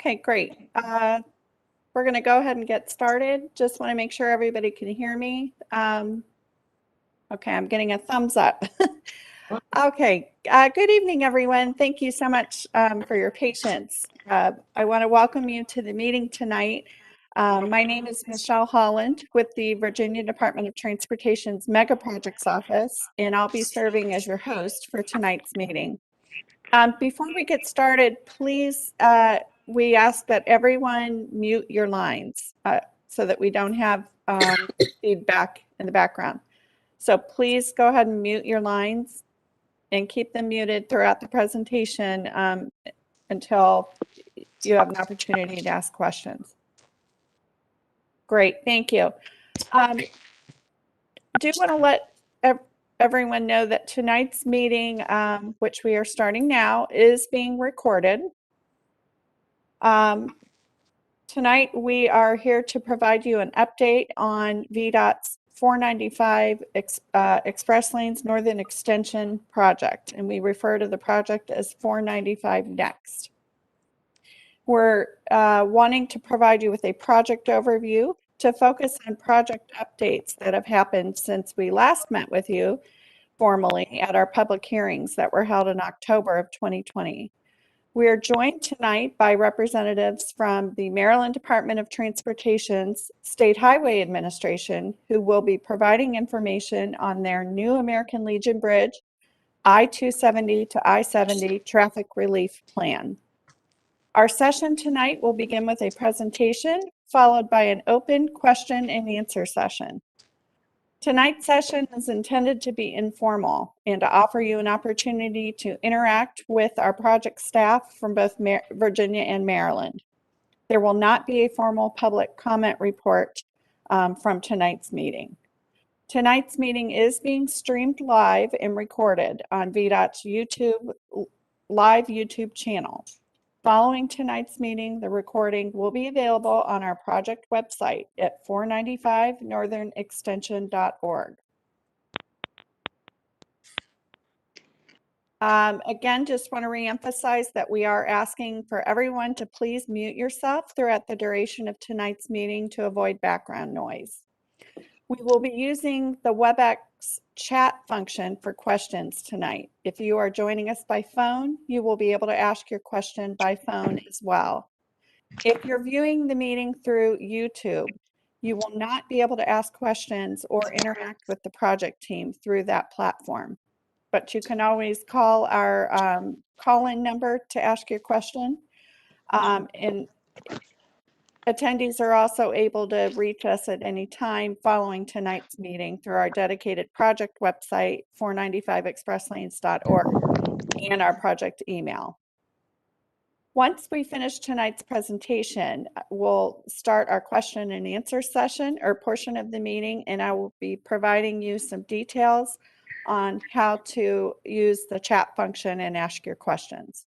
Okay, great. We're going to go ahead and get started. Just want to make sure everybody can hear me. Okay, I'm getting a thumbs up. Okay, good evening, everyone. Thank you so much for your patience. I want to welcome you to the meeting tonight. My name is Michelle Holland with the Virginia Department of Transportation's Mega Projects Office, and I'll be serving as your host for tonight's meeting. Before we get started, please, we ask that everyone mute your lines so that we don't have feedback in the background. So please go ahead and mute your lines and keep them muted throughout the presentation until you have an opportunity to ask questions. Great, thank you. I do want to let everyone know that tonight's meeting, which we are starting now, is being recorded. Tonight we are here to provide you an update on VDOT's 495 Express Lanes Northern Extension project, and we refer to the project as 495 Next. We're wanting to provide you with a project overview to focus on project updates that have happened since we last met with you formally at our public hearings that were held in October of 2020. We are joined tonight by representatives from the Maryland Department of Transportation's State Highway Administration, who will be providing information on their new American Legion Bridge, I-270 to I-70 traffic relief plan. Our session tonight will begin with a presentation, followed by an open question and answer session. Tonight's session is intended to be informal and to offer you an opportunity to interact with our project staff from both Virginia and Maryland. There will not be a formal public comment report from tonight's meeting. Tonight's meeting is being streamed live and recorded on VDOT's live YouTube channel. Following tonight's meeting, the recording will be available on our project website at 495northernextension.org. Again, just want to reemphasize that we are asking for everyone to please mute yourself throughout the duration of tonight's meeting to avoid background noise. We will be using the WebEx chat function for questions tonight. If you are joining us by phone, you will be able to ask your question by phone as well. If you're viewing the meeting through YouTube, you will not be able to ask questions or interact with the project team through that platform. But you can always call our call-in number to ask your question. And attendees are also able to reach us at any time following tonight's meeting through our dedicated project website, 495expresslanes.org, and our project email. Once we finish tonight's presentation, we'll start our question and answer session or portion of the meeting, and I will be providing you some details on how to use the chat function and ask your questions.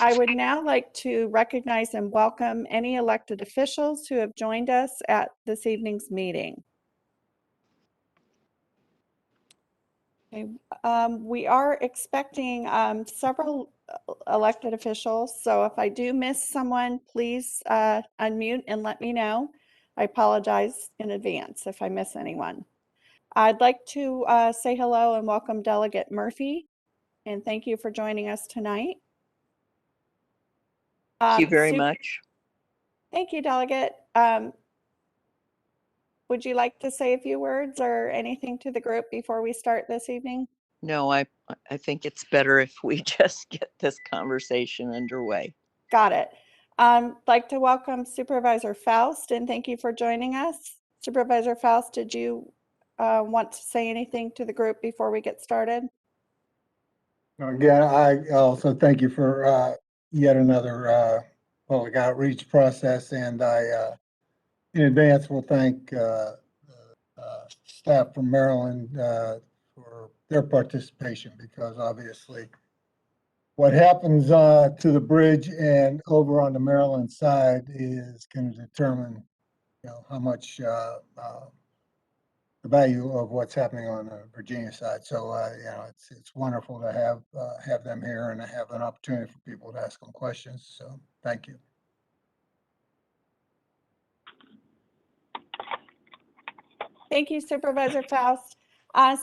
I would now like to recognize and welcome any elected officials who have joined us at this evening's meeting. Okay, we are expecting several elected officials, so if I do miss someone, please unmute and let me know. I apologize in advance if I miss anyone. I'd like to say hello and welcome Delegate Murphy, and thank you for joining us tonight. Thank you very much. Thank you, Delegate. Would you like to say a few words or anything to the group before we start this evening? No, I think it's better if we just get this conversation underway. Got it. I'd like to welcome Supervisor Faust, and thank you for joining us. Supervisor Faust, did you want to say anything to the group before we get started? Again, I also thank you for yet another public outreach process, and I in advance will thank staff from Maryland for their participation, because obviously what happens to the bridge and over on the Maryland side is going to determine, how much the value of what's happening on the Virginia side. So, you know, it's wonderful to have them here and to have an opportunity for people to ask them questions. So thank you. Thank you, Supervisor Faust.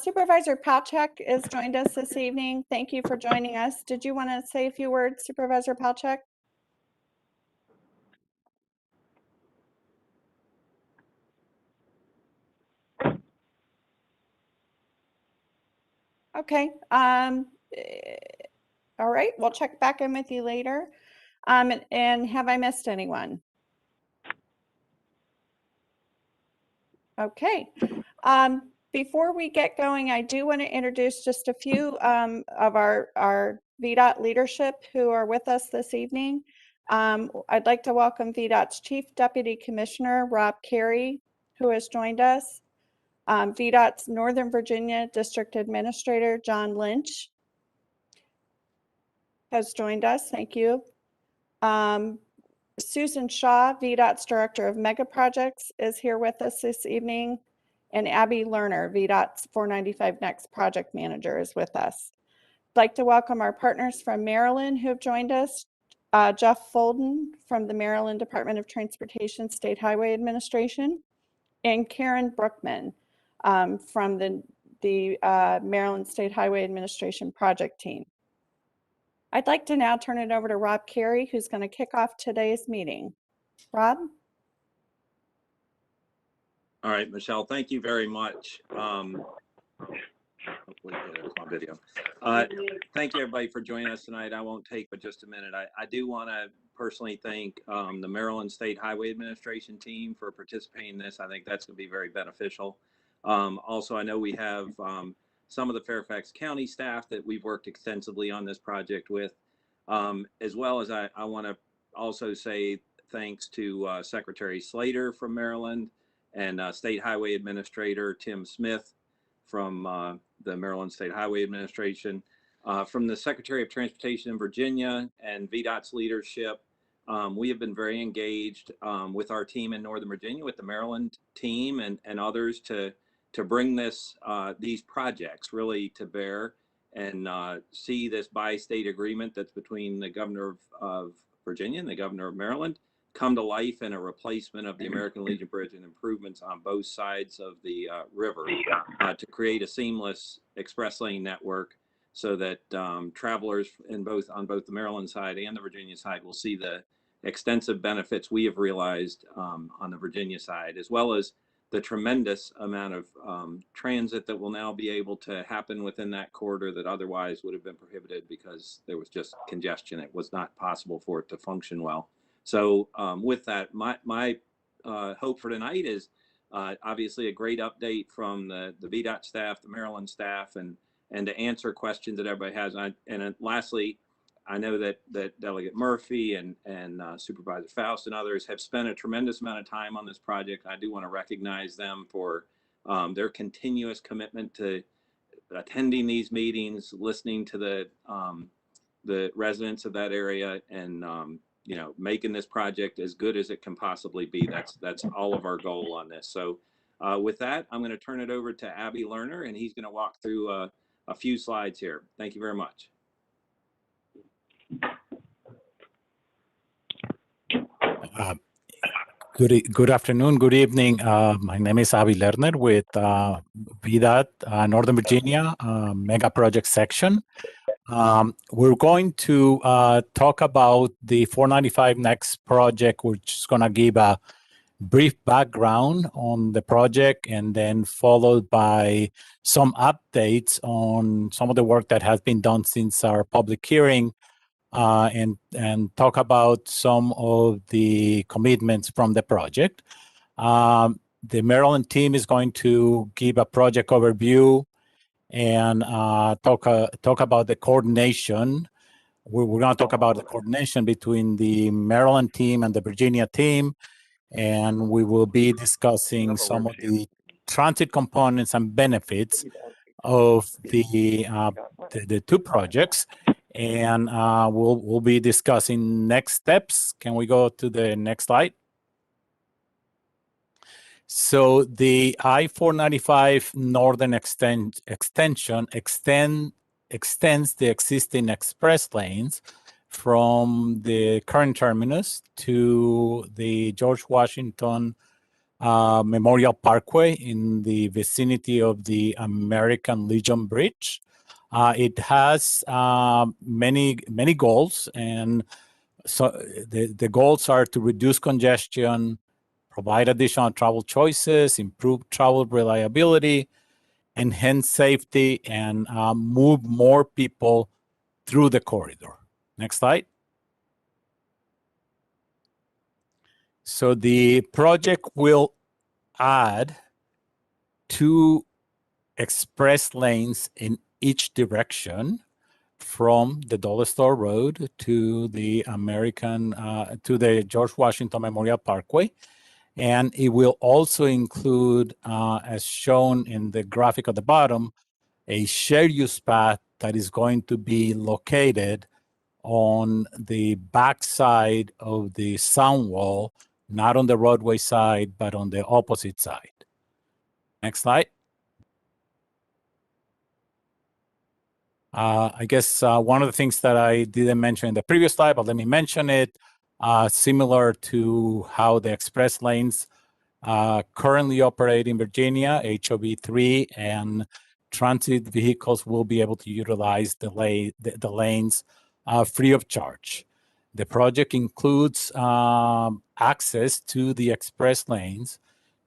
Supervisor Palchak has joined us this evening. Thank you for joining us. Did you want to say a few words, Supervisor Palchak? Okay. All right. We'll check back in with you later. And have I missed anyone? Okay. Before we get going, I do want to introduce just a few of our VDOT leadership who are with us this evening. I'd like to welcome VDOT's Chief Deputy Commissioner, Rob Carey, who has joined us. VDOT's Northern Virginia District Administrator, John Lynch, has joined us. Thank you. Susan Shaw, VDOT's Director of Mega Projects, is here with us this evening. And Abby Lerner, VDOT's 495 Next Project Manager, is with us. I'd like to welcome our partners from Maryland who have joined us. Jeff Folden from the Maryland Department of Transportation State Highway Administration, and Karen Brookman from the Maryland State Highway Administration project team. I'd like to now turn it over to Rob Carey, who's going to kick off today's meeting. Rob? All right, Michelle, thank you very much. Hopefully there's my video. Thank you, everybody, for joining us tonight. I won't take but just a minute. I do want to personally thank the Maryland State Highway Administration team for participating in this. I think that's going to be very beneficial. Also, I know we have some of the Fairfax County staff that we've worked extensively on this project with, as well as I want to also say thanks to Secretary Slater from Maryland and State Highway Administrator Tim Smith from the Maryland State Highway Administration, from the Secretary of Transportation in Virginia and VDOT's leadership. We have been very engaged with our team in Northern Virginia, with the Maryland team and others to bring these projects really to bear and see this bi-state agreement that's between the governor of Virginia and the governor of Maryland come to life in a replacement of the American Legion Bridge and improvements on both sides of the river to create a seamless express lane network so that travelers on both the Maryland side and the Virginia side will see the extensive benefits we have realized on the Virginia side, as well as the tremendous amount of transit that will now be able to happen within that corridor that otherwise would have been prohibited because there was just congestion. It was not possible for it to function well. So with that, my hope for tonight is obviously a great update from the VDOT staff, the Maryland staff, and to answer questions that everybody has. And lastly, I know that Delegate Murphy and Supervisor Faust and others have spent a tremendous amount of time on this project. I do want to recognize them for their continuous commitment to attending these meetings, listening to the residents of that area, and making this project as good as it can possibly be. That's all of our goal on this. So with that, I'm going to turn it over to Abby Lerner, and he's going to walk through a few slides here. Thank you very much. Good afternoon, good evening. My name is Avi Lerner with VDOT Northern Virginia Mega Project Section. We're going to talk about the 495 Next project, which is going to give a brief background on the project and then followed by some updates on some of the work that has been done since our public hearing. And talk about some of the commitments from the project. The Maryland team is going to give a project overview and talk about the coordination. We're going to talk about the coordination between the Maryland team and the Virginia team, and we will be discussing some of the transit components and benefits of the two projects. And we'll be discussing next steps. Can we go to the next slide? So the I-495 northern extension extends the existing express lanes from the current terminus to the George Washington Memorial Parkway in the vicinity of the American Legion Bridge. It has many goals, and so the goals are to reduce congestion, provide additional travel choices, improve travel reliability, enhance safety, and move more people through the corridor. Next slide. So the project will add 2 express lanes in each direction from the Dollar Store Road to the to the George Washington Memorial Parkway. And it will also include, as shown in the graphic at the bottom, a shared use path that is going to be located on the back side of the sound wall, not on the roadway side, but on the opposite side. Next slide. I guess one of the things that I didn't mention in the previous slide, but let me mention it, similar to how the express lanes currently operate in Virginia, HOV3 and transit vehicles will be able to utilize the lanes free of charge. The project includes access to the express lanes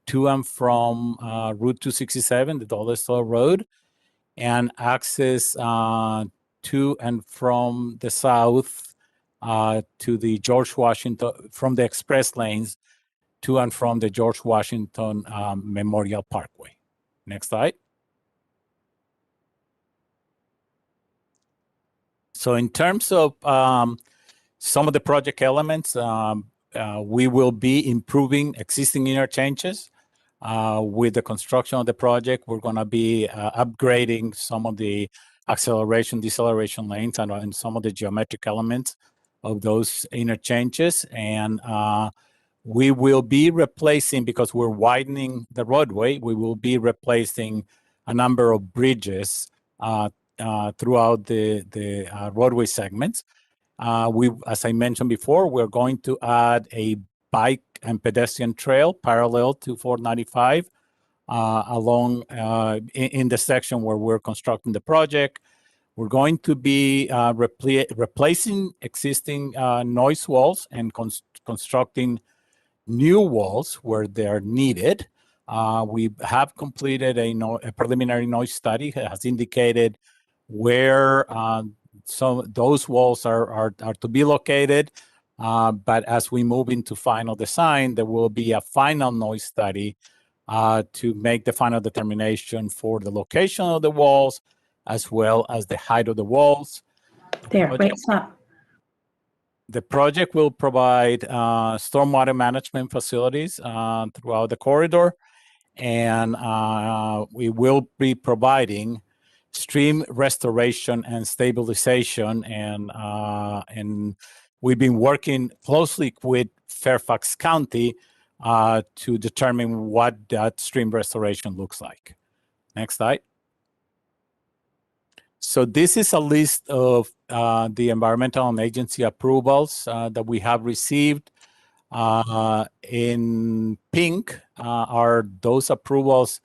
to and from Route 267, the Dollar Store Road, and access to and from the south to the George Washington, from the express lanes to and from the George Washington Memorial Parkway. Next slide. So in terms of some of the project elements, we will be improving existing interchanges. With the construction of the project, we're going to be upgrading some of the acceleration, deceleration lanes and some of the geometric elements of those interchanges. And we will be replacing, because we're widening the roadway, we will be replacing a number of bridges throughout the roadway segments. As I mentioned before, we're going to add a bike and pedestrian trail parallel to 495 along in the section where we're constructing the project. We're going to be replacing existing noise walls and constructing new walls where they're needed. We have completed a preliminary noise study that has indicated where those walls are to be located. But as we move into final design, there will be a final noise study to make the final determination for the location of the walls, as well as the height of the walls. Wait, stop. The project will provide stormwater management facilities throughout the corridor, and we will be providing stream restoration and stabilization, and we've been working closely with Fairfax County to determine what that stream restoration looks like. Next slide. So this is a list of the environmental and agency approvals that we have received. In pink are those approvals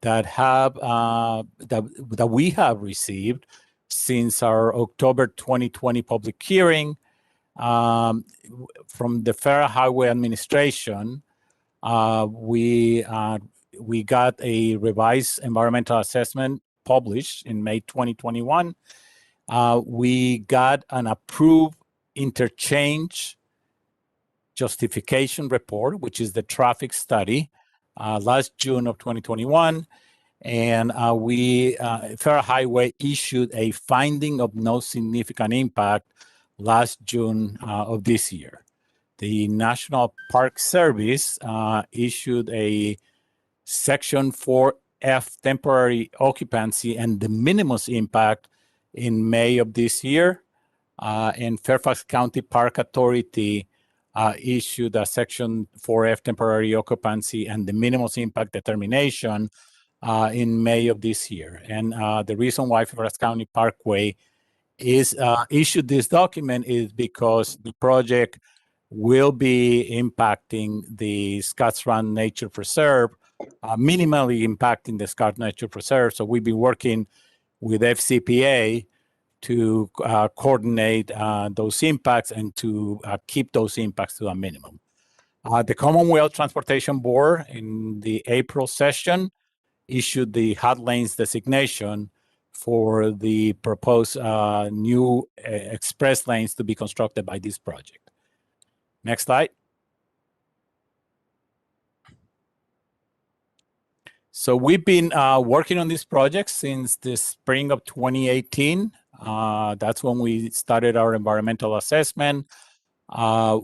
that have that we have received since our October 2020 public hearing. From the Federal Highway Administration, we got a revised environmental assessment published in May 2021. We got an approved interchange justification report, which is the traffic study, last June of 2021. And Federal Highway issued a finding of no significant impact last June of this year. The National Park Service issued a Section 4F temporary occupancy and de minimis impact in May of this year. And Fairfax County Park Authority issued a Section 4F temporary occupancy and the minimum impact determination in May of this year. And the reason why Fairfax County Parkway is issued this document is because the project will be impacting the Scotts Run Nature Preserve, minimally impacting the Scotts Nature Preserve. So we've been working with FCPA to coordinate those impacts and to keep those impacts to a minimum. The Commonwealth Transportation Board in the April session issued the hot lanes designation for the proposed new express lanes to be constructed by this project. Next slide. So we've been working on this project since the spring of 2018. That's when we started our environmental assessment. Go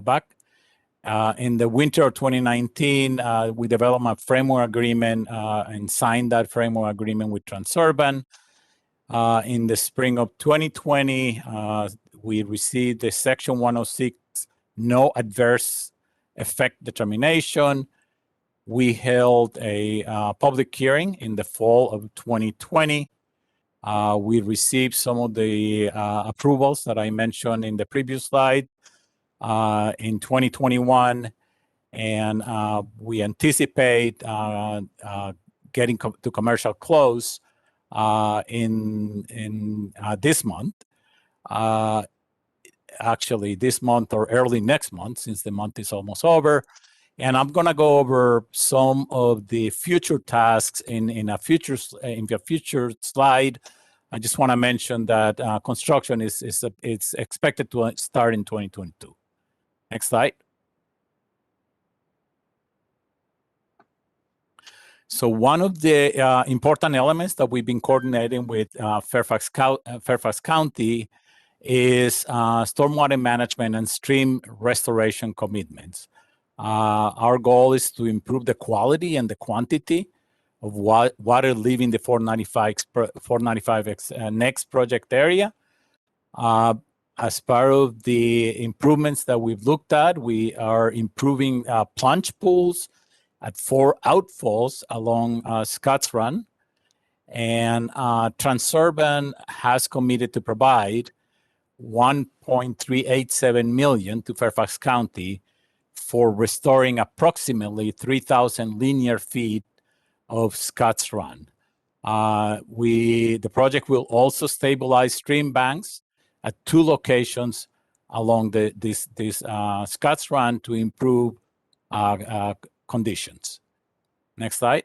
back. In the winter of 2019, we developed a framework agreement and signed that framework agreement with Transurban. In the spring of 2020, we received the Section 106 no adverse effect determination. We held a public hearing in the fall of 2020. We received some of the approvals that I mentioned in the previous slide in 2021, and we anticipate getting to commercial close in this month. Actually, this month or early next month, since the month is almost over. And I'm going to go over some of the future tasks in a future slide. I just want to mention that construction is expected to start in 2022. Next slide. So one of the important elements that we've been coordinating with Fairfax County is stormwater management and stream restoration commitments. Our goal is to improve the quality and the quantity of water leaving the 495 next project area. As part of the improvements that we've looked at, we are improving plunge pools at 4 outfalls along Scotts Run. And Transurban has committed to provide $1.387 million to Fairfax County for restoring approximately 3,000 linear feet of Scotts Run. The project will also stabilize stream banks at 2 locations along this Scotts Run to improve conditions. Next slide.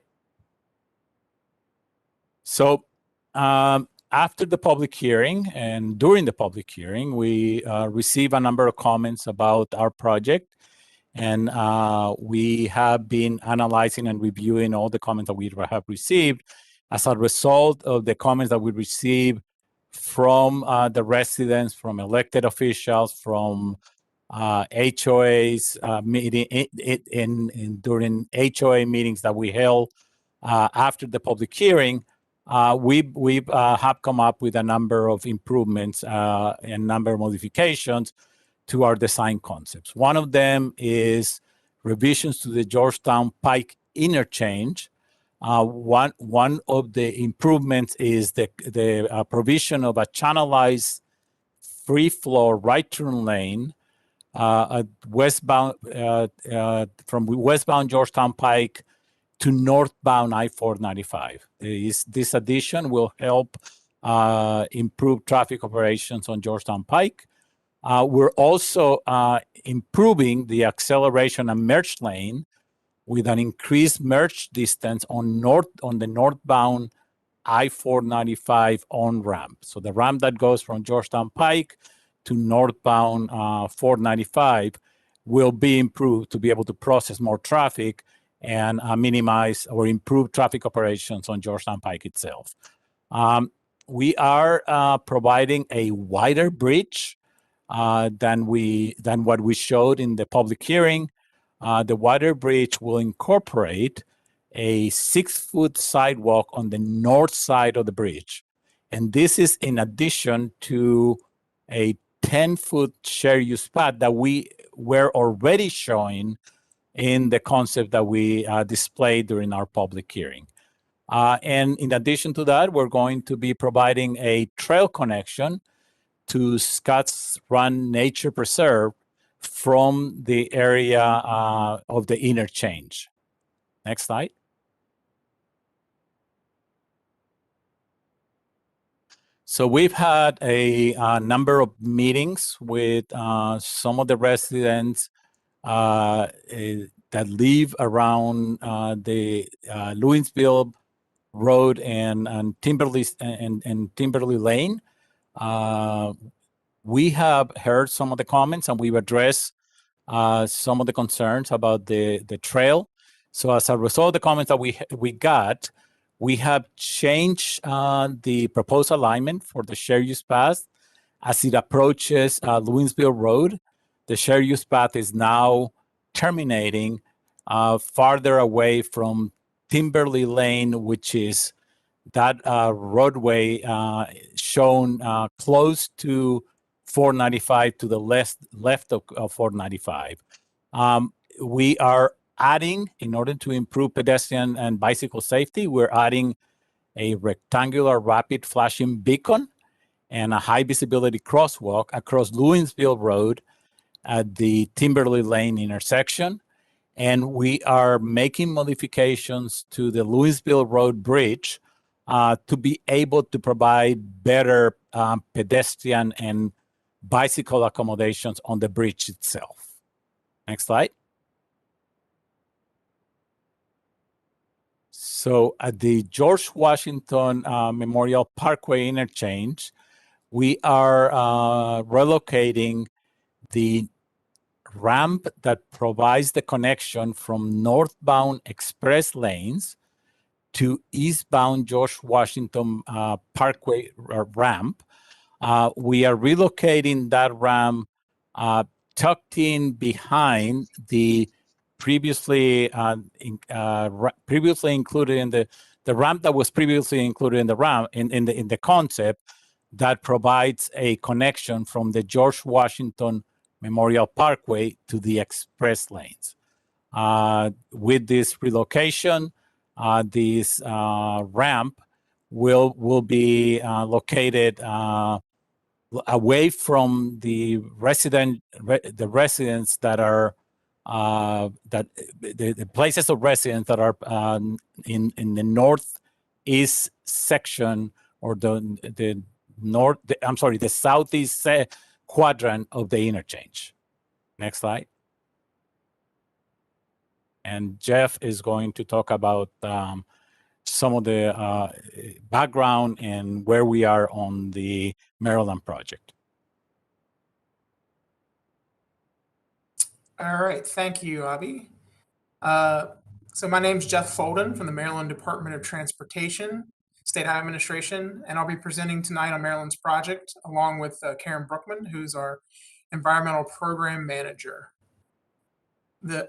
So after the public hearing and during the public hearing, we received a number of comments about our project. And we have been analyzing and reviewing all the comments that we have received. As a result of the comments that we received from the residents, from elected officials, from HOAs, during HOA meetings that we held after the public hearing, we have come up with a number of improvements and number of modifications to our design concepts. One of them is revisions to the Georgetown Pike interchange. One of the improvements is the provision of a channelized free flow right turn lane at westbound from westbound Georgetown Pike to northbound I-495. This addition will help improve traffic operations on Georgetown Pike. We're also improving the acceleration and merge lane with an increased merge distance on the northbound I-495 on-ramp. So the ramp that goes from Georgetown Pike to northbound 495 will be improved to be able to process more traffic and minimize or improve traffic operations on Georgetown Pike itself. We are providing a wider bridge than what we showed in the public hearing. The wider bridge will incorporate a 6-foot sidewalk on the north side of the bridge. And this is in addition to a 10-foot shared use path that we were already showing in the concept that we displayed during our public hearing. And in addition to that, we're going to be providing a trail connection to Scotts Run Nature Preserve from the area of the interchange. Next slide. So we've had a number of meetings with some of the residents that live around the Louisville Road and Timberlee and Timberlee Lane. We have heard some of the comments and we've addressed some of the concerns about the trail. So as a result of the comments that we got, we have changed the proposed alignment for the shared use path as it approaches Louisville Road. The shared use path is now terminating farther away from Timberlee Lane, which is that roadway shown close to 495 to the left of 495. We are adding, in order to improve pedestrian and bicycle safety, we're adding a rectangular rapid flashing beacon and a high visibility crosswalk across Louisville Road at the Timberlee Lane intersection. And we are making modifications to the Louisville Road Bridge to be able to provide better pedestrian and bicycle accommodations on the bridge itself. Next slide. So at the George Washington Memorial Parkway interchange, we are relocating the ramp that provides the connection from northbound express lanes to eastbound George Washington Parkway ramp. We are relocating that ramp tucked in behind the previously included in the ramp that was previously included in the ramp in the concept that provides a connection from the George Washington Memorial Parkway to the express lanes. With this relocation, this ramp will be located away from the residents that are the places of residence that are in the northeast section or the southeast quadrant of the interchange. Next slide. And Jeff is going to talk about some of the background and where we are on the Maryland project. All right, thank you, Avi. So my name's Jeff Folden from the Maryland Department of Transportation, State Highway Administration, and I'll be presenting tonight on Maryland's project along with Karen Brookman, who's our Environmental Program Manager.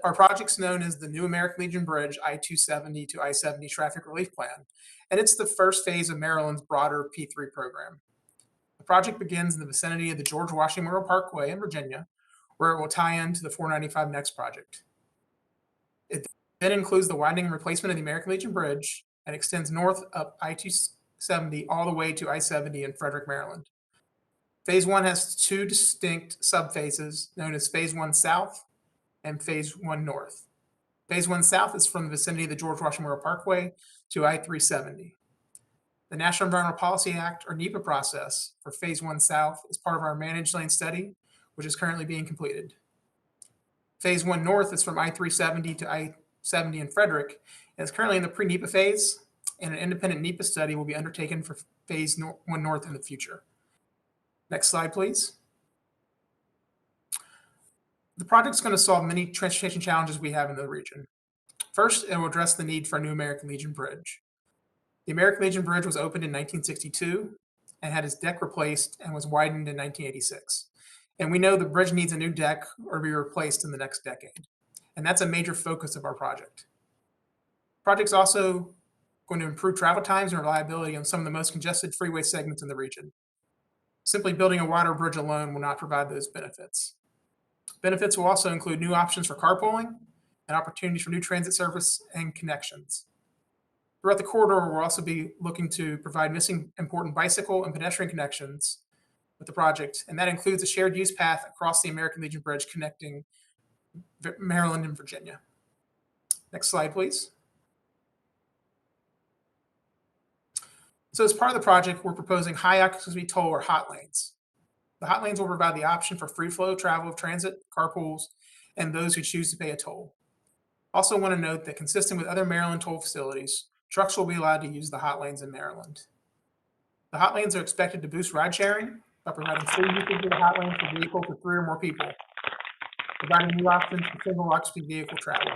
Our project's known as the New American Legion Bridge I-270 to I-70 Traffic Relief Plan, and it's the first phase of Maryland's broader P3 program. The project begins in the vicinity of the George Washington Memorial Parkway in Virginia, where it will tie into the 495 Next project. It then includes the widening and replacement of the American Legion Bridge and extends north up I-270 all the way to I-70 in Frederick, Maryland. Phase 1 has two distinct subphases known as Phase 1 South and Phase 1 North. Phase 1 South is from the vicinity of the George Washington Memorial Parkway to I-370. The National Environmental Policy Act, or NEPA process, for Phase 1 South is part of our managed lane study, which is currently being completed. Phase 1 North is from I-370 to I-70 in Frederick, and is currently in the pre-NEPA phase, and an independent NEPA study will be undertaken for Phase 1 North in the future. Next slide, please. The project's going to solve many transportation challenges we have in the region. First, it will address the need for a new American Legion Bridge. The American Legion Bridge was opened in 1962 and had its deck replaced and was widened in 1986. And we know the bridge needs a new deck or be replaced in the next decade. And that's a major focus of our project. The project's also going to improve travel times and reliability on some of the most congested freeway segments in the region. Simply building a wider bridge alone will not provide those benefits. Benefits will also include new options for carpooling and opportunities for new transit service and connections. Throughout the corridor, we'll also be looking to provide missing important bicycle and pedestrian connections with the project, and that includes a shared use path across the American Legion Bridge connecting Maryland and Virginia. Next slide, please. So as part of the project, we're proposing high occupancy toll or hot lanes. The hot lanes will provide the option for free flow travel of transit, carpools, and those who choose to pay a toll. Also want to note that consistent with other Maryland toll facilities, trucks will be allowed to use the hot lanes in Maryland. The hot lanes are expected to boost ride sharing by providing free usage of the hot lanes for vehicles with 3 or more people, providing new options for single occupancy vehicle travel.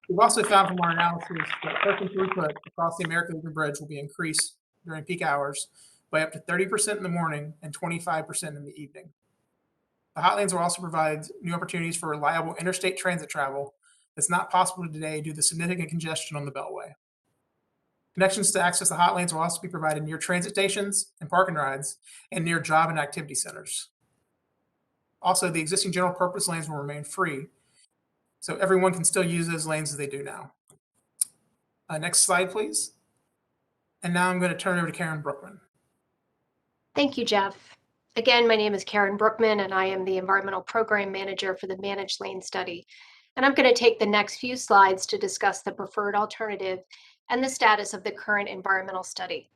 We've also found from our analysis that parking throughput across the American Legion Bridge will be increased during peak hours by up to 30% in the morning and 25% in the evening. The hot lanes will also provide new opportunities for reliable interstate transit travel that's not possible today due to the significant congestion on the Beltway. Connections to access the hot lanes will also be provided near transit stations and park and rides and near job and activity centers. Also, the existing general purpose lanes will remain free, so everyone can still use those lanes as they do now. Next slide, please. And now I'm going to turn it over to Karen Brookman. Thank you, Jeff. Again, my name is Karen Brookman, and I am the Environmental Program Manager for the Managed Lane Study. And I'm going to take the next few slides to discuss the preferred alternative and the status of the current environmental study.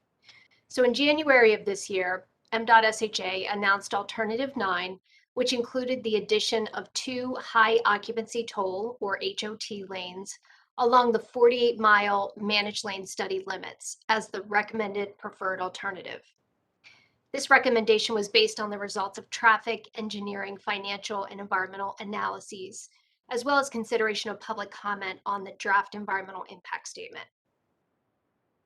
So in January of this year, MDOT-SHA announced Alternative 9, which included the addition of 2 high occupancy toll, or HOT, lanes along the 48-mile managed lane study limits as the recommended preferred alternative. This recommendation was based on the results of traffic, engineering, financial, and environmental analyses, as well as consideration of public comment on the draft environmental impact statement.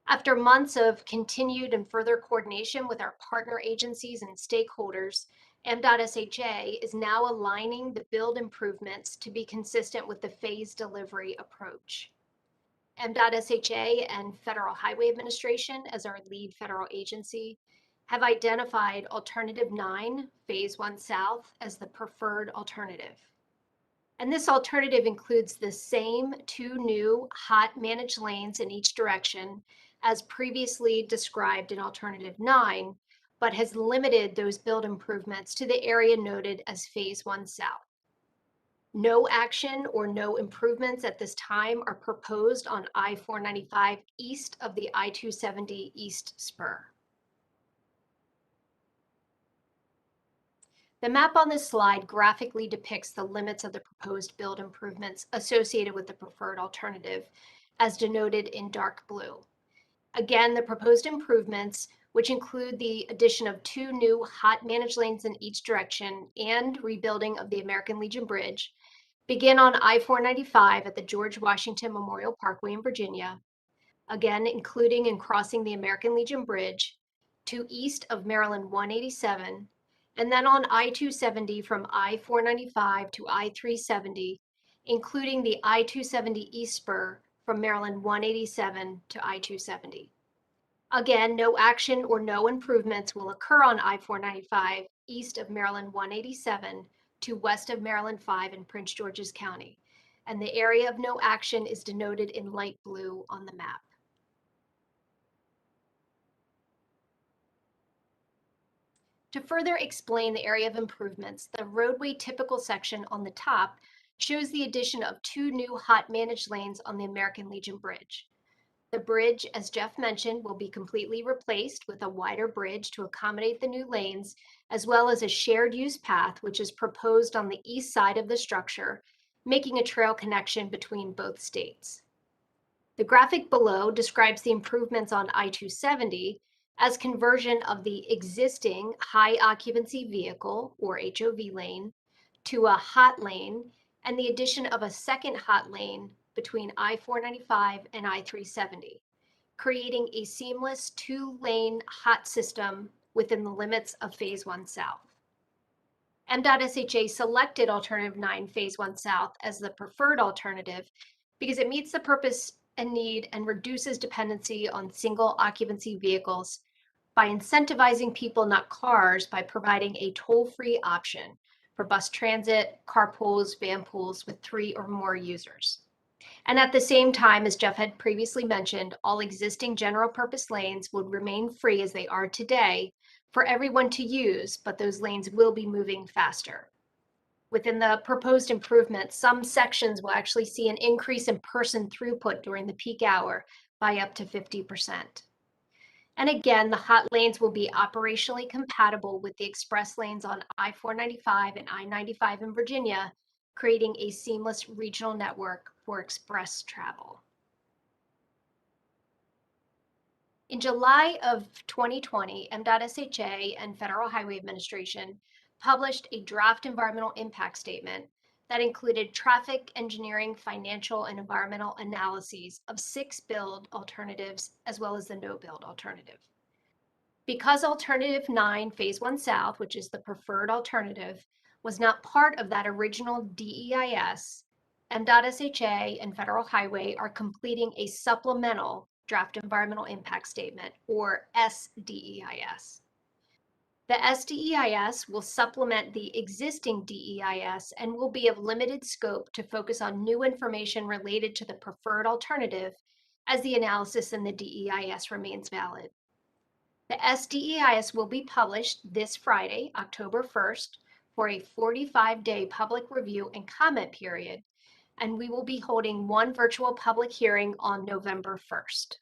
After months of continued and further coordination with our partner agencies and stakeholders, MDOT-SHA is now aligning the build improvements to be consistent with the phase delivery approach. MDOT-SHA and Federal Highway Administration, as our lead federal agency, have identified Alternative 9, Phase 1 South, as the preferred alternative. And this alternative includes the same 2 new hot managed lanes in each direction as previously described in Alternative 9, but has limited those build improvements to the area noted as Phase 1 South. No action or no improvements at this time are proposed on I-495 east of the I-270 East Spur. The map on this slide graphically depicts the limits of the proposed build improvements associated with the preferred alternative, as denoted in dark blue. Again, the proposed improvements, which include the addition of 2 new hot managed lanes in each direction and rebuilding of the American Legion Bridge, begin on I-495 at the George Washington Memorial Parkway in Virginia, again including and crossing the American Legion Bridge, to east of Maryland 187, and then on I-270 from I-495 to I-370, including the I-270 East Spur from Maryland 187 to I-270. Again, no action or no improvements will occur on I-495 east of Maryland 187 to west of Maryland 5 in Prince George's County, and the area of no action is denoted in light blue on the map. To further explain the area of improvements, the roadway typical section on the top shows the addition of 2 new hot managed lanes on the American Legion Bridge. The bridge, as Jeff mentioned, will be completely replaced with a wider bridge to accommodate the new lanes, as well as a shared use path, which is proposed on the east side of the structure, making a trail connection between both states. The graphic below describes the improvements on I-270 as conversion of the existing high occupancy vehicle, or HOV lane, to a hot lane, and the addition of a second hot lane between I-495 and I-370, creating a seamless 2-lane hot system within the limits of Phase 1 South. MDOT-SHA selected Alternative 9 Phase 1 South as the preferred alternative because it meets the purpose and need and reduces dependency on single occupancy vehicles by incentivizing people, not cars, by providing a toll-free option for bus transit, carpools, van pools with 3 or more users. And at the same time, as Jeff had previously mentioned, all existing general purpose lanes would remain free as they are today for everyone to use, but those lanes will be moving faster. Within the proposed improvements, some sections will actually see an increase in person throughput during the peak hour by up to 50%. And again, the hot lanes will be operationally compatible with the express lanes on I-495 and I-95 in Virginia, creating a seamless regional network for express travel. In July of 2020, MDOT-SHA and Federal Highway Administration published a draft environmental impact statement that included traffic, engineering, financial, and environmental analyses of 6 build alternatives, as well as the no build alternative. Because Alternative 9, Phase 1 South, which is the preferred alternative, was not part of that original DEIS, MDOT-SHA and Federal Highway are completing a supplemental draft environmental impact statement, or SDEIS. The SDEIS will supplement the existing DEIS and will be of limited scope to focus on new information related to the preferred alternative as the analysis in the DEIS remains valid. The SDEIS will be published this Friday, October 1st, for a 45-day public review and comment period, and we will be holding one virtual public hearing on November 1st.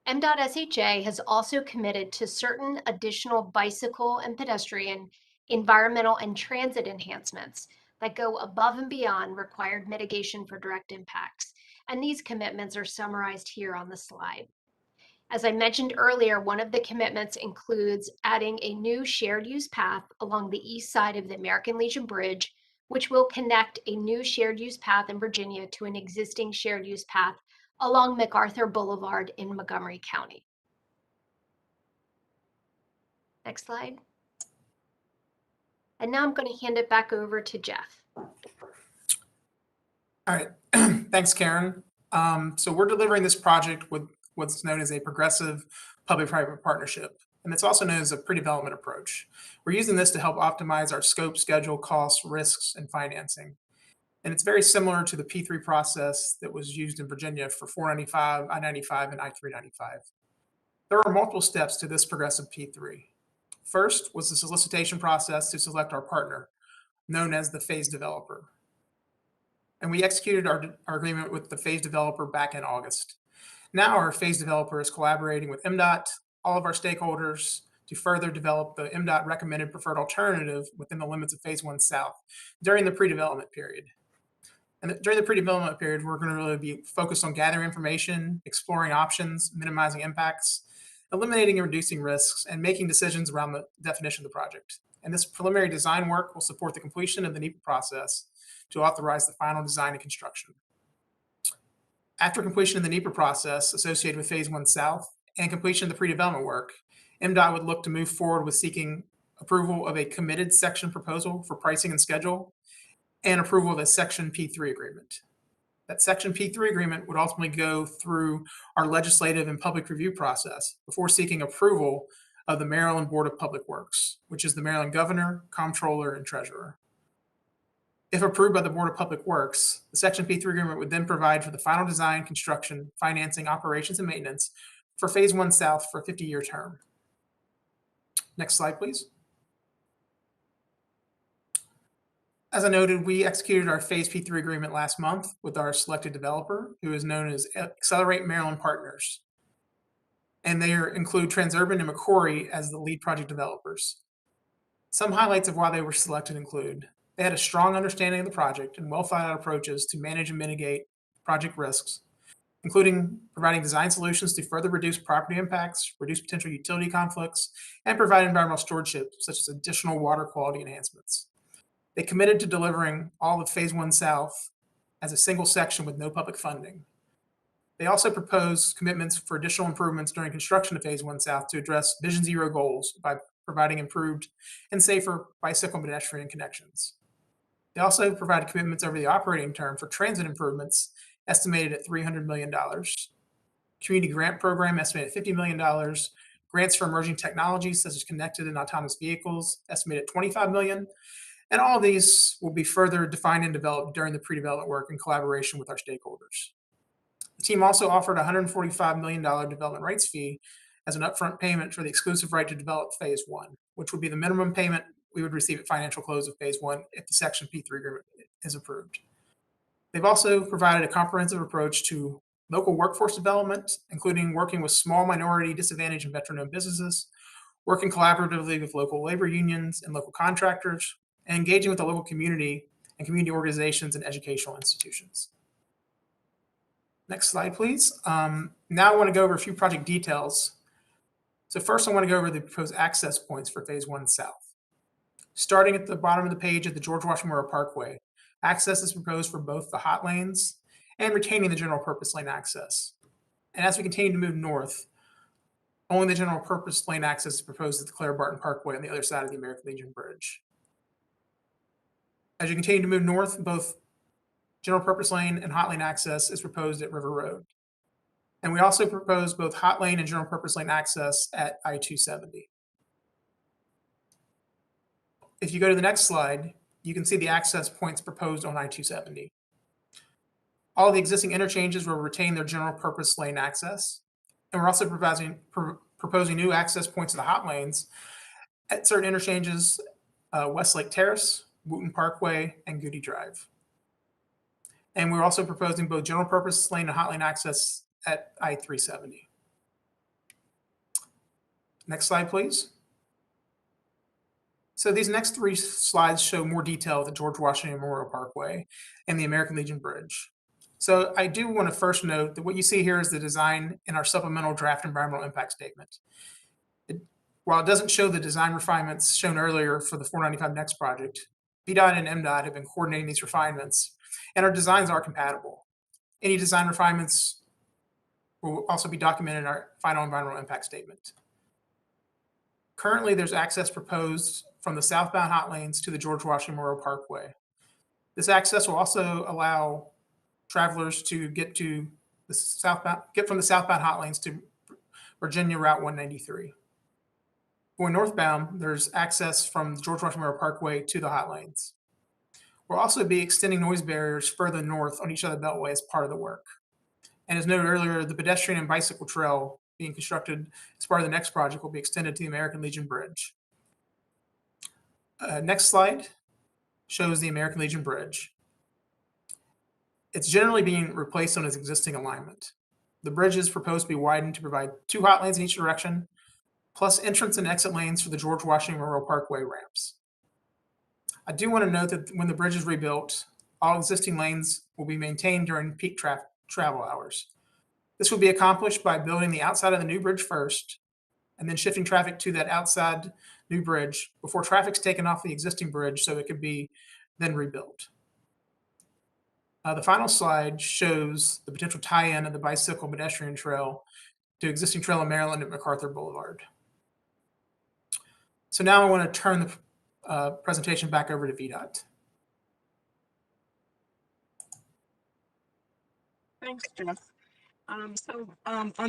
MDOT-SHA has also committed to certain additional bicycle and pedestrian, environmental, and transit enhancements that go above and beyond required mitigation for direct impacts, and these commitments are summarized here on the slide. As I mentioned earlier, one of the commitments includes adding a new shared use path along the east side of the American Legion Bridge, which will connect a new shared use path in Virginia to an existing shared use path along MacArthur Boulevard in Montgomery County. Next slide. And now I'm going to hand it back over to Jeff. All right, thanks, Karen. So we're delivering this project with what's known as a progressive public-private partnership, and it's also known as a pre-development approach. We're using this to help optimize our scope, schedule, costs, risks, and financing. And it's very similar to the P3 process that was used in Virginia for 495, I-95, and I-395. There are multiple steps to this progressive P3. First was the solicitation process to select our partner, known as the phase developer. And we executed our agreement with the phase developer back in August. Now our phase developer is collaborating with MDOT, all of our stakeholders, to further develop the MDOT recommended preferred alternative within the limits of Phase 1 South during the pre-development period. And during the pre-development period, we're going to really be focused on gathering information, exploring options, minimizing impacts, eliminating and reducing risks, and making decisions around the definition of the project. And this preliminary design work will support the completion of the NEPA process to authorize the final design and construction. After completion of the NEPA process associated with Phase 1 South and completion of the pre-development work, MDOT would look to move forward with seeking approval of a committed section proposal for pricing and schedule, and approval of a Section P3 agreement. That Section P3 agreement would ultimately go through our legislative and public review process before seeking approval of the Maryland Board of Public Works, which is the Maryland Governor, Comptroller, and Treasurer. If approved by the Board of Public Works, the Section P3 agreement would then provide for the final design, construction, financing, operations, and maintenance for Phase 1 South for a 50-year term. Next slide, please. As I noted, we executed our Phase P3 agreement last month with our selected developer, who is known as Accelerate Maryland Partners. And they include Transurban and Macquarie as the lead project developers. Some highlights of why they were selected include: they had a strong understanding of the project and well-thought-out approaches to manage and mitigate project risks, including providing design solutions to further reduce property impacts, reduce potential utility conflicts, and provide environmental stewardship, such as additional water quality enhancements. They committed to delivering all of Phase 1 South as a single section with no public funding. They also proposed commitments for additional improvements during construction of Phase 1 South to address Vision Zero goals by providing improved and safer bicycle and pedestrian connections. They also provided commitments over the operating term for transit improvements estimated at $300 million. Community grant program estimated at $50 million. Grants for emerging technologies such as connected and autonomous vehicles estimated at $25 million. And all of these will be further defined and developed during the pre-development work in collaboration with our stakeholders. The team also offered a $145 million development rights fee as an upfront payment for the exclusive right to develop phase 1, which would be the minimum payment we would receive at financial close of phase 1 if the Section P3 agreement is approved. They've also provided a comprehensive approach to local workforce development, including working with small minority, disadvantaged, and veteran-owned businesses, working collaboratively with local labor unions and local contractors, and engaging with the local community and community organizations and educational institutions. Next slide, please. Now I want to go over a few project details. So first, I want to go over the proposed access points for phase 1 south. Starting at the bottom of the page at the George Washington Memorial Parkway, access is proposed for both the hot lanes and retaining the general purpose lane access. And as we continue to move north, only the general purpose lane access is proposed at the Claire Barton Parkway on the other side of the American Legion Bridge. As you continue to move north, both general purpose lane and hot lane access is proposed at River Road. And we also propose both hot lane and general purpose lane access at I-270. If you go to the next slide, you can see the access points proposed on I-270. All of the existing interchanges will retain their general purpose lane access. And we're also proposing new access points to the hot lanes at certain interchanges, Westlake Terrace, Wooten Parkway, and Goody Drive. And we're also proposing both general purpose lane and hot lane access at I-370. Next slide, please. So these next 3 slides show more detail of the George Washington Memorial Parkway and the American Legion Bridge. So I do want to first note that what you see here is the design in our supplemental draft environmental impact statement. While it doesn't show the design refinements shown earlier for the 495 Next project, VDOT and MDOT have been coordinating these refinements, and our designs are compatible. Any design refinements will also be documented in our final environmental impact statement. Currently, there's access proposed from the southbound hot lanes to the George Washington Memorial Parkway. This access will also allow travelers to get from the southbound hot lanes to Virginia Route 193. Going northbound, there's access from the George Washington Memorial Parkway to the hot lanes. We'll also be extending noise barriers further north on each other Beltway as part of the work. And as noted earlier, the pedestrian and bicycle trail being constructed as part of the Next project will be extended to the American Legion Bridge. Next slide shows the American Legion Bridge. It's generally being replaced on its existing alignment. The bridge is proposed to be widened to provide 2 hot lanes in each direction, plus entrance and exit lanes for the George Washington Memorial Parkway ramps. I do want to note that when the bridge is rebuilt, all existing lanes will be maintained during peak travel hours. This will be accomplished by building the outside of the new bridge first, and then shifting traffic to that outside new bridge before traffic's taken off the existing bridge so it could be then rebuilt. The final slide shows the potential tie-in of the bicycle pedestrian trail to existing trail in Maryland at MacArthur Boulevard. So now I want to turn the presentation back over to VDOT. Thanks, Jeff. On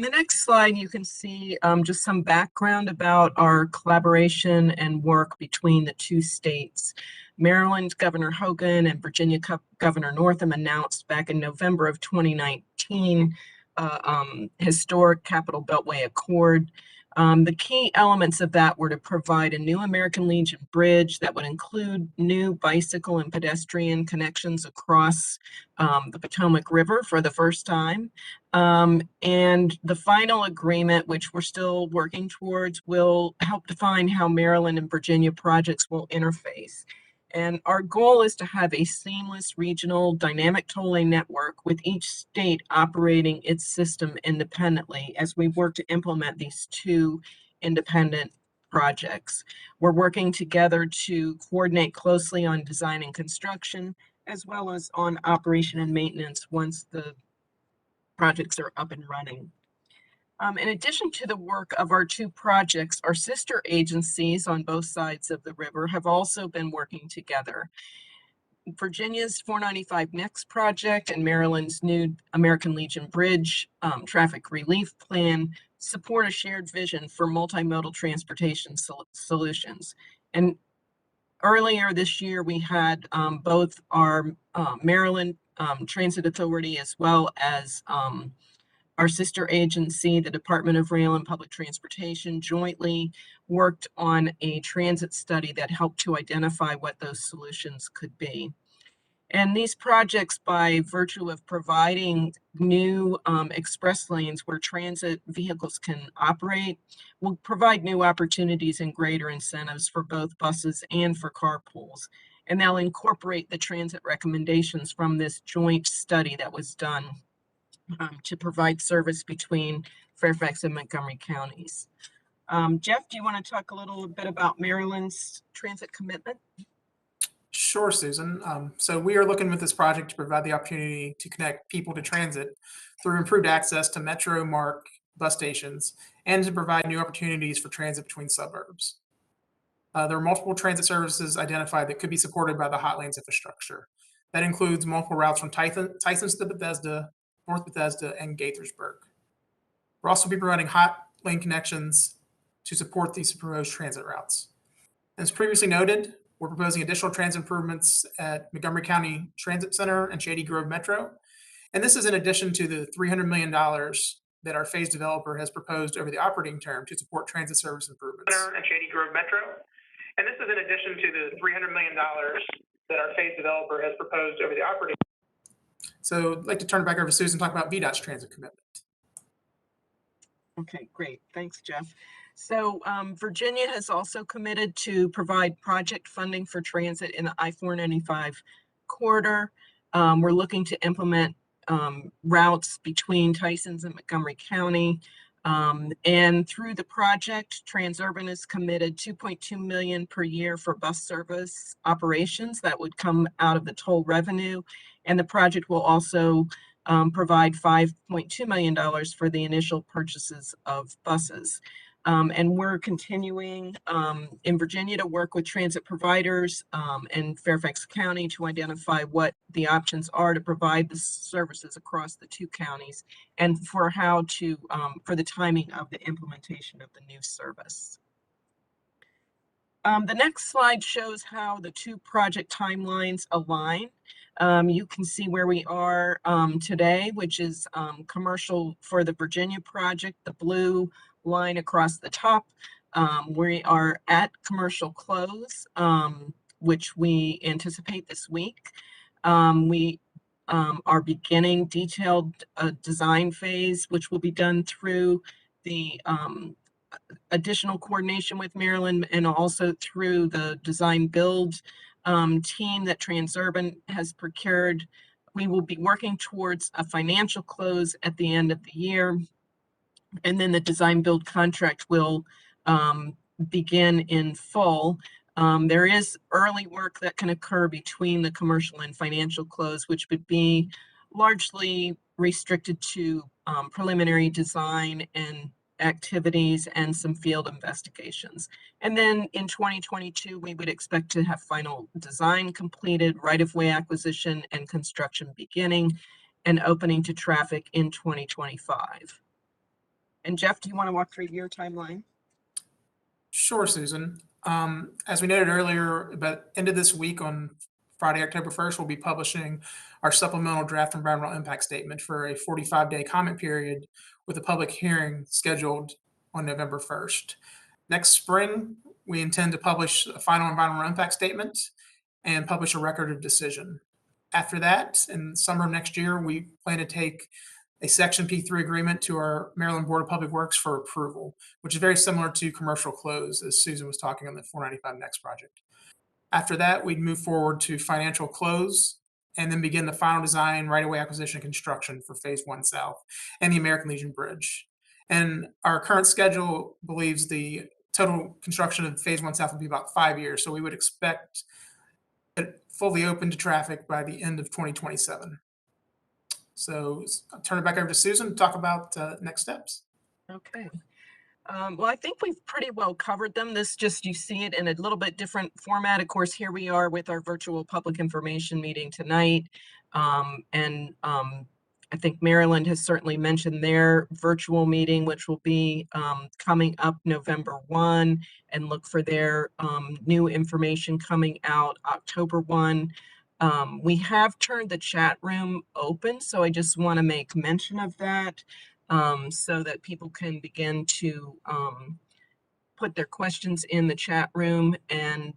the next slide, you can see just some background about our collaboration and work between the 2 states. Maryland Governor Hogan and Virginia Governor Northam announced back in November of 2019 historic Capital Beltway Accord. The key elements of that were to provide a new American Legion Bridge that would include new bicycle and pedestrian connections across the Potomac River for the first time. And the final agreement, which we're still working towards, will help define how Maryland and Virginia projects will interface. And our goal is to have a seamless regional dynamic tolling network with each state operating its system independently as we work to implement these 2 independent projects. We're working together to coordinate closely on design and construction, as well as on operation and maintenance once the projects are up and running. In addition to the work of our 2 projects, our sister agencies on both sides of the river have also been working together. Virginia's 495 Next project and Maryland's new American Legion Bridge traffic relief plan support a shared vision for multimodal transportation solutions. And earlier this year, we had both our Maryland Transit Authority as well as our sister agency, the Department of Rail and Public Transportation, jointly worked on a transit study that helped to identify what those solutions could be. And these projects, by virtue of providing new express lanes where transit vehicles can operate, will provide new opportunities and greater incentives for both buses and for carpools. And they'll incorporate the transit recommendations from this joint study that was done to provide service between Fairfax and Montgomery counties. Jeff, do you want to talk a little bit about Maryland's transit commitment? Sure, Susan. So we are looking with this project to provide the opportunity to connect people to transit through improved access to Metro, MARC, bus stations, and to provide new opportunities for transit between suburbs. There are multiple transit services identified that could be supported by the Hot Lanes infrastructure. That includes multiple routes from Tysons to Bethesda, North Bethesda, and Gaithersburg. We'll also be providing hot lane connections to support these proposed transit routes. As previously noted, we're proposing additional transit improvements at Montgomery County Transit Center and Shady Grove Metro. And this is in addition to the $300 million that our phase developer has proposed over the operating term to support transit service improvements. And Shady Grove Metro. And this is in addition to the $300 million that our phase developer has proposed over the operating. So I'd like to turn it back over to Susan to talk about VDOT's transit commitment. Okay, great. Thanks, Jeff. So Virginia has also committed to provide project funding for transit in the I-495 corridor. We're looking to implement routes between Tysons and Montgomery County. And through the project, Transurban is committed $2.2 million per year for bus service operations that would come out of the toll revenue. And the project will also provide $5.2 million for the initial purchases of buses. And we're continuing in Virginia to work with transit providers and Fairfax County to identify what the options are to provide the services across the two counties and for how to, for the timing of the implementation of the new service. The next slide shows how the two project timelines align. You can see where we are today, which is commercial for the Virginia project, the blue line across the top. We are at commercial close, which we anticipate this week. We are beginning detailed design phase, which will be done through the additional coordination with Maryland and also through the design build team that Transurban has procured. We will be working towards a financial close at the end of the year. And then the design build contract will begin in full. There is early work that can occur between the commercial and financial close, which would be largely restricted to preliminary design and activities and some field investigations. And then in 2022, we would expect to have final design completed, right-of-way acquisition and construction beginning, and opening to traffic in 2025. And Jeff, do you want to walk through your timeline? Sure, Susan. As we noted earlier, about end of this week on Friday, October 1st, we'll be publishing our supplemental draft environmental impact statement for a 45-day comment period with a public hearing scheduled on November 1st. Next spring, we intend to publish a final environmental impact statement and publish a record of decision. After that, in summer of next year, we plan to take a Section P3 agreement to our Maryland Board of Public Works for approval, which is very similar to commercial close, as Susan was talking on the 495 Next project. After that, we'd move forward to financial close and then begin the final design, right-of-way acquisition, and construction for Phase 1 South and the American Legion Bridge. And our current schedule believes the total construction of Phase 1 South will be about 5 years, so we would expect it fully open to traffic by the end of 2027. So I'll turn it back over to Susan to talk about next steps. Okay. Well, I think we've pretty well covered them. This just, you see it in a little bit different format. Of course, here we are with our virtual public information meeting tonight. I think Maryland has certainly mentioned their virtual meeting, which will be coming up November 1, and look for their new information coming out October 1. We have turned the chat room open, so I just want to make mention of that. So that people can begin to put their questions in the chat room. And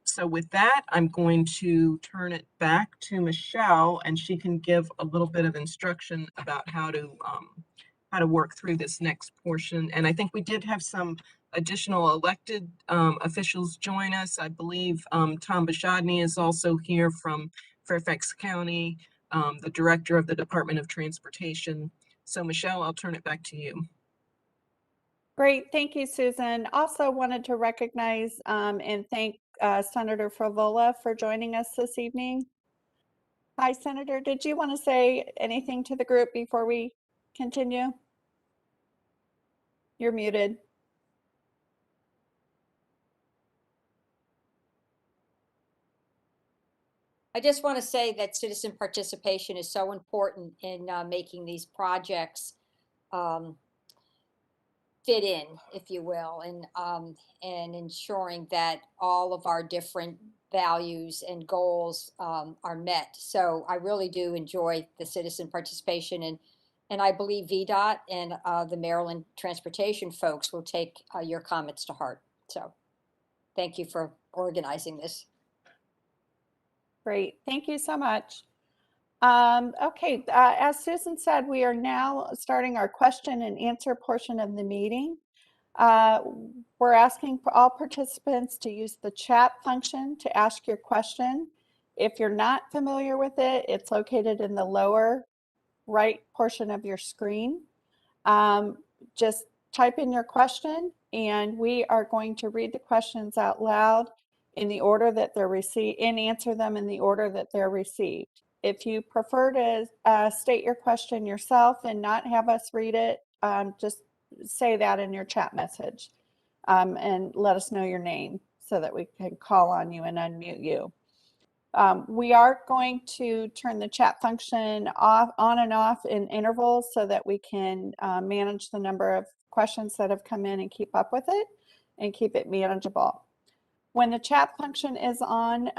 so with that, I'm going to turn it back to Michelle, and she can give a little bit of instruction about how to work through this next portion. And I think we did have some additional elected officials join us. I believe Tom Bashadny is also here from Fairfax County, the director of the Department of Transportation. So Michelle, I'll turn it back to you. Great, thank you, Susan. Also wanted to recognize and thank Senator Favola for joining us this evening. Hi, Senator. Did you want to say anything to the group before we continue? You're muted. I just want to say that citizen participation is so important in making these projects fit in, if you will, and ensuring that all of our different values and goals are met. So I really do enjoy the citizen participation, and I believe VDOT and the Maryland transportation folks will take your comments to heart. So thank you for organizing this. Great, thank you so much. Okay, as Susan said, we are now starting our question and answer portion of the meeting. We're asking for all participants to use the chat function to ask your question. If you're not familiar with it, it's located in the lower right portion of your screen. Just type in your question, and we are going to read the questions out loud in the order that they're received, and answer them in the order that they're received. If you prefer to state your question yourself and not have us read it, just say that in your chat message and let us know your name so that we can call on you and unmute you. We are going to turn the chat function on and off in intervals so that we can manage the number of questions that have come in and keep up with it and keep it manageable. When the chat function is on,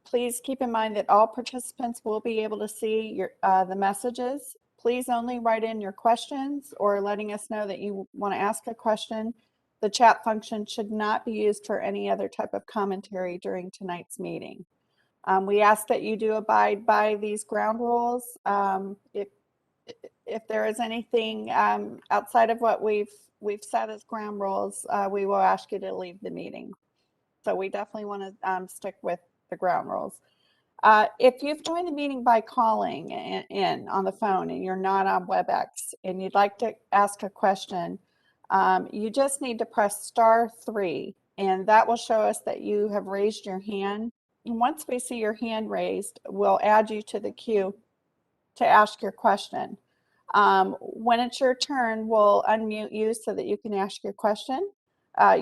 please keep in mind that all participants will be able to see the messages. Please only write in your questions or letting us know that you want to ask a question. The chat function should not be used for any other type of commentary during tonight's meeting. We ask that you do abide by these ground rules. If there is anything outside of what we've set as ground rules, we will ask you to leave the meeting. So we definitely want to stick with the ground rules. If you've joined the meeting by calling in on the phone and you're not on WebEx and you'd like to ask a question, you just need to press *3, and that will show us that you have raised your hand. And once we see your hand raised, we'll add you to the queue to ask your question. When it's your turn, we'll unmute you so that you can ask your question.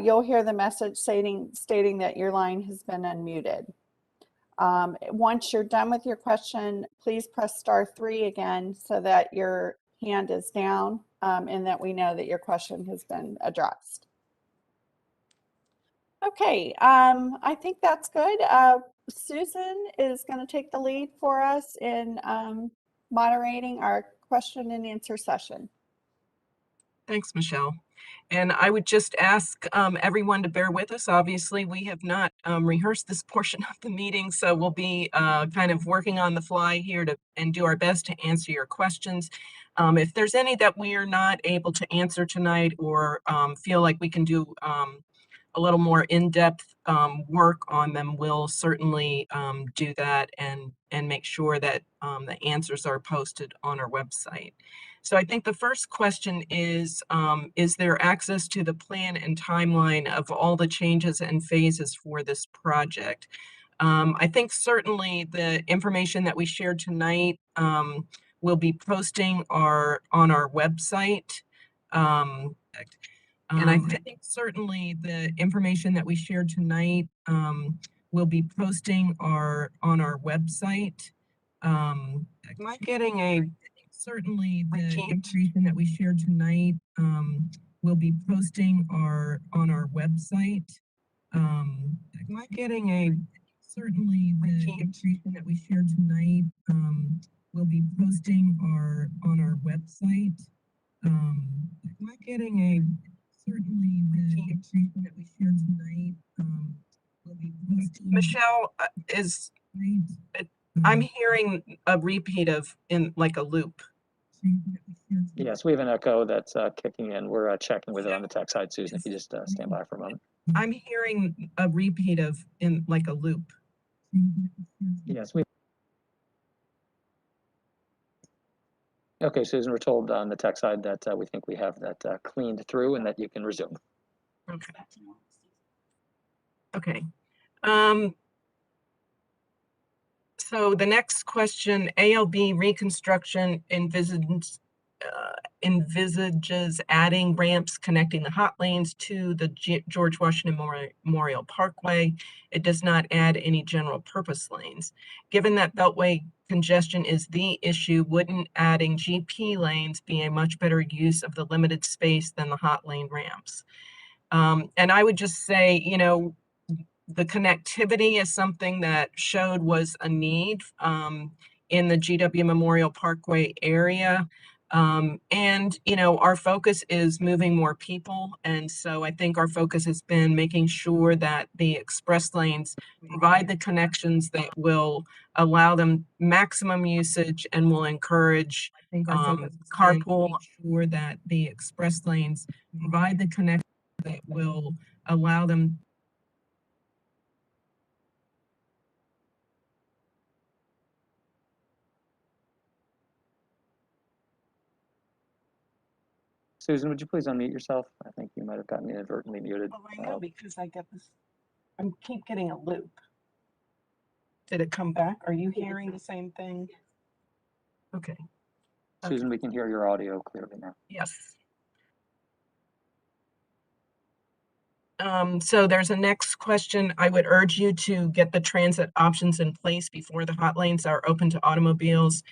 You'll hear the message stating that your line has been unmuted. Once you're done with your question, please press *3 again so that your hand is down and that we know that your question has been addressed. Okay, I think that's good. Susan is going to take the lead for us in moderating our question and answer session. Thanks, Michelle. And I would just ask everyone to bear with us. Obviously, we have not rehearsed this portion of the meeting, so we'll be kind of working on the fly here and do our best to answer your questions. If there's any that we are not able to answer tonight or feel like we can do a little more in-depth work on them, we'll certainly do that and make sure that the answers are posted on our website. So I think the first question is there access to the plan and timeline of all the changes and phases for this project? I think certainly the information that we shared tonight will be posting on our website And I think certainly the information that we shared tonight will be posting on our website. Am I getting a certainly the information that we shared tonight will be posting on our website. Am I getting a certainly the information that we shared tonight will be posting on our website. Am I getting a certainly the information that we shared tonight will be posted. Michelle, I'm hearing a repeat of in like a loop. Yes, we have an echo that's kicking in. We're checking with it on the tech side, Susan, if you just stand by for a moment. I'm hearing a repeat of in like a loop. Yes, okay, Susan, we're told on the tech side that we think we have that cleaned through and that you can resume. Okay. Okay. So the next question, ALB reconstruction envisages adding ramps connecting the hot lanes to the George Washington Memorial Parkway. It does not add any general purpose lanes. Given that Beltway congestion is the issue, wouldn't adding GP lanes be a much better use of the limited space than the hot lane ramps? And I would just say, you know, the connectivity is something that showed was a need in the GW Memorial Parkway area. And, you know, our focus is moving more people. And so I think our focus has been making sure that the express lanes provide the connections that will allow them maximum usage and will encourage carpool. Sure that the express lanes provide the connections that will allow them. Susan, would you please unmute yourself? I think you might have gotten inadvertently muted. Oh, I know, because I get this. I keep getting a loop. Did it come back? Are you hearing the same thing? Okay. Susan, we can hear your audio clearly now. Yes. So there's a next question. I would urge you to get the transit options in place before the hot lanes are open to automobiles.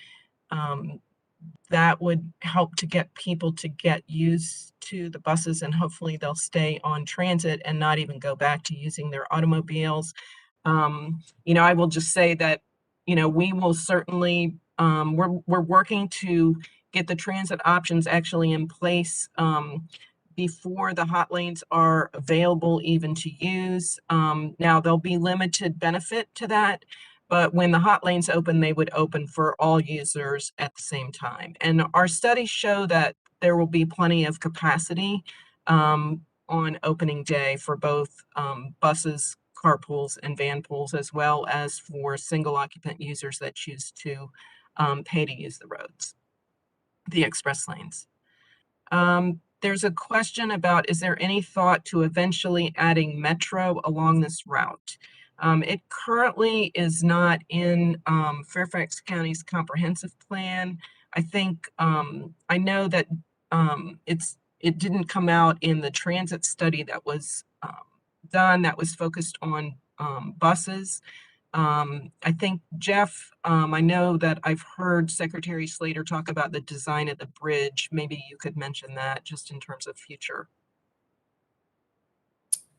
That would help to get people to get used to the buses, and hopefully they'll stay on transit and not even go back to using their automobiles. You know, I will just say that, you know, we will certainly, we're working to get the transit options actually in place before the hot lanes are available even to use. Now there'll be limited benefit to that, but when the hot lanes open, they would open for all users at the same time. And our studies show that there will be plenty of capacity on opening day for both buses, carpools, and van pools, as well as for single occupant users that choose to pay to use the roads, the express lanes. There's a question about, is there any thought to eventually adding metro along this route? It currently is not in Fairfax County's comprehensive plan. I think, I know that it didn't come out in the transit study that was done that was focused on buses. I think, Jeff, I know that I've heard Secretary Slater talk about the design of the bridge. Maybe you could mention that just in terms of future.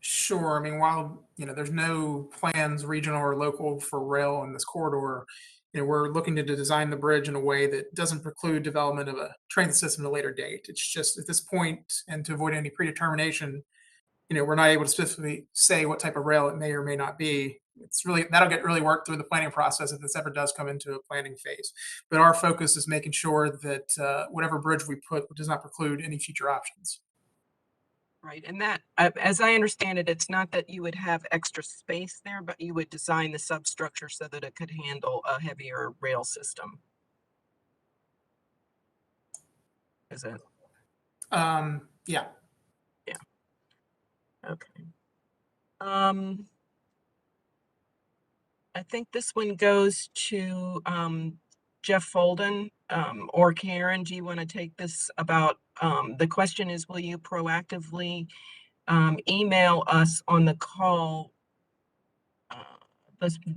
Sure. I mean, while, you know, there's no plans, regional or local, for rail in this corridor, you know, we're looking to design the bridge in a way that doesn't preclude development of a transit system at a later date. It's just at this point, and to avoid any predetermination, you know, we're not able to specifically say what type of rail it may or may not be. It's really, that'll get really worked through the planning process if this ever does come into a planning phase. But our focus is making sure that whatever bridge we put does not preclude any future options. Right, and that, as I understand it, it's not that you would have extra space there, but you would design the substructure so that it could handle a heavier rail system. Is it? Yeah. Yeah. Okay. I think this one goes to Jeff Folden or Karen, do you want to take this about, the question is, will you proactively email us on the call?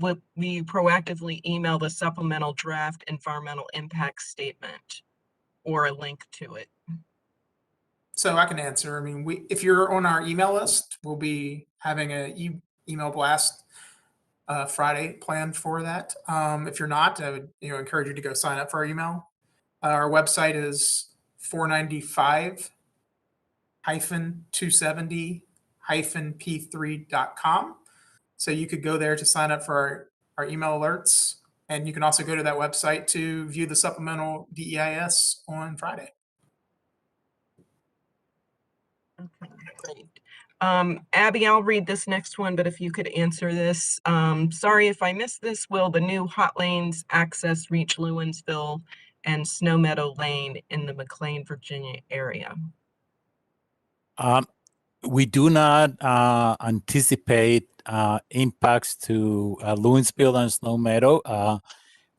Will we proactively email the supplemental draft environmental impact statement or a link to it? So I can answer. I mean, if you're on our email list, we'll be having a email blast Friday planned for that. If you're not, I would encourage you to go sign up for our email. Our website is 495-270-p3.com. So you could go there to sign up for our email alerts. And you can also go to that website to view the supplemental DEIS on Friday. Okay, great. Abby, I'll read this next one, but if you could answer this. Sorry if I missed this. Will the new hot lanes access reach Lewinsville and Snow Meadow Lane in the McLean, Virginia area? We do not anticipate impacts to Lewinsville and Snow Meadow.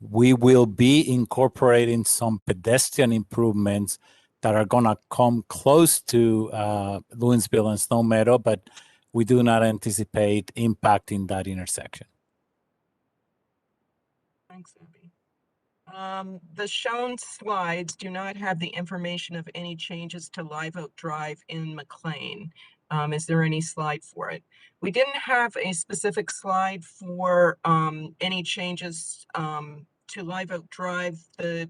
We will be incorporating some pedestrian improvements that are going to come close to Lewinsville and Snow Meadow, but we do not anticipate impacting that intersection. Thanks, Abby. The shown slides do not have the information of any changes to Live Oak Drive in McLean. Is there any slide for it? We didn't have a specific slide for any changes to Live Oak Drive. The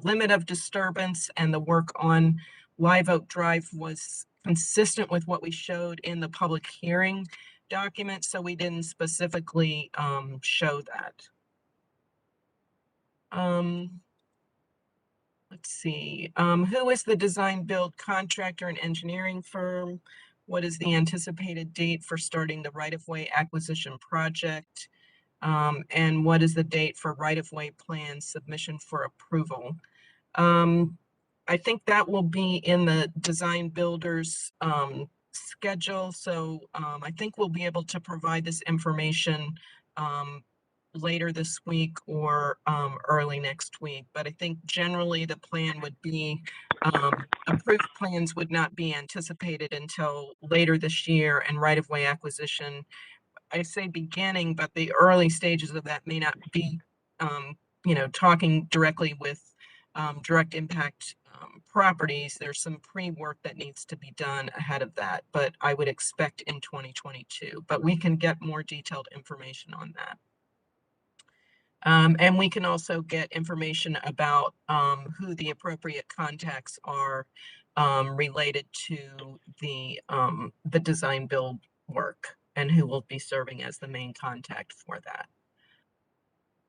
limit of disturbance and the work on Live Oak Drive was consistent with what we showed in the public hearing document, so we didn't specifically show that. Let's see. Who is the design build contractor and engineering firm? What is the anticipated date for starting the right-of-way acquisition project? And what is the date for right-of-way plan submission for approval? I think that will be in the design builder's schedule. So I think we'll be able to provide this information later this week or early next week. But I think generally the plan would be approved plans would not be anticipated until later this year, and right-of-way acquisition, I say beginning, but the early stages of that may not be, talking directly with direct impact properties. There's some pre-work that needs to be done ahead of that, but I would expect in 2022, but we can get more detailed information on that. And we can also get information about who the appropriate contacts are related to the design build work and who will be serving as the main contact for that.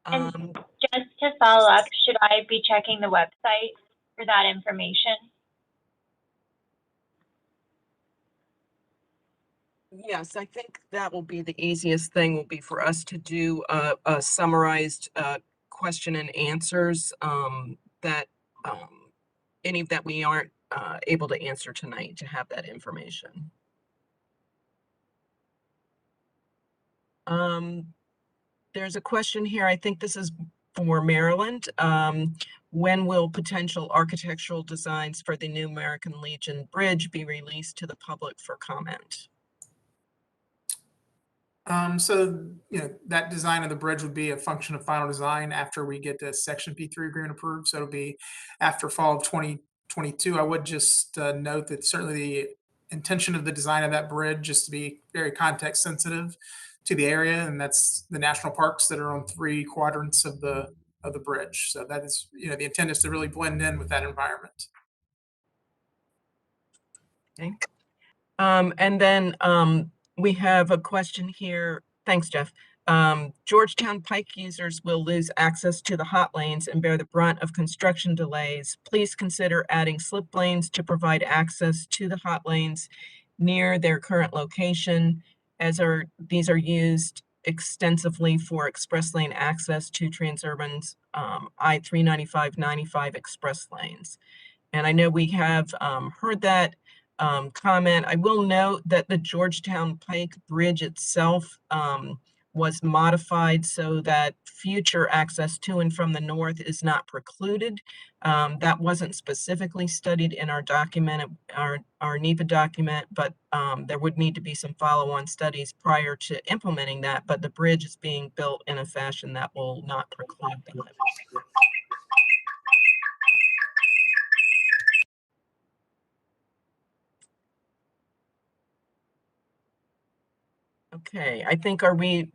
And just to follow up, should I be checking the website for that information? Yes, I think that will be the easiest thing, will be for us to do a summarized question and answers that any that we aren't able to answer tonight, to have that information. There's a question here. I think this is for Maryland. When will potential architectural designs for the new American Legion Bridge be released to the public for comment? So, that design of the bridge would be a function of final design after we get the Section P3 agreement approved. So it'll be after fall of 2022. I would just note that certainly the intention of the design of that bridge is to be very context sensitive to the area, and that's the national parks that are on 3 quadrants of the bridge. So that is, the intent is to really blend in with that environment. Okay. And then we have a question here. Thanks, Jeff. Georgetown Pike users will lose access to the hot lanes and bear the brunt of construction delays. Please consider adding slip lanes to provide access to the hot lanes near their current location, as these are used extensively for express lane access to Transurban's I-395-95 express lanes. And I know we have heard that comment. I will note that the Georgetown Pike Bridge itself was modified so that future access to and from the north is not precluded. That wasn't specifically studied in our document, our NEPA document, but there would need to be some follow-on studies prior to implementing that, but the bridge is being built in a fashion that will not preclude that. Okay, I think are we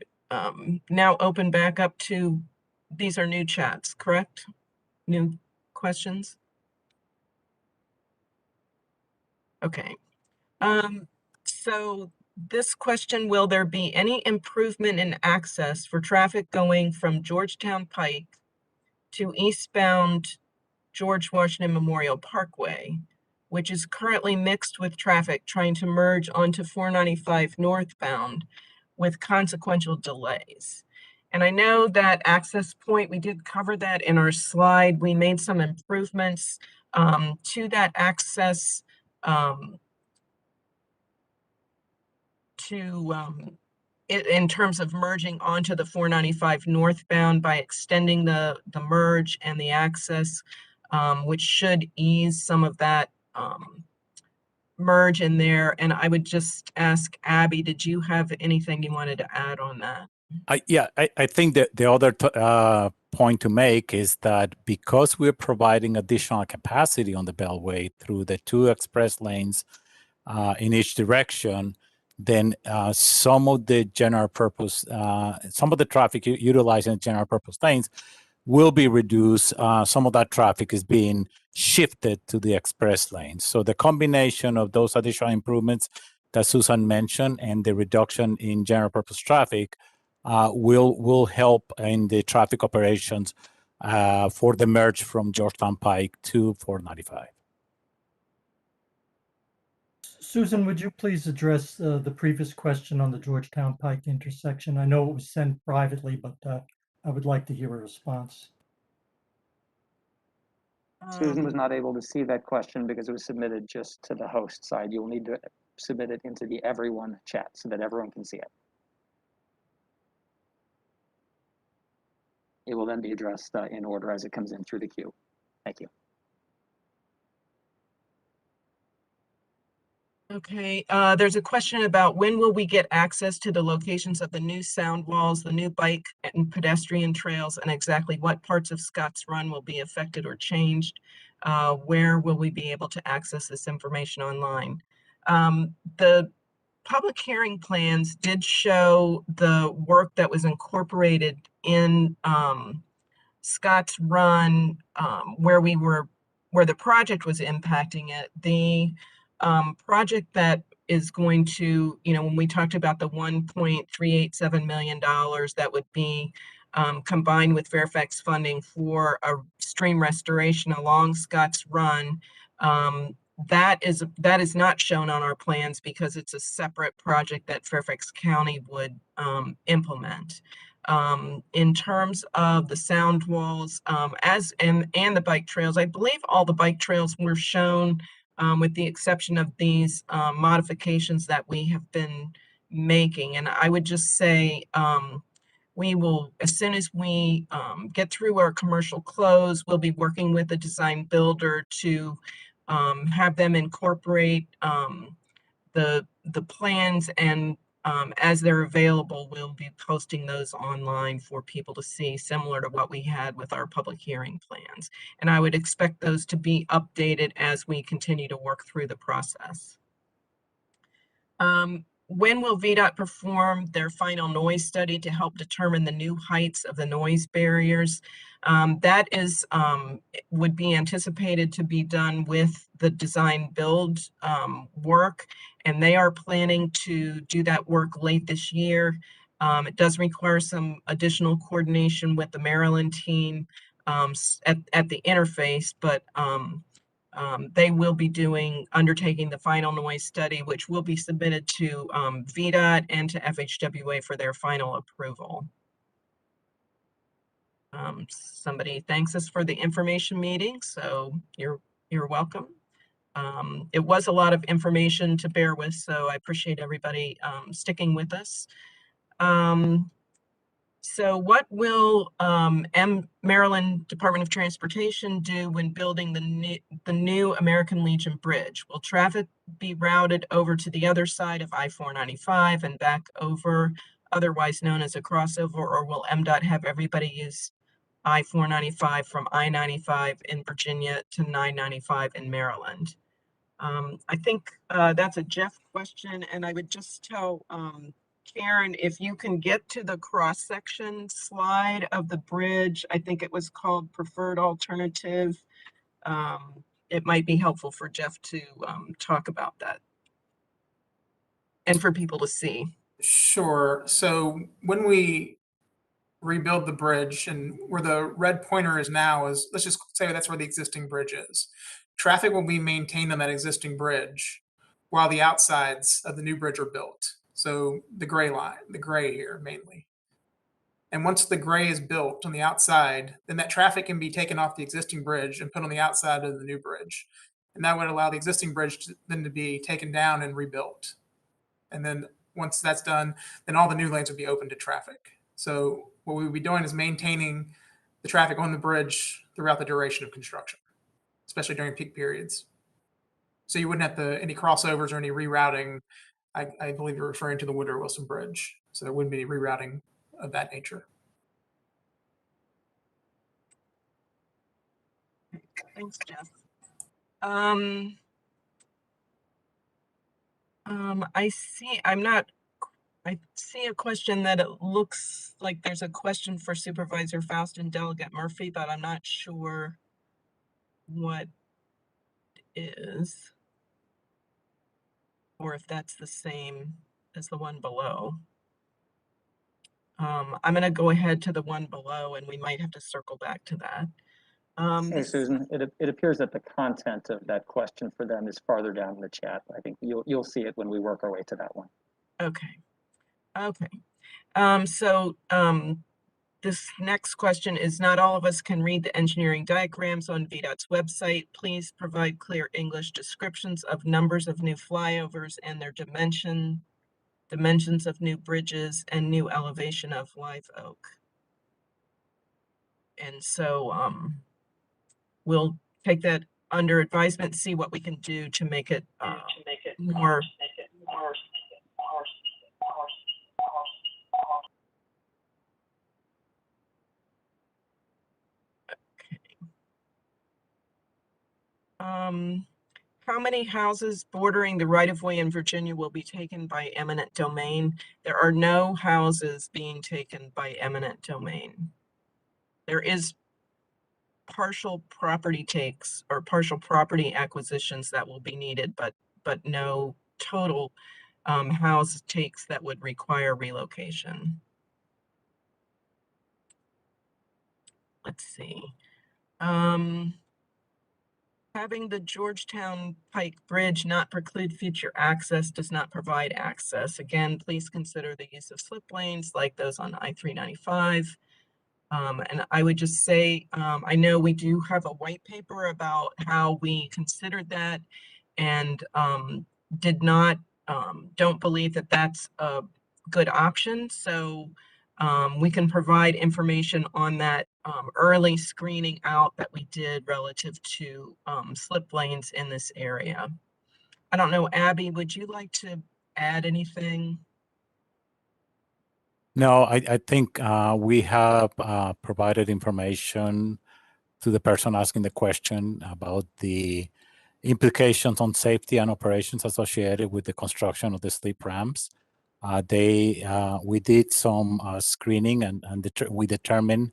now open back up to, these are new chats, correct? New questions? Okay. So this question, will there be any improvement in access for traffic going from Georgetown Pike to eastbound George Washington Memorial Parkway, which is currently mixed with traffic trying to merge onto 495 northbound with consequential delays? And I know that access point, we did cover that in our slide. We made some improvements to that access in terms of merging onto the 495 northbound by extending the merge and the access, which should ease some of that merge in there. And I would just ask Abby, did you have anything you wanted to add on that? I think that the other point to make is that because we're providing additional capacity on the Beltway through the 2 express lanes in each direction, then some of the general purpose, some of the traffic utilizing general purpose lanes will be reduced. Some of that traffic is being shifted to the express lanes. So the combination of those additional improvements that Susan mentioned and the reduction in general purpose traffic will help in the traffic operations for the merge from Georgetown Pike to 495. Susan, would you please address the previous question on the Georgetown Pike intersection? I know it was sent privately, but I would like to hear a response. Susan was not able to see that question because it was submitted just to the host side. You'll need to submit it into the everyone chat so that everyone can see it. It will then be addressed in order as it comes in through the queue. Thank you. Okay, there's a question about when will we get access to the locations of the new sound walls, the new bike and pedestrian trails, and exactly what parts of Scotts Run will be affected or changed? Where will we be able to access this information online? The public hearing plans did show the work that was incorporated in Scotts Run, where the project was impacting it. The project that is going to, when we talked about the $1.387 million that would be combined with Fairfax funding for a stream restoration along Scotts Run, that is not shown on our plans because it's a separate project that Fairfax County would implement. In terms of the sound walls and the bike trails, I believe all the bike trails were shown with the exception of these modifications that we have been making. And I would just say we will, as soon as we get through our commercial close, we'll be working with a design builder to have them incorporate the plans, and as they're available, we'll be posting those online for people to see, similar to what we had with our public hearing plans. And I would expect those to be updated as we continue to work through the process. When will VDOT perform their final noise study to help determine the new heights of the noise barriers? That would be anticipated to be done with the design build work, and they are planning to do that work late this year. It does require some additional coordination with the Maryland team at the interface, but they will be undertaking the final noise study, which will be submitted to VDOT and to FHWA for their final approval. Somebody thanks us for the information meeting, so you're welcome. It was a lot of information to bear with, so I appreciate everybody sticking with us. So what will Maryland Department of Transportation do when building the new American Legion Bridge? Will traffic be routed over to the other side of I-495 and back over, otherwise known as a crossover, or will MDOT have everybody use I-495 from I-95 in Virginia to 995 in Maryland? I think that's a Jeff question, and I would just tell Karen, if you can get to the cross-section slide of the bridge, I think it was called preferred alternative. It might be helpful for Jeff to talk about that and for people to see. Sure. So when we rebuild the bridge, and where the red pointer is now is, let's just say that's where the existing bridge is. Traffic will be maintained on that existing bridge while the outsides of the new bridge are built. So the gray line, the gray here mainly. And once the gray is built on the outside, then that traffic can be taken off the existing bridge and put on the outside of the new bridge. And that would allow the existing bridge then to be taken down and rebuilt. And then once that's done, then all the new lanes would be open to traffic. So what we would be doing is maintaining the traffic on the bridge throughout the duration of construction, especially during peak periods. So you wouldn't have any crossovers or any rerouting. I believe you're referring to the Woodward Wilson Bridge. So there wouldn't be any rerouting of that nature. Thanks, Jeff. I see a question that it looks like there's a question for Supervisor Faust and Delegate Murphy, but I'm not sure what is, or if that's the same as the one below. I'm going to go ahead to the one below, and we might have to circle back to that. Hey, Susan, it appears that the content of that question for them is farther down in the chat. I think you'll see it when we work our way to that one. Okay. Okay. This next question is, not all of us can read the engineering diagrams on VDOT's website. Please provide clear English descriptions of numbers of new flyovers and their dimensions of new bridges and new elevation of Live Oak. And so we'll take that under advisement, see what we can do to make it more. How many houses bordering the right-of-way in Virginia will be taken by eminent domain? There are no houses being taken by eminent domain. There is partial property takes or partial property acquisitions that will be needed, but no total house takes that would require relocation. Let's see. Having the Georgetown Pike Bridge not preclude future access does not provide access. Again, please consider the use of slip lanes like those on I-395. And I would just say, I know we do have a white paper about how we considered that and don't believe that that's a good option. So we can provide information on that early screening out that we did relative to slip lanes in this area. I don't know, Abby, would you like to add anything? No, I think we have provided information to the person asking the question about the implications on safety and operations associated with the construction of the slip ramps. We did some screening and we determined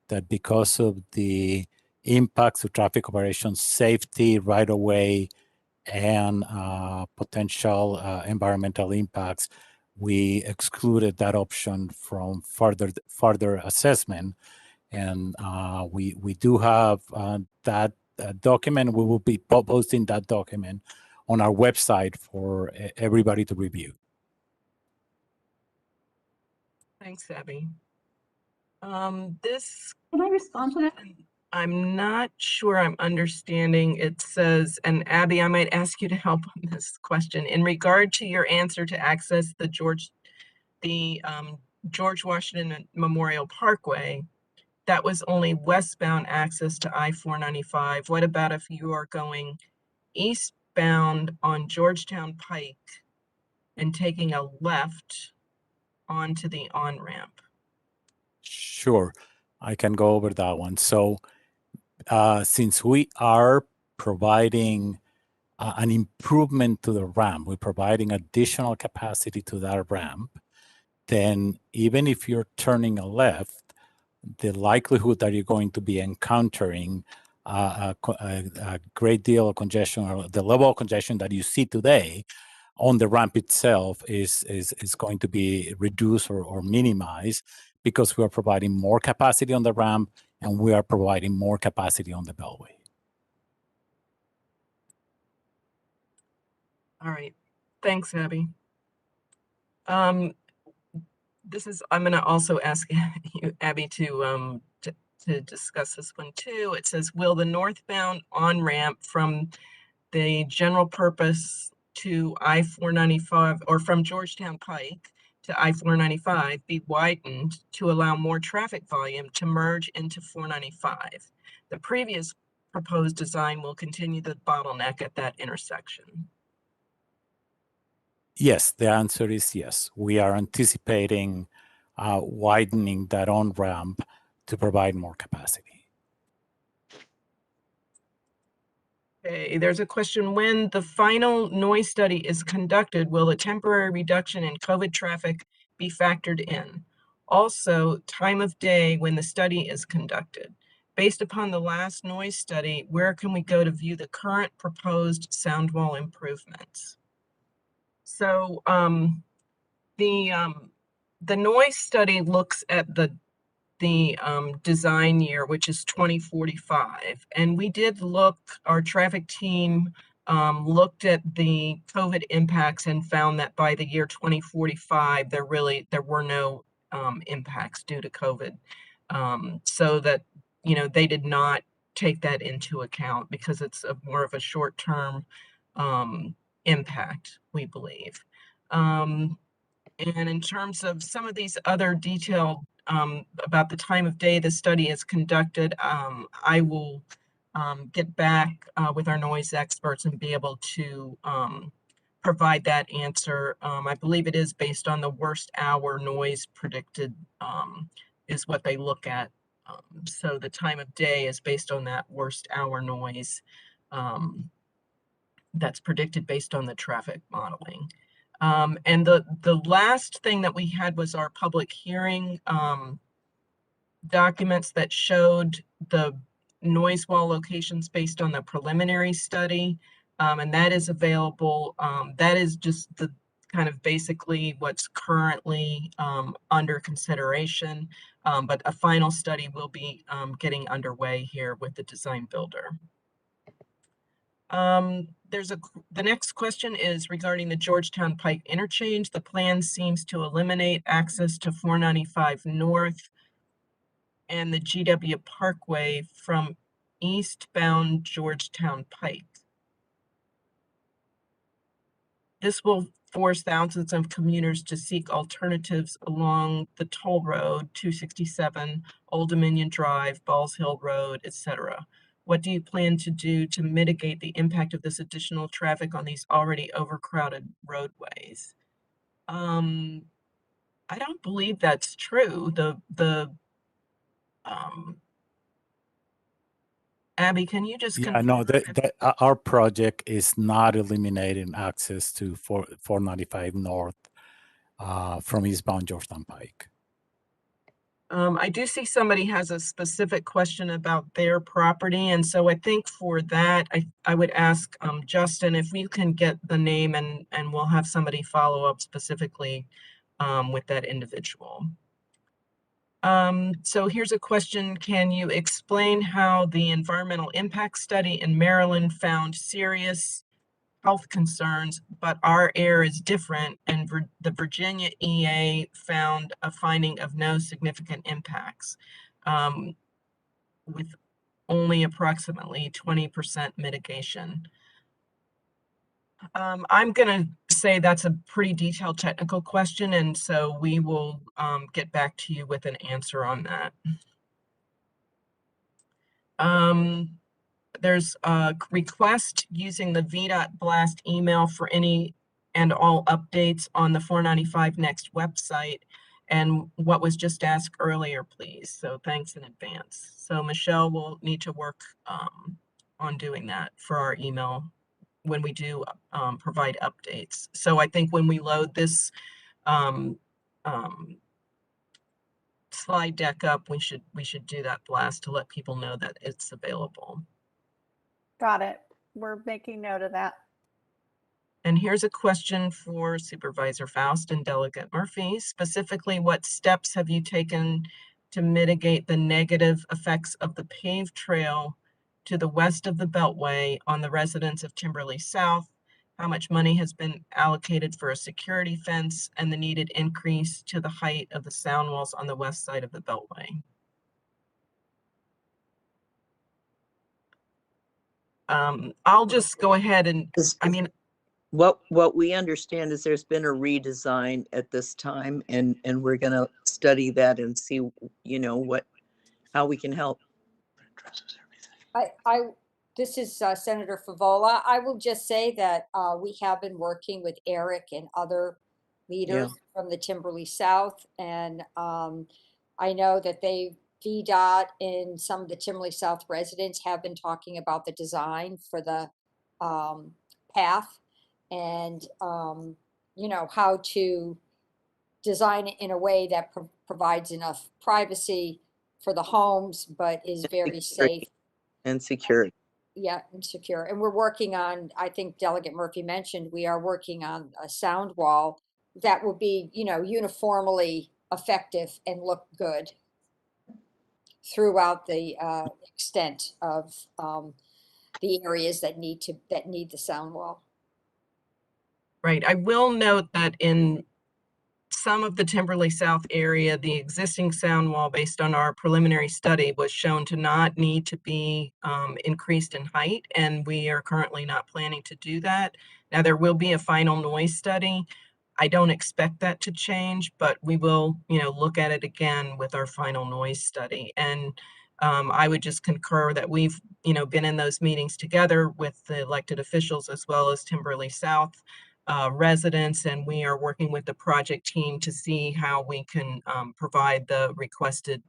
that because of the impacts to traffic operations, safety, right of way, and potential environmental impacts, we excluded that option from further assessment. And we do have that document. We will be posting that document on our website for everybody to review. Thanks, Abby. This, Can I respond to that? I'm not sure I'm understanding. It says, and Abby, I might ask you to help on this question. In regard to your answer to access the George Washington Memorial Parkway, that was only westbound access to I-495. What about if you are going eastbound on Georgetown Pike and taking a left onto the on-ramp? Sure, I can go over that one. So since we are providing an improvement to the ramp, we're providing additional capacity to that ramp, then even if you're turning a left, the likelihood that you're going to be encountering a great deal of congestion, or the level of congestion that you see today on the ramp itself is going to be reduced or minimized, because we are providing more capacity on the ramp and we are providing more capacity on the Beltway. All right, thanks, Abby. I'm going to also ask you, Abby, to discuss this one too. It says, will the northbound on-ramp from the general purpose to I-495, or from Georgetown Pike to I-495, be widened to allow more traffic volume to merge into 495? The previous proposed design will continue the bottleneck at that intersection. Yes, the answer is yes. We are anticipating widening that on-ramp to provide more capacity. Okay, there's a question: when the final noise study is conducted, will a temporary reduction in COVID traffic be factored in? Also, time of day when the study is conducted. Based upon the last noise study, where can we go to view the current proposed sound wall improvements? So the noise study looks at the design year, which is 2045. And we did look, our traffic team looked at the COVID impacts and found that by the year 2045, there were no impacts due to COVID. So that, you know, they did not take that into account because it's more of a short-term impact, we believe. And in terms of some of these other detailed about the time of day the study is conducted, I will get back with our noise experts and be able to provide that answer. I believe it is based on the worst hour noise predicted is what they look at. So the time of day is based on that worst hour noise that's predicted based on the traffic modeling. And the last thing that we had was our public hearing documents that showed the noise wall locations based on the preliminary study. And that is available. That is just the kind of basically what's currently under consideration. But a final study will be getting underway here with the design builder. The next question is regarding the Georgetown Pike interchange. The plan seems to eliminate access to 495 North and the GW Parkway from eastbound Georgetown Pike. This will force thousands of commuters to seek alternatives along the toll road, 267, Old Dominion Drive, Balls Hill Road, etc. What do you plan to do to mitigate the impact of this additional traffic on these already overcrowded roadways? I don't believe that's true. Abby, can you just Yeah, no, our project is not eliminating access to 495 North from eastbound Georgetown Pike. I do see somebody has a specific question about their property. And so I think for that, I would ask Justin if we can get the name and we'll have somebody follow up specifically with that individual. So here's a question. Can you explain how the environmental impact study in Maryland found serious health concerns, but our air is different, and the Virginia EA found a finding of no significant impacts with only approximately 20% mitigation? I'm going to say that's a pretty detailed technical question, and so we will get back to you with an answer on that. There's a request using the VDOT blast email for any and all updates on the 495 Next website, and what was just asked earlier, please. So thanks in advance. So Michelle will need to work on doing that for our email when we do provide updates. So I think when we load this slide deck up, we should do that blast to let people know that it's available. Got it. We're making note of that. And here's a question for Supervisor Faust and Delegate Murphy. Specifically, what steps have you taken to mitigate the negative effects of the paved trail to the west of the Beltway on the residents of Timberlee South? How much money has been allocated for a security fence and the needed increase to the height of the sound walls on the west side of the Beltway? I'll just go ahead and, I mean, What we understand is there's been a redesign at this time, and we're going to study that and see, you know, how we can help. This is Senator Favola. I will just say that we have been working with Eric and other leaders from the Timberlee South, and I know that VDOT and some of the Timberlee South residents have been talking about the design for the path, and you know, how to design it in a way that provides enough privacy for the homes, but is very safe and secure. Yeah, and secure. And we're working on, I think Delegate Murphy mentioned, we are working on a sound wall that will be, you know, uniformly effective and look good throughout the extent of the areas that need the sound wall. right. I will note that in some of the Timberlee South area, the existing sound wall, based on our preliminary study, was shown to not need to be increased in height, and we are currently not planning to do that. Now, there will be a final noise study. I don't expect that to change, but we will, you know, look at it again with our final noise study. And I would just concur that we've, you know, been in those meetings together with the elected officials as well as Timberlee South residents, and we are working with the project team to see how we can provide the requested,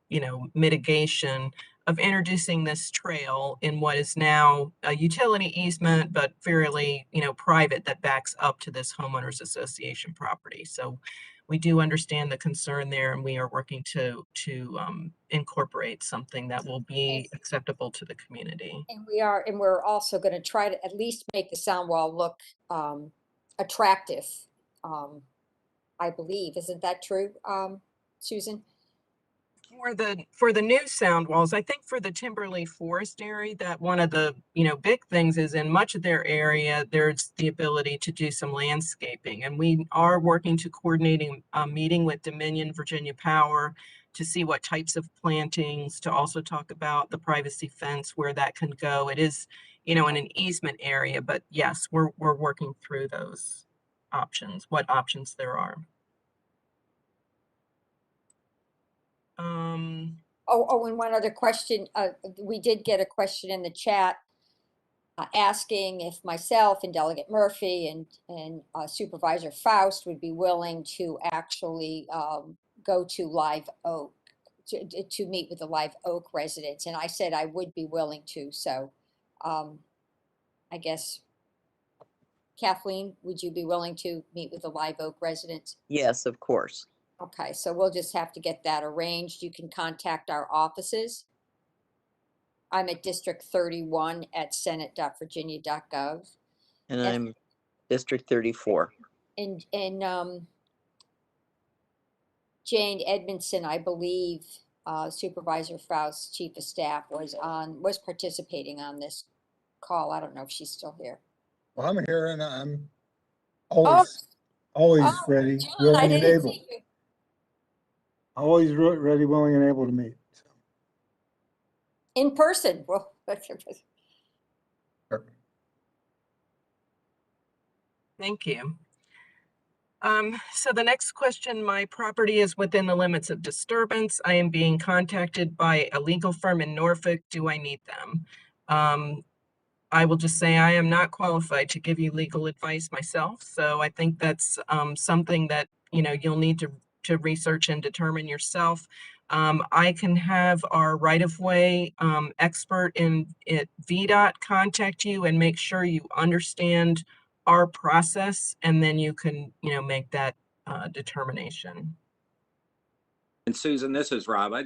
you know, mitigation of introducing this trail in what is now a utility easement, but fairly, you know, private, that backs up to this homeowners association property. So we do understand the concern there, and we are working to incorporate something that will be acceptable to the community. And we're also going to try to at least make the sound wall look attractive. I believe, isn't that true, Susan? For the new sound walls, I think for the Timberlee Forest area, that one of the, you know, big things is in much of their area, there's the ability to do some landscaping, and we are working to coordinating a meeting with Dominion Virginia Power to see what types of plantings, to also talk about the privacy fence, where that can go. It is, you know, in an easement area, but yes, we're working through those options, what options there are. And one other question. We did get a question in the chat asking if myself and Delegate Murphy and Supervisor Faust would be willing to actually go to Live Oak to meet with the Live Oak residents. And I said I would be willing to. So I guess, Kathleen, would you be willing to meet with the Live Oak residents? Yes, of course. Okay, so we'll just have to get that arranged. You can contact our offices. I'm at District 31 at senate.virginia.gov. And I'm District 34. And Jane Edmondson, I believe, Supervisor Faust, Chief of Staff, was participating on this call. I don't know if she's still here. Well, I'm here and I'm always ready, John, I willing, and didn't able. see you. Always ready, willing, and able to meet. So. In person. Well, Thank you. So the next question, my property is within the limits of disturbance. I am being contacted by a legal firm in Norfolk. Do I need them? I will just say I am not qualified to give you legal advice myself. So I think that's something that, you know, you'll need to research and determine yourself. I can have our right-of-way expert at VDOT contact you and make sure you understand our process, and then you can, you know, make that determination. And Susan, this is Rob. I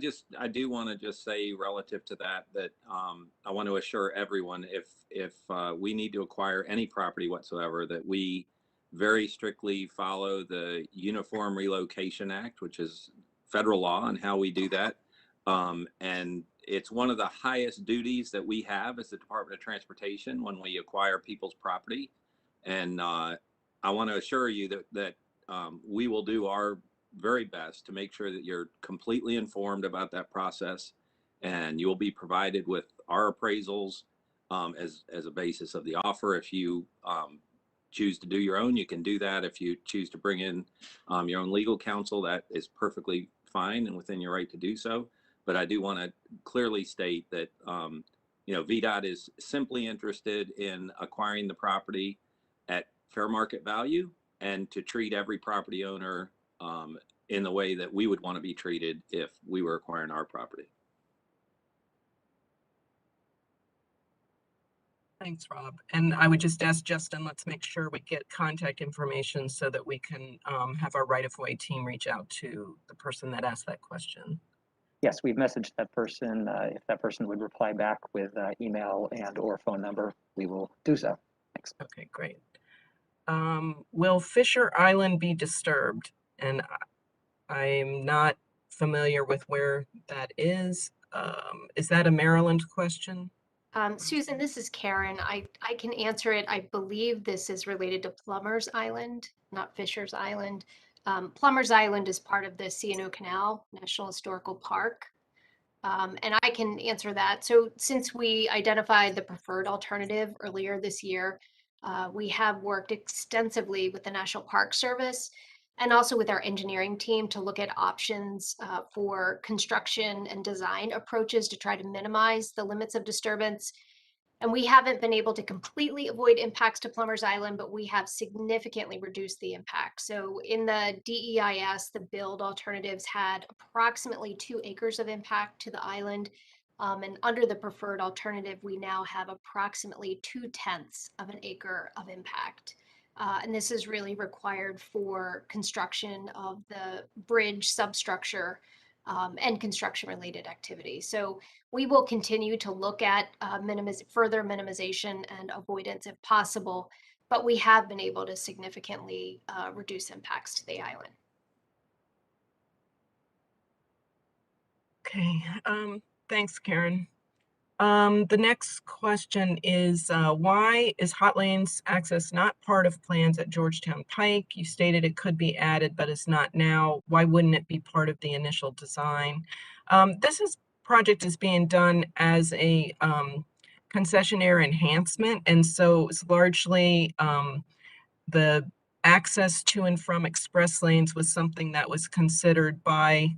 do want to just say relative to that, I want to assure everyone if we need to acquire any property whatsoever, that we very strictly follow the Uniform Relocation Act, which is federal law on how we do that. And it's one of the highest duties that we have as the Department of Transportation when we acquire people's property. And I want to assure you that we will do our very best to make sure that you're completely informed about that process, and you will be provided with our appraisals as a basis of the offer. If you choose to do your own, you can do that. If you choose to bring in your own legal counsel, that is perfectly fine and within your right to do so. But I do want to clearly state that VDOT is simply interested in acquiring the property at fair market value, and to treat every property owner in the way that we would want to be treated if we were acquiring our property. Thanks, Rob. And I would just ask Justin, let's make sure we get contact information so that we can have our right-of-way team reach out to the person that asked that question. Yes, we've messaged that person. If that person would reply back with email and or phone number, we will do so. Thanks. Okay, great. Will Fisher Island be disturbed? And I'm not familiar with where that is. Is that a Maryland question? Susan, this is Karen. I can answer it. I believe this is related to Plumbers Island, not Fisher's Island. Plumbers Island is part of the C&O Canal National Historical Park. And I can answer that. So since we identified the preferred alternative earlier this year, we have worked extensively with the National Park Service and also with our engineering team to look at options for construction and design approaches to try to minimize the limits of disturbance. And we haven't been able to completely avoid impacts to Plumbers Island, but we have significantly reduced the impact. So in the DEIS, the build alternatives had approximately 2 acres of impact to the island. And under the preferred alternative, we now have approximately 2/10 of an acre of impact. And this is really required for construction of the bridge substructure and construction-related activities. So we will continue to look at further minimization and avoidance if possible, but we have been able to significantly reduce impacts to the island. Okay, thanks, Karen. The next question is, why is Hot Lanes access not part of plans at Georgetown Pike? You stated it could be added, but it's not now. Why wouldn't it be part of the initial design? This project is being done as a concessionaire enhancement, and so it's largely the access to and from express lanes was something that was considered by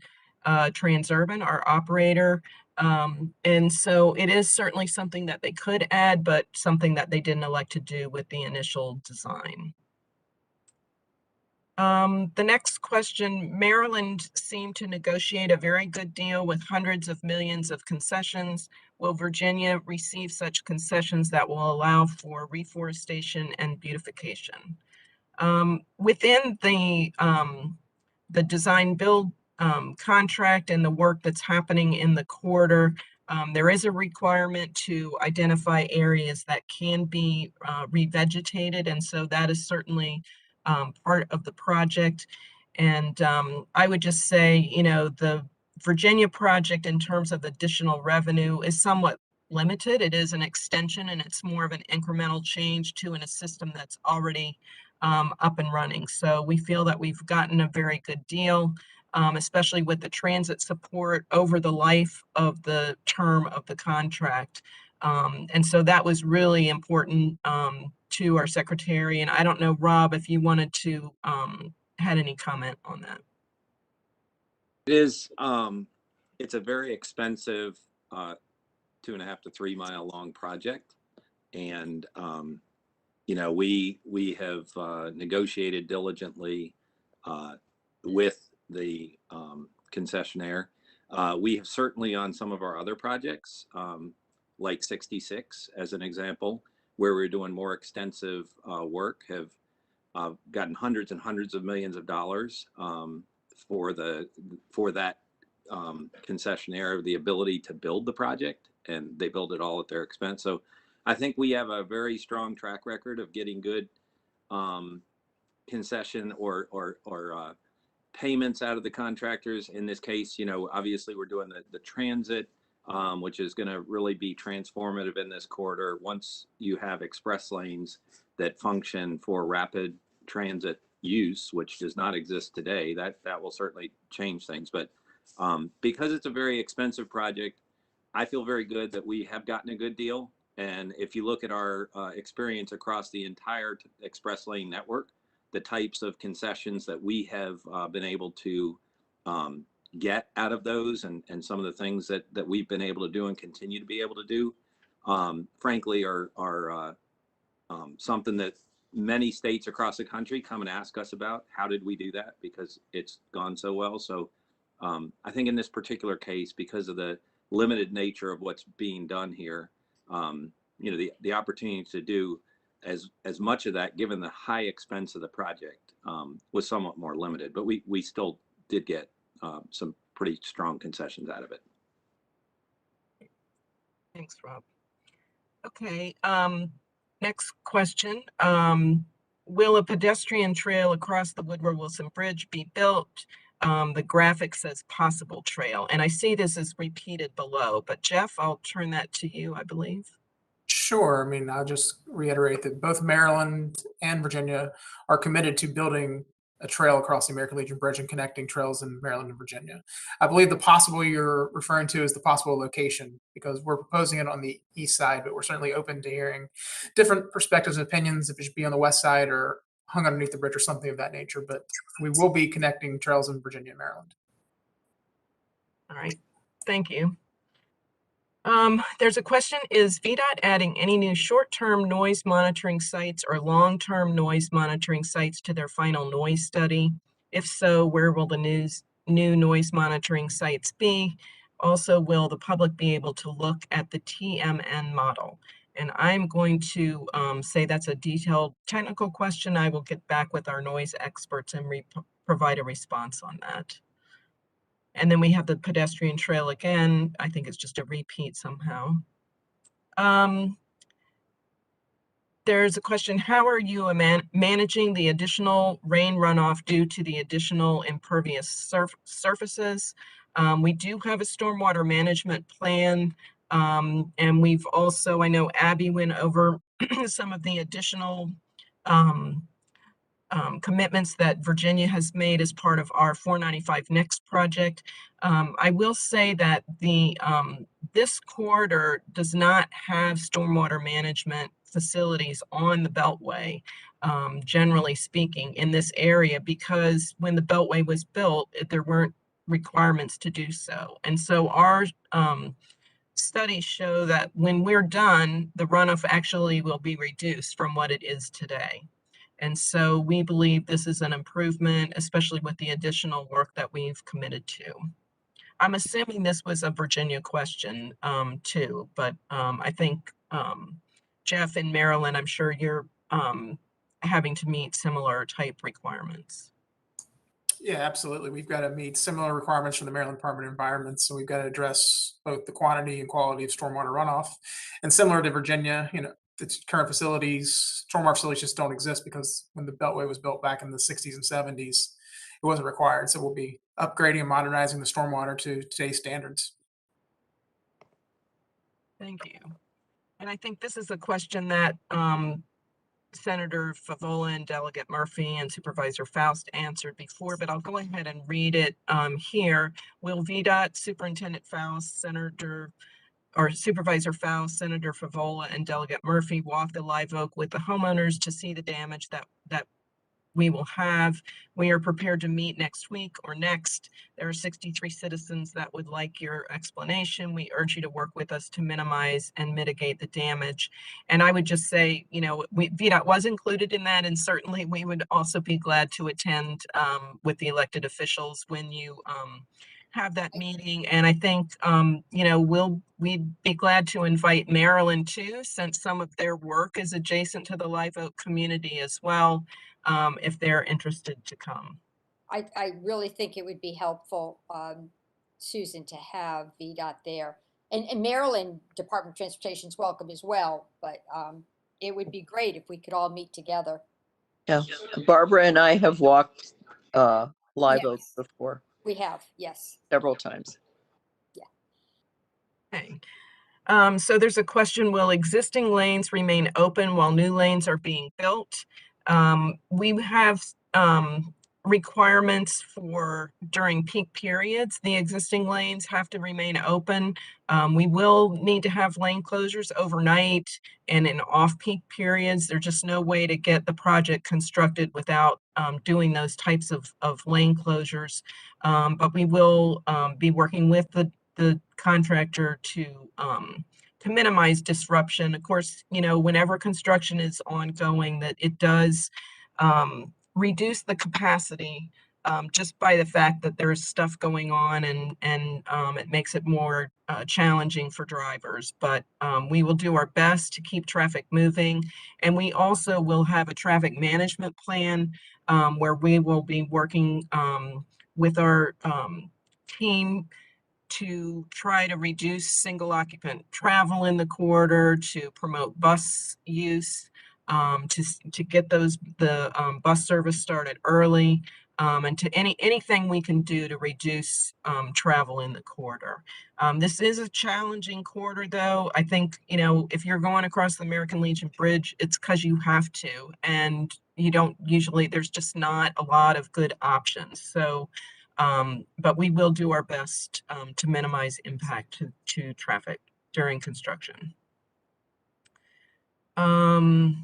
Transurban, our operator. And so it is certainly something that they could add, but something that they didn't elect to do with the initial design. The next question, Maryland seemed to negotiate a very good deal with hundreds of millions of concessions. Will Virginia receive such concessions that will allow for reforestation and beautification? Within the design build contract and the work that's happening in the corridor, there is a requirement to identify areas that can be revegetated, and so that is certainly part of the project. And I would just say, you know, the Virginia project in terms of additional revenue is somewhat limited. It is an extension, and it's more of an incremental change to a system that's already up and running. So we feel that we've gotten a very good deal, especially with the transit support over the life of the term of the contract. And so that was really important to our secretary. And I don't know, Rob, if you wanted to had any comment on that. It is, it's a very expensive 2.5 to 3 mile long project. And, you know, we have negotiated diligently with the concessionaire. We have certainly on some of our other projects, like 66 as an example, where we're doing more extensive work, have gotten hundreds and hundreds of millions of dollars for that concessionaire, the ability to build the project, and they build it all at their expense. So I think we have a very strong track record of getting good concession or payments out of the contractors. In this case, you know, obviously we're doing the transit, which is going to really be transformative in this corridor. Once you have express lanes that function for rapid transit use, which does not exist today, that will certainly change things. But because it's a very expensive project, I feel very good that we have gotten a good deal. And if you look at our experience across the entire express lane network, the types of concessions that we have been able to get out of those, and some of the things that we've been able to do and continue to be able to do, frankly, are something that many states across the country come and ask us about. How did we do that? Because it's gone so well. So I think in this particular case, because of the limited nature of what's being done here, you know, the opportunity to do as much of that, given the high expense of the project, was somewhat more limited. But we still did get some pretty strong concessions out of it. Thanks, Rob. Okay, next question. Will a pedestrian trail across the Woodward Wilson Bridge be built? The graphic says possible trail, and I see this is repeated below, but Jeff, I'll turn that to you, I believe. Sure. I mean, I'll just reiterate that both Maryland and Virginia are committed to building a trail across the American Legion Bridge and connecting trails in Maryland and Virginia. I believe the possible you're referring to is the possible location, because we're proposing it on the east side, but we're certainly open to hearing different perspectives and opinions if it should be on the west side or hung underneath the bridge or something of that nature. But we will be connecting trails in Virginia and Maryland. All right, thank you. There's a question, is VDOT adding any new short-term noise monitoring sites or long-term noise monitoring sites to their final noise study? If so, where will the new noise monitoring sites be? Also, will the public be able to look at the TMN model? And I'm going to say that's a detailed technical question. I will get back with our noise experts and provide a response on that. And then we have the pedestrian trail again. I think it's just a repeat somehow. There's a question, how are you managing the additional rain runoff due to the additional impervious surfaces? We do have a stormwater management plan. And we've also, I know Abby went over some of the additional commitments that Virginia has made as part of our 495 Next project. I will say that the this corridor does not have stormwater management facilities on the Beltway, generally speaking, in this area, because when the Beltway was built, there weren't requirements to do so. And so our studies show that when we're done, the runoff actually will be reduced from what it is today. And so we believe this is an improvement, especially with the additional work that we've committed to. I'm assuming this was a Virginia question too, but I think Jeff in Maryland, I'm sure you're having to meet similar type requirements. Yeah, absolutely. We've got to meet similar requirements from the Maryland Department of Environment. So we've got to address both the quantity and quality of stormwater runoff. And similar to Virginia, you know, its current facilities, stormwater facilities just don't exist because when the Beltway was built back in the 60s and 70s, it wasn't required. So we'll be upgrading and modernizing the stormwater to today's standards. Thank you. And I think this is a question that Senator Favola and Delegate Murphy and Supervisor Faust answered before, but I'll go ahead and read it here. Will VDOT Superintendent Faust, Senator or Supervisor Faust, Senator Favola, and Delegate Murphy walked the live oak with the homeowners to see the damage that we will have. We are prepared to meet next week or next. There are 63 citizens that would like your explanation. We urge you to work with us to minimize and mitigate the damage. And I would just say, you know, VDOT was included in that, and certainly we would also be glad to attend with the elected officials when you have that meeting. And I think, you know, we'd be glad to invite Maryland too, since some of their work is adjacent to the Live Oak community as well, if they're interested to come. I really think it would be helpful, Susan, to have VDOT there. And Maryland Department of Transportation is welcome as well, but it would be great if we could all meet together. Yeah, Barbara and I have walked Live Oak Yes. before. We have, yes. Several times. Yeah. Okay. So there's a question, will existing lanes remain open while new lanes are being built? We have requirements for during peak periods. The existing lanes have to remain open. We will need to have lane closures overnight and in off-peak periods. There's just no way to get the project constructed without doing those types of lane closures. But we will be working with the contractor to minimize disruption. Of course, you know, whenever construction is ongoing, that it does reduce the capacity just by the fact that there's stuff going on, and it makes it more challenging for drivers. But we will do our best to keep traffic moving. And we also will have a traffic management plan where we will be working with our team to try to reduce single occupant travel in the corridor, to promote bus use, to get the bus service started early, and to anything we can do to reduce travel in the corridor. This is a challenging corridor, though. I think, you know, if you're going across the American Legion Bridge, it's because you have to, and you don't usually, there's just not a lot of good options. So but we will do our best to minimize impact to traffic during construction. I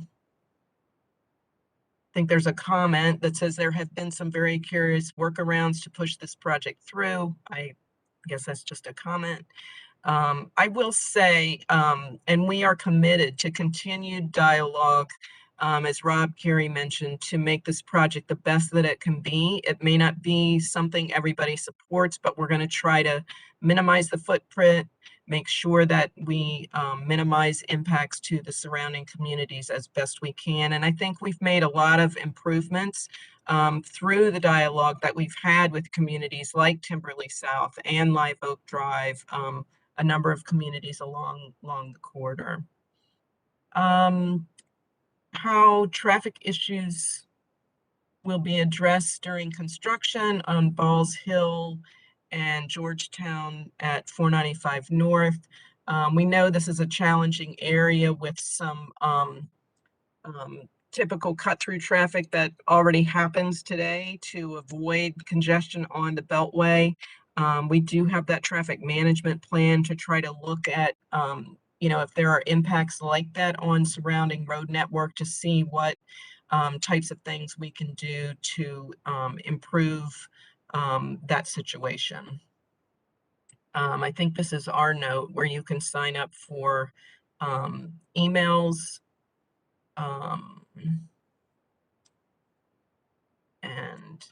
think there's a comment that says there have been some very curious workarounds to push this project through. I guess that's just a comment. I will say, and we are committed to continued dialogue, as Rob Carey mentioned, to make this project the best that it can be. It may not be something everybody supports, but we're going to try to minimize the footprint, make sure that we minimize impacts to the surrounding communities as best we can. And I think we've made a lot of improvements through the dialogue that we've had with communities like Timberlee South and Live Oak Drive, a number of communities along the corridor. How traffic issues will be addressed during construction on Balls Hill and Georgetown at 495 North. We know this is a challenging area with some typical cut-through traffic that already happens today to avoid congestion on the Beltway. We do have that traffic management plan to try to look at, you know, if there are impacts like that on surrounding road network, to see what types of things we can do to improve that situation. I think this is our note where you can sign up for emails. And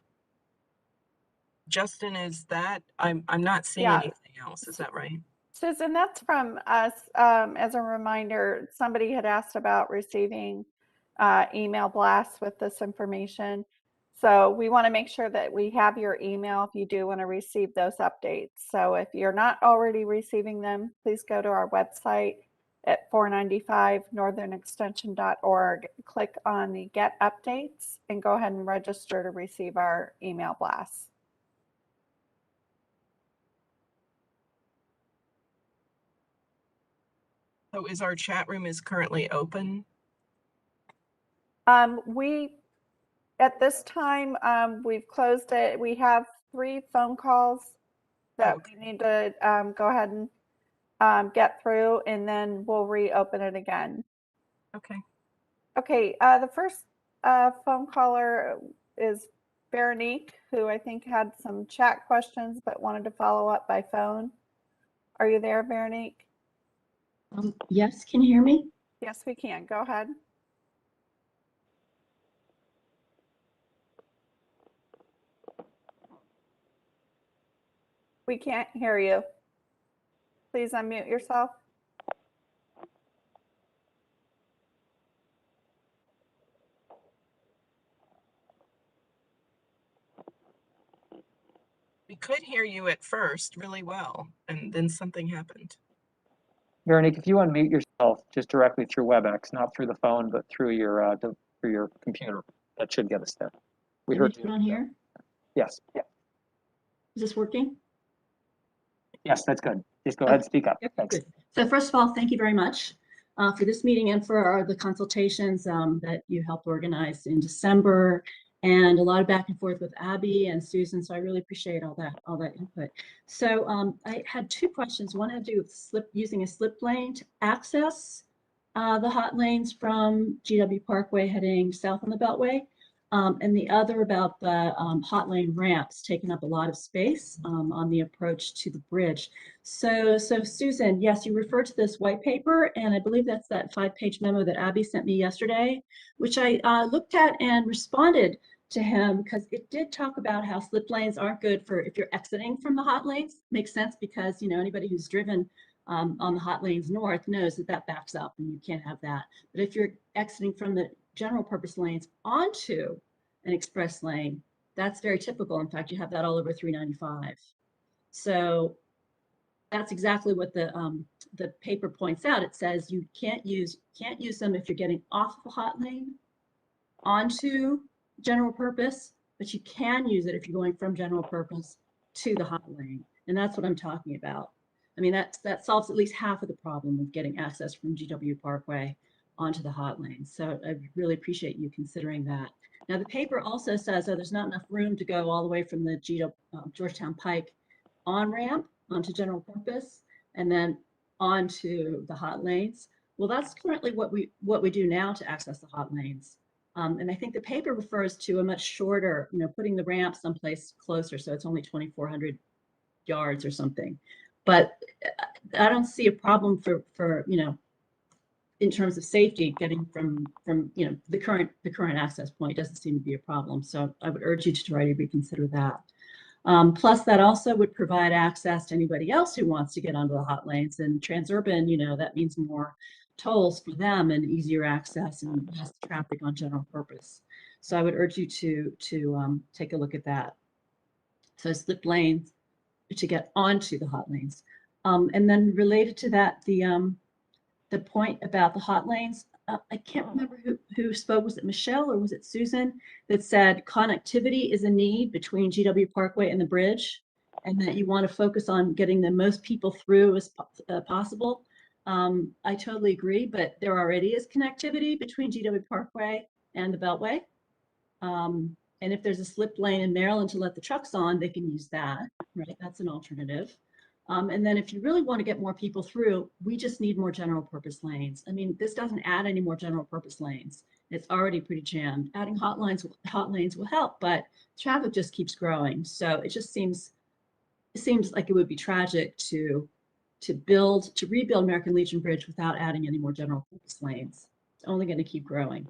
Justin, is that, I'm not seeing anything else, is that right? Susan, that's from us. As a reminder, somebody had asked about receiving email blasts with this information. So we want to make sure that we have your email if you do want to receive those updates. So if you're not already receiving them, please go to our website at 495northernextension.org. Click on the Get Updates and go ahead and register to receive our email blasts. So is our chat room is currently open? At this time, we've closed it. We have 3 phone calls that we need to go ahead and get through, and then we'll reopen it again. Okay. Okay, the first phone caller is Veronique, who I think had some chat questions but wanted to follow up by phone. Are you there, Veronique? Yes, can you hear me? Yes, we can. Go ahead. We can't hear you. Please unmute yourself. We could hear you at first really well, and then something happened. Veronique, if you unmute yourself just directly through WebEx, not through the phone, but through your computer, that should get us there. We heard you. On here? Yes. Yeah. Is this working? Yes, that's good. Just go ahead and speak up. Thanks. Good. So first of all, thank you very much for this meeting and for the consultations that you helped organize in December, and a lot of back and forth with Abby and Susan. So I really appreciate all that input. So I had two questions. One had to do with using a slip lane to access the hot lanes from GW Parkway heading south on the Beltway. And the other about the hot lane ramps taking up a lot of space on the approach to the bridge. So Susan, yes, you referred to this white paper, and I believe that's that 5-page memo that Abby sent me yesterday, which I looked at and responded to him because it did talk about how slip lanes aren't good for if you're exiting from the hot lanes. Makes sense because, you know, anybody who's driven on the hot lanes north knows that that backs up and you can't have that. But if you're exiting from the general purpose lanes onto an express lane, that's very typical. In fact, you have that all over 395. So that's exactly what the paper points out. It says you can't use them if you're getting off the hot lane onto general purpose, but you can use it if you're going from general purpose to the hot lane. And that's what I'm talking about. I mean, that solves at least half of the problem of getting access from GW Parkway onto the hot lane. So I really appreciate you considering that. Now, the paper also says that there's not enough room to go all the way from the Georgetown Pike on-ramp onto general purpose and then onto the hot lanes. Well, that's currently what we do now to access the hot lanes. And I think the paper refers to a much shorter, you know, putting the ramp someplace closer. So it's only 2,400 yards or something. But I don't see a problem for you know, in terms of safety, getting from you know the current access point doesn't seem to be a problem. So I would urge you to try to reconsider that. Plus, that also would provide access to anybody else who wants to get onto the hot lanes. And Transurban, you know, that means more tolls for them and easier access and less traffic on general purpose. So I would urge you to take a look at that. So slip lanes to get onto the hot lanes. And then related to that, the point about the hot lanes, I can't remember who spoke. Was it Michelle or was it Susan that said connectivity is a need between GW Parkway and the bridge, and that you want to focus on getting the most people through as possible? I totally agree, but there already is connectivity between GW Parkway and the Beltway. And if there's a slip lane in Maryland to let the trucks on, they can use that, right? That's an alternative. And then if you really want to get more people through, we just need more general purpose lanes. I mean, this doesn't add any more general purpose lanes. It's already pretty jammed. Adding hot lanes will help, but traffic just keeps growing. So it just seems like it would be tragic to rebuild American Legion Bridge without adding any more general purpose lanes. It's only going to keep growing.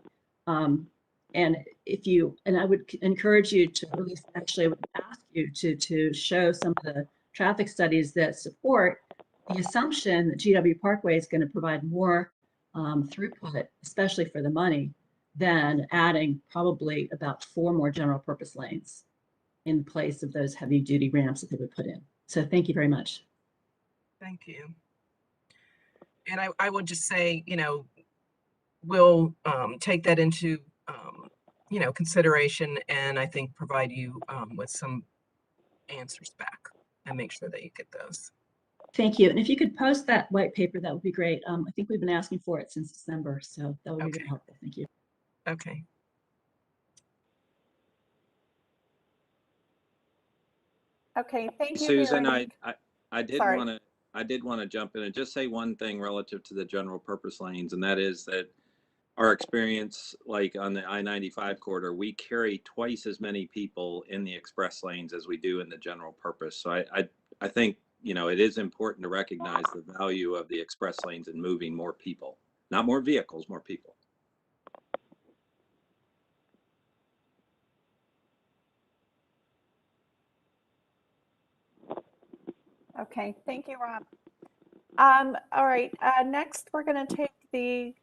And I would encourage you to, at least actually I would ask you to show some of the traffic studies that support the assumption that GW Parkway is going to provide more throughput, especially for the money, than adding probably about 4 more general purpose lanes in place of those heavy duty ramps that they would put in. So thank you very much. Thank you. And I would just say, you know, we'll take that into, you know, consideration, and I think provide you with some answers back and make sure that you get those. Thank you. And if you could post that white paper, that would be great. I think we've been asking for it since December, so that would be very helpful. Thank you. Okay. Okay, thank you, Susan, Veronique. I did Sorry. want to I did want to jump in and just say one thing relative to the general purpose lanes, and that is that our experience, like on the I-95 corridor, we carry twice as many people in the express lanes as we do in the general purpose. So I think, you know, it is important to recognize the value of the express lanes in moving more people, not more vehicles, more people. Okay, thank you, Rob. All right, next we're going to take the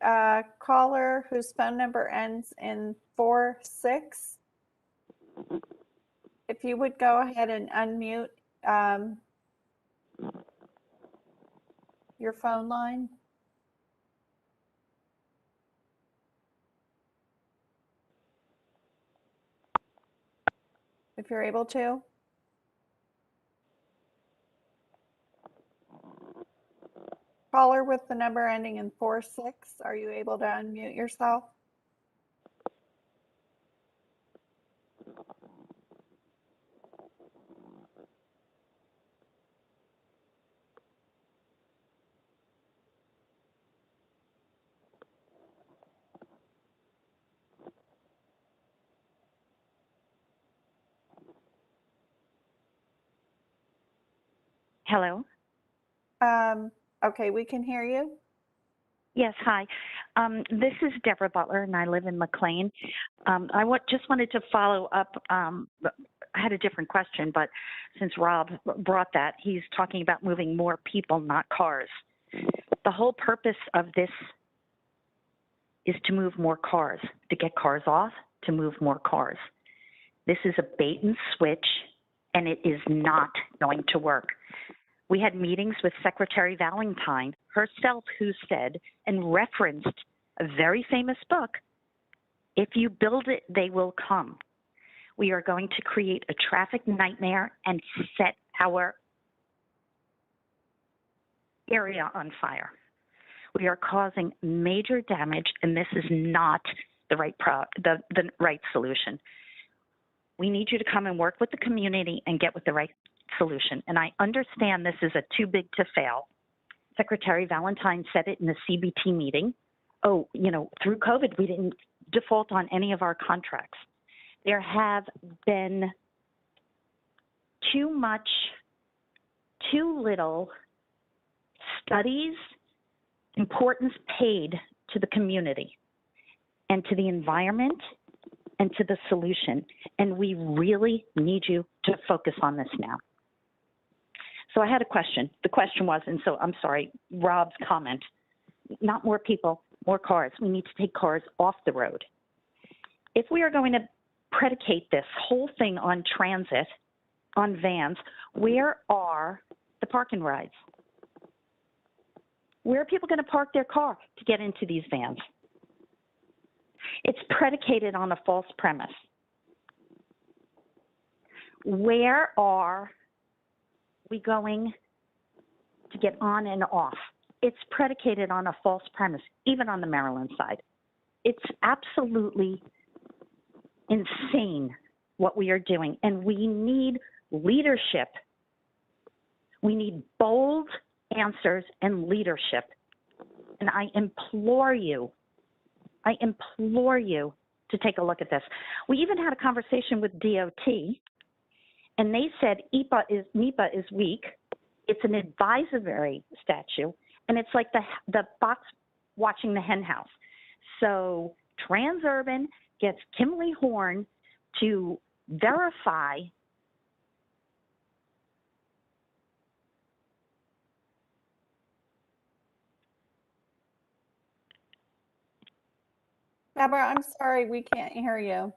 caller whose phone number ends in 46. If you would go ahead and unmute your phone line. If you're able to. Caller with the number ending in 46, are you able to unmute yourself? Hello. Okay, we can hear you. Yes, hi. This is Deborah Butler, and I live in McLean. Just wanted to follow up. I had a different question, but since Rob brought that, he's talking about moving more people, not cars. The whole purpose of this is to move more cars, to get cars off, to move more cars. This is a bait and switch, and it is not going to work. We had meetings with Secretary Valentine herself, who said and referenced a very famous book, "If you build it, they will come." We are going to create a traffic nightmare and set our area on fire. We are causing major damage, and this is not the right solution. We need you to come and work with the community and get with the right solution. And I understand this is a too big to fail. Secretary Valentine said it in the CBT meeting. Oh, you know, through COVID, we didn't default on any of our contracts. There have been too little studies, importance paid to the community and to the environment and to the solution. And we really need you to focus on this now. So I had a question. The question was, and so I'm sorry, Rob's comment, not more people, more cars. We need to take cars off the road. If we are going to predicate this whole thing on transit, on vans, where are the park and rides? Where are people going to park their car to get into these vans? It's predicated on a false premise. Where are we going to get on and off? It's predicated on a false premise, even on the Maryland side. It's absolutely insane what we are doing, and we need leadership. We need bold answers and leadership. And I implore you to take a look at this. We even had a conversation with DOT, and they said NEPA is weak. It's an advisory statute, and it's like the fox watching the hen house. So Transurban gets Timberlee Horn to verify Deborah, I'm sorry, we can't hear you.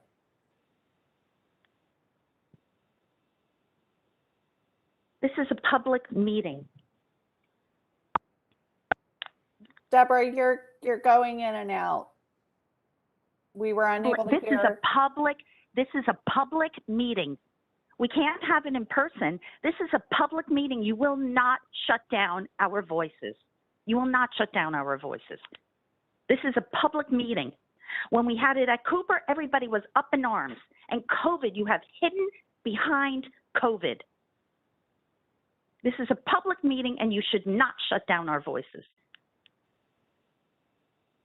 This is a public meeting. Deborah, you're going in and out. We were unable to hear. This is a public meeting. We can't have it in person. This is a public meeting. You will not shut down our voices. You will not shut down our voices. This is a public meeting. When we had it at Cooper, everybody was up in arms. And COVID, you have hidden behind COVID. This is a public meeting and you should not shut down our voices.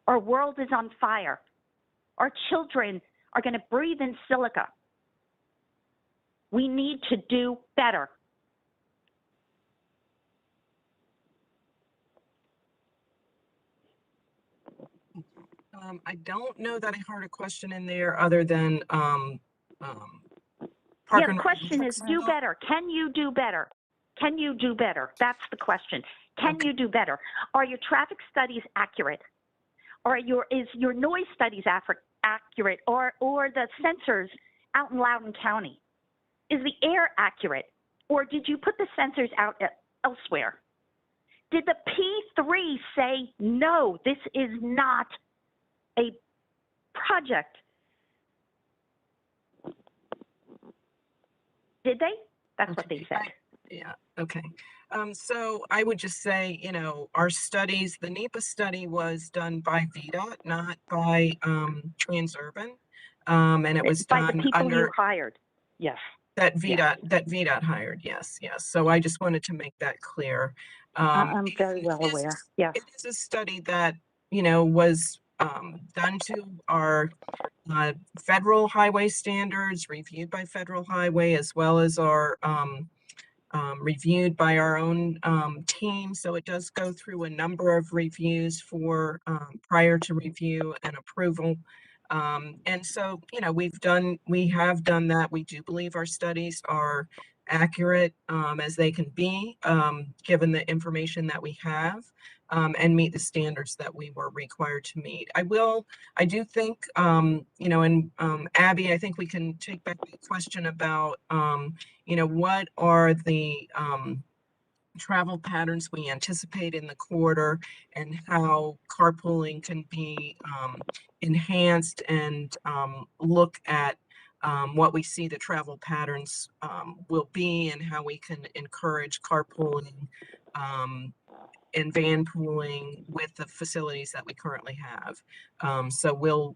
Our world is on fire. Our children are going to breathe in silica. We need to do better. I don't know that I heard a question in there other than Yeah, the question is do better. Can you do better? Can you do better? That's the question. Can you do better? Are your traffic studies accurate? Or is your noise studies accurate? Or the sensors out in Loudoun County? Is the air accurate? Or did you put the sensors out elsewhere? Did the P3 say, no, this is not a project? Did they? That's what they said. Yeah, okay. So I would just say, you know, our studies, the NEPA study was done by VDOT, not by Transurban. And it was by done the people under you hired. Yes. that VDOT hired. Yes, yes. So I just wanted to make that clear. I'm very well aware. Yes. It is a study that, you know, was done to our federal highway standards, reviewed by Federal Highway, as well as our reviewed by our own team. So it does go through a number of reviews for prior to review and approval. And so, you know, we have done that. We do believe our studies are accurate as they can be, given the information that we have, and meet the standards that we were required to meet. I do think, you know, and Abby, I think we can take back the question about, you know, what are the travel patterns we anticipate in the corridor and how carpooling can be enhanced and look at what we see the travel patterns will be and how we can encourage carpooling and van pooling with the facilities that we currently have. So we'll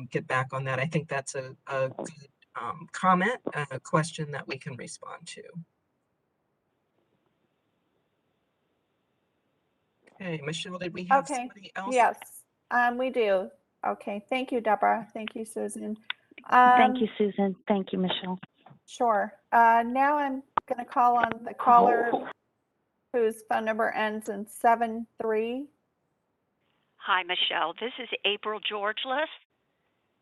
get back on that. I think that's a good comment, a question that we can respond to. Okay, Michelle, did we have somebody else? Yes, we do. Okay, thank you, Deborah. Thank you, Susan. Thank you, Susan. Thank you, Michelle. Sure. Now I'm going to call on the caller whose phone number ends in 73. Hi, Michelle. This is April Georgeless.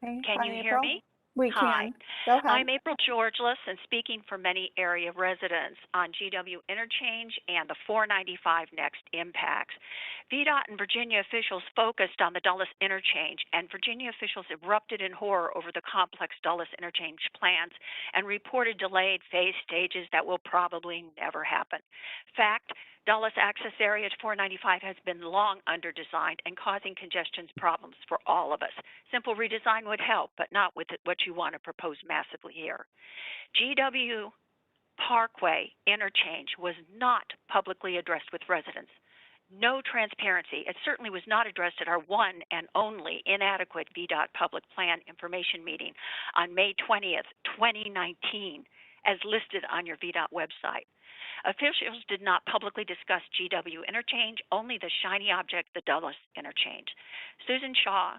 Okay, Can hi, you hear April. me? We Hi. can. Go ahead. I'm April Georgeless and speaking for many area residents on GW Interchange and the 495 next impacts. VDOT and Virginia officials focused on the Dulles Interchange, and Virginia officials erupted in horror over the complex Dulles Interchange plans and reported delayed phase stages that will probably never happen. Fact, Dulles access area at 495 has been long under-designed and causing congestion problems for all of us. Simple redesign would help, but not with what you want to propose massively here. GW Parkway Interchange was not publicly addressed with residents. No transparency. It certainly was not addressed at our one and only inadequate VDOT public plan information meeting on May 20th, 2019, as listed on your VDOT website. Officials did not publicly discuss GW Interchange, only the shiny object, the Dulles Interchange. Susan Shaw,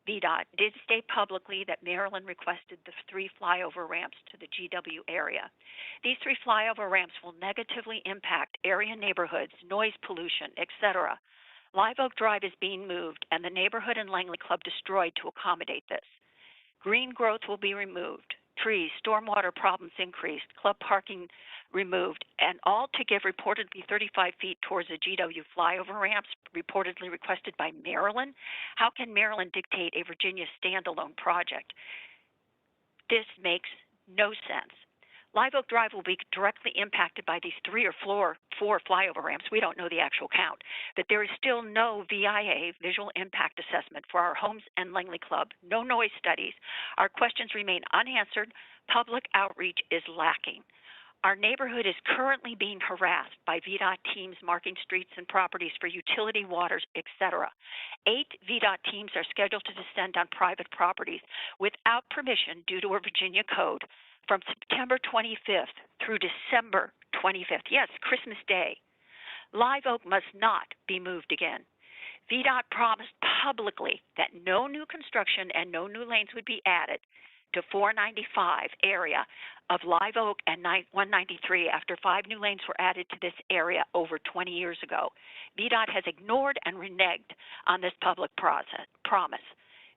VDOT, did state publicly that Maryland requested the 3 flyover ramps to the GW area. These 3 flyover ramps will negatively impact area neighborhoods, noise pollution, etc. Live Oak Drive is being moved and the neighborhood and Langley Club destroyed to accommodate this. Green growth will be removed. Trees, stormwater problems increased, club parking removed, and all to give reportedly 35 feet towards the GW flyover ramps reportedly requested by Maryland. How can Maryland dictate a Virginia standalone project? This makes no sense. Live Oak Drive will be directly impacted by these 3 or 4 flyover ramps. We don't know the actual count, but there is still no VIA, visual impact assessment, for our homes and Langley Club. No noise studies. Our questions remain unanswered. Public outreach is lacking. Our neighborhood is currently being harassed by VDOT teams marking streets and properties for utility, waters, etc. 8 VDOT teams are scheduled to descend on private properties without permission due to a Virginia code from September 25th through December 25th. Yes, Christmas Day. Live Oak must not be moved again. VDOT promised publicly that no new construction and no new lanes would be added to 495 area of Live Oak and 193 after 5 new lanes were added to this area over 20 years ago. VDOT has ignored and reneged on this public promise.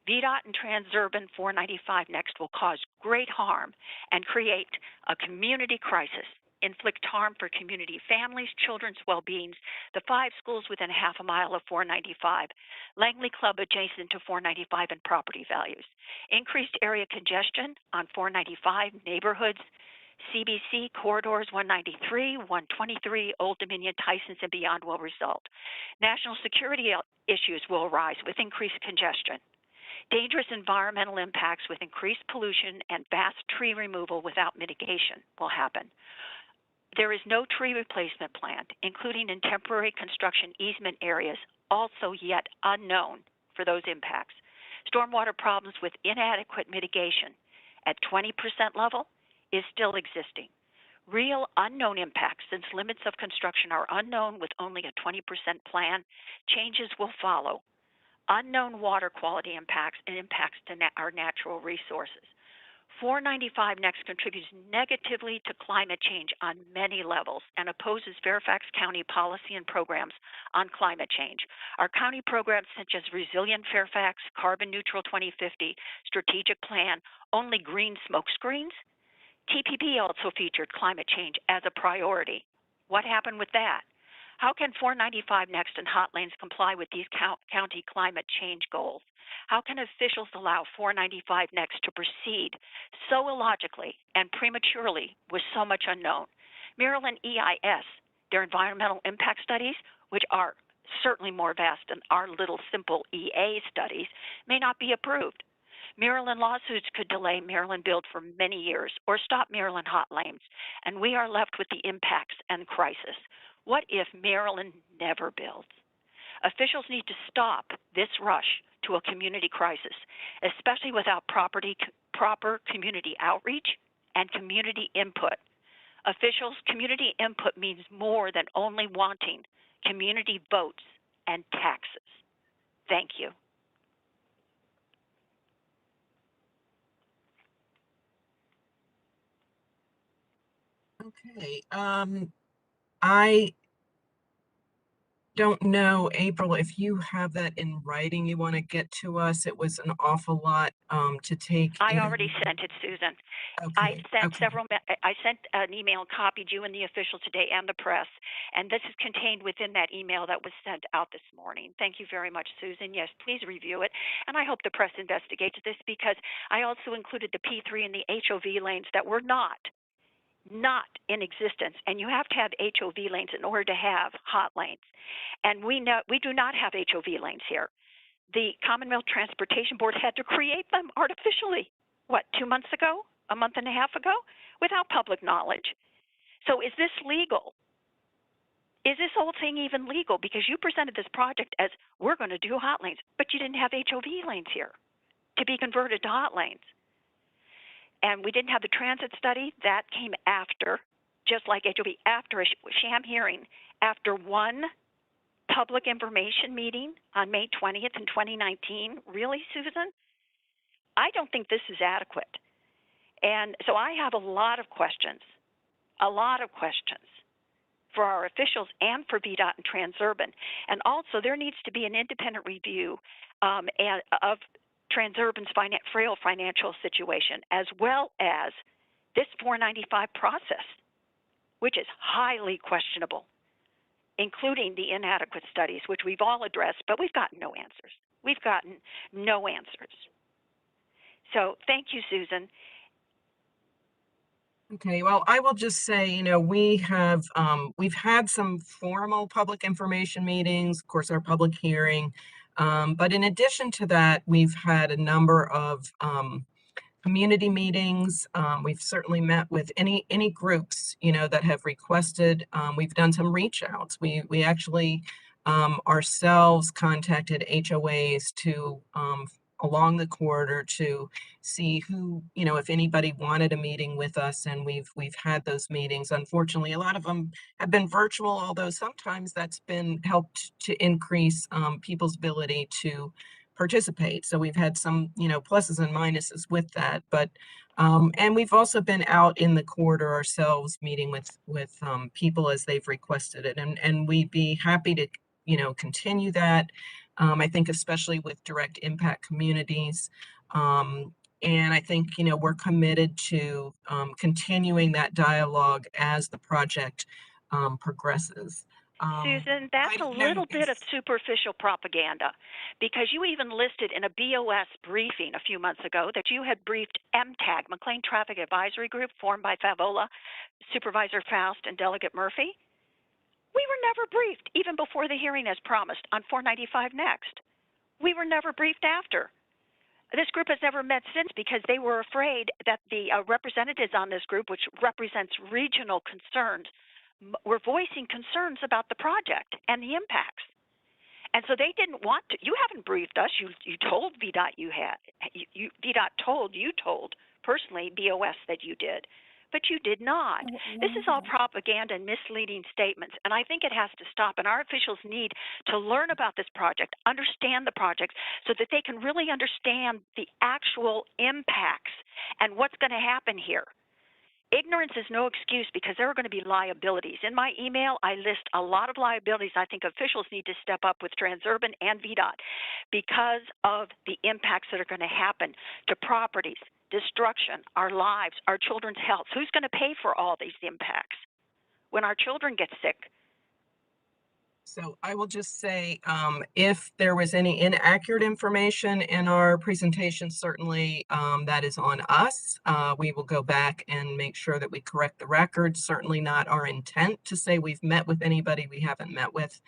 VDOT and Transurban 495 next will cause great harm and create a community crisis, inflict harm for community families, children's well-being, the 5 schools within half a mile of 495, Langley Club adjacent to 495 and property values, increased area congestion on 495 neighborhoods, CBC corridors 193, 123, Old Dominion, Tysons, and beyond will result. National security issues will arise with increased congestion. Dangerous environmental impacts with increased pollution and vast tree removal without mitigation will happen. There is no tree replacement plan, including in temporary construction easement areas, also yet unknown for those impacts. Stormwater problems with inadequate mitigation at 20% level is still existing. Real unknown impacts, since limits of construction are unknown with only a 20% plan, changes will follow. Unknown water quality impacts and impacts to our natural resources. 495 next contributes negatively to climate change on many levels and opposes Fairfax County policy and programs on climate change. Our county programs such as Resilient Fairfax, Carbon Neutral 2050, Strategic Plan, only green smoke screens. TPP also featured climate change as a priority. What happened with that? How can 495 next and hot lanes comply with these county climate change goals? How can officials allow 495 next to proceed so illogically and prematurely with so much unknown? Maryland EIS, their environmental impact studies, which are certainly more vast than our little simple EA studies, may not be approved. Maryland lawsuits could delay Maryland build for many years or stop Maryland hot lanes, and we are left with the impacts and crisis. What if Maryland never builds? Officials need to stop this rush to a community crisis, especially without proper community outreach and community input. Officials' community input means more than only wanting community votes and taxes. Thank you. Okay, I don't know, April, if you have that in writing you want to get to us. It was an awful lot to take I in. already sent it, Susan. Okay, I sent an email, copied you and the official today and the press, and this is contained within that email that was sent out this morning. Thank you very much, Susan. Yes, please review it, and I hope the press investigates this, because I also included the P3 and the HOV lanes that were not in existence, and you have to have HOV lanes in order to have hot lanes, and we do not have HOV lanes here. The Commonwealth Transportation Board had to create them artificially, what, 2 months ago, a month and a half ago, without public knowledge. So is this legal? Is this whole thing even legal? Because you presented this project as we're going to do hot lanes, but you didn't have HOV lanes here to be converted to hot lanes. And we didn't have the transit study. That came after, just like HOV, after a sham hearing, after one public information meeting on May 20th in 2019. Really, Susan? I don't think this is adequate. And so I have a lot of questions for our officials and for VDOT and Transurban. And also, there needs to be an independent review of Transurban's frail financial situation, as well as this 495 process, which is highly questionable, including the inadequate studies, which we've all addressed, but we've gotten no answers. We've gotten no answers. So thank you, Susan. Okay, well, I will just say, you know, we've had some formal public information meetings, of course, our public hearing. But in addition to that, we've had a number of community meetings. We've certainly met with any groups, you know, that have requested. We've done some reach outs. We actually ourselves contacted HOAs to along the corridor to see who, if anybody wanted a meeting with us, and we've had those meetings. Unfortunately, a lot of them have been virtual, although sometimes that's been helped to increase people's ability to participate. So we've had some, pluses and minuses with that, but and we've also been out in the corridor ourselves meeting with people as they've requested it, and we'd be happy to continue that. I think especially with direct impact communities. And I think, we're committed to continuing that dialogue as the project progresses. Susan, that's a little bit of superficial propaganda, because you even listed in a BOS briefing a few months ago that you had briefed MTAG, McLean Traffic Advisory Group, formed by Favola, Supervisor Faust, and Delegate Murphy. We were never briefed, even before the hearing as promised, on 495 Next. We were never briefed after. This group has never met since because they were afraid that the representatives on this group, which represents regional concerns, were voicing concerns about the project and the impacts. And so they didn't want to. You haven't briefed us. You told VDOT you had. VDOT told personally BOS that you did. But you did not. This is all propaganda and misleading statements, and I think it has to stop. And our officials need to learn about this project, understand the project, so that they can really understand the actual impacts and what's going to happen here. Ignorance is no excuse, because there are going to be liabilities. In my email, I list a lot of liabilities I think officials need to step up with Transurban and VDOT because of the impacts that are going to happen to properties, destruction, our lives, our children's health. Who's going to pay for all these impacts when our children get sick? So I will just say, if there was any inaccurate information in our presentation, certainly that is on us. We will go back and make sure that we correct the record. Certainly not our intent to say we've met with anybody we haven't met with.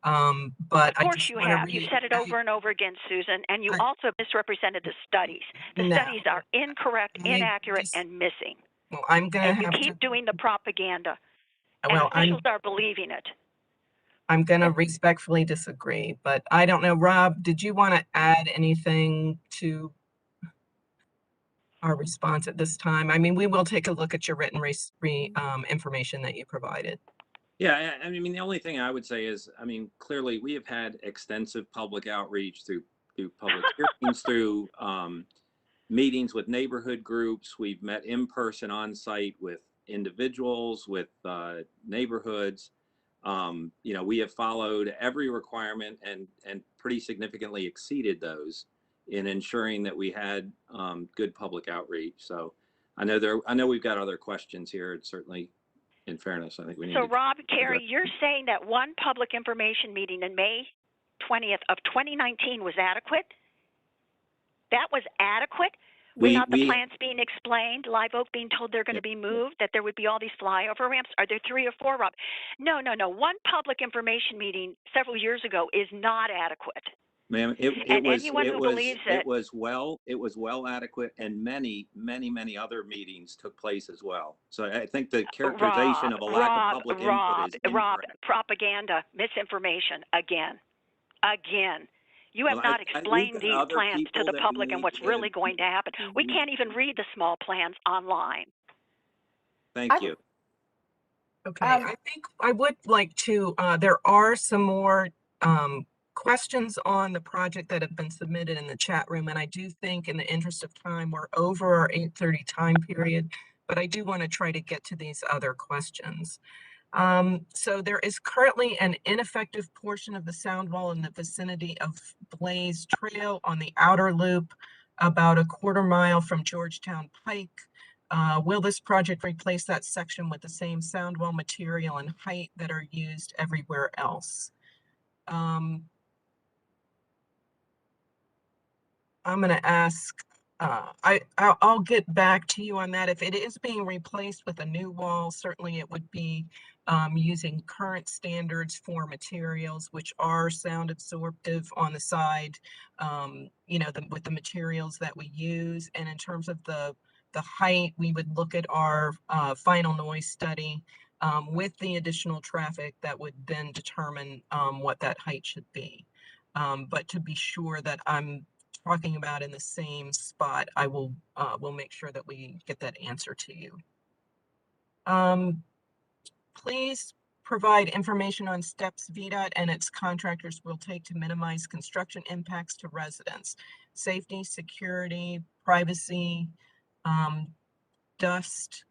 But of course you have. You've said it over and over again, Susan, and you also misrepresented the studies. The studies are incorrect, inaccurate, and missing. Well, I'm going to have to keep doing the propaganda. Well, and officials are believing it. I'm going to respectfully disagree, but I don't know. Rob, did you want to add anything to our response at this time? I mean, we will take a look at your written information that you provided. Yeah, I mean, the only thing I would say is, I mean, clearly we have had extensive public outreach through public hearings, through meetings with neighborhood groups. We've met in person on site with individuals, with neighborhoods. We have followed every requirement and pretty significantly exceeded those in ensuring that we had good public outreach. So I know we've got other questions here. It's certainly, in fairness, I think we need to. So Rob, Carrie, you're saying that one public information meeting in May 20th of 2019 was adequate? That was adequate? Without the plants being explained, Live Oak being told they're going to be moved, that there would be all these flyover ramps? Are there 3 or 4, Rob? No. One public information meeting several years ago is not adequate. Ma'am, it was well adequate, and many other meetings took place as well. So I think the characterization of a lack of public input is incorrect. Rob, propaganda, misinformation, again. You have not explained these plans to the public and what's really going to happen. We can't even read the small plans online. Thank you. Okay, I think I would like to, there are some more questions on the project that have been submitted in the chat room, and I do think in the interest of time, we're over our 8:30 time period, but I do want to try to get to these other questions. So there is currently an ineffective portion of the sound wall in the vicinity of Blaze Trail on the outer loop, about a quarter mile from Georgetown Pike. Will this project replace that section with the same sound wall material and height that are used everywhere else? I'm going to ask, I'll get back to you on that. If it is being replaced with a new wall, certainly it would be using current standards for materials, which are sound absorptive on the side, with the materials that we use. And in terms of the height, we would look at our final noise study with the additional traffic that would then determine what that height should be. But to be sure that I'm talking about in the same spot, I will we'll make sure that we get that answer to you. Please provide information on steps VDOT and its contractors will take to minimize construction impacts to residents, safety, security, privacy, dust,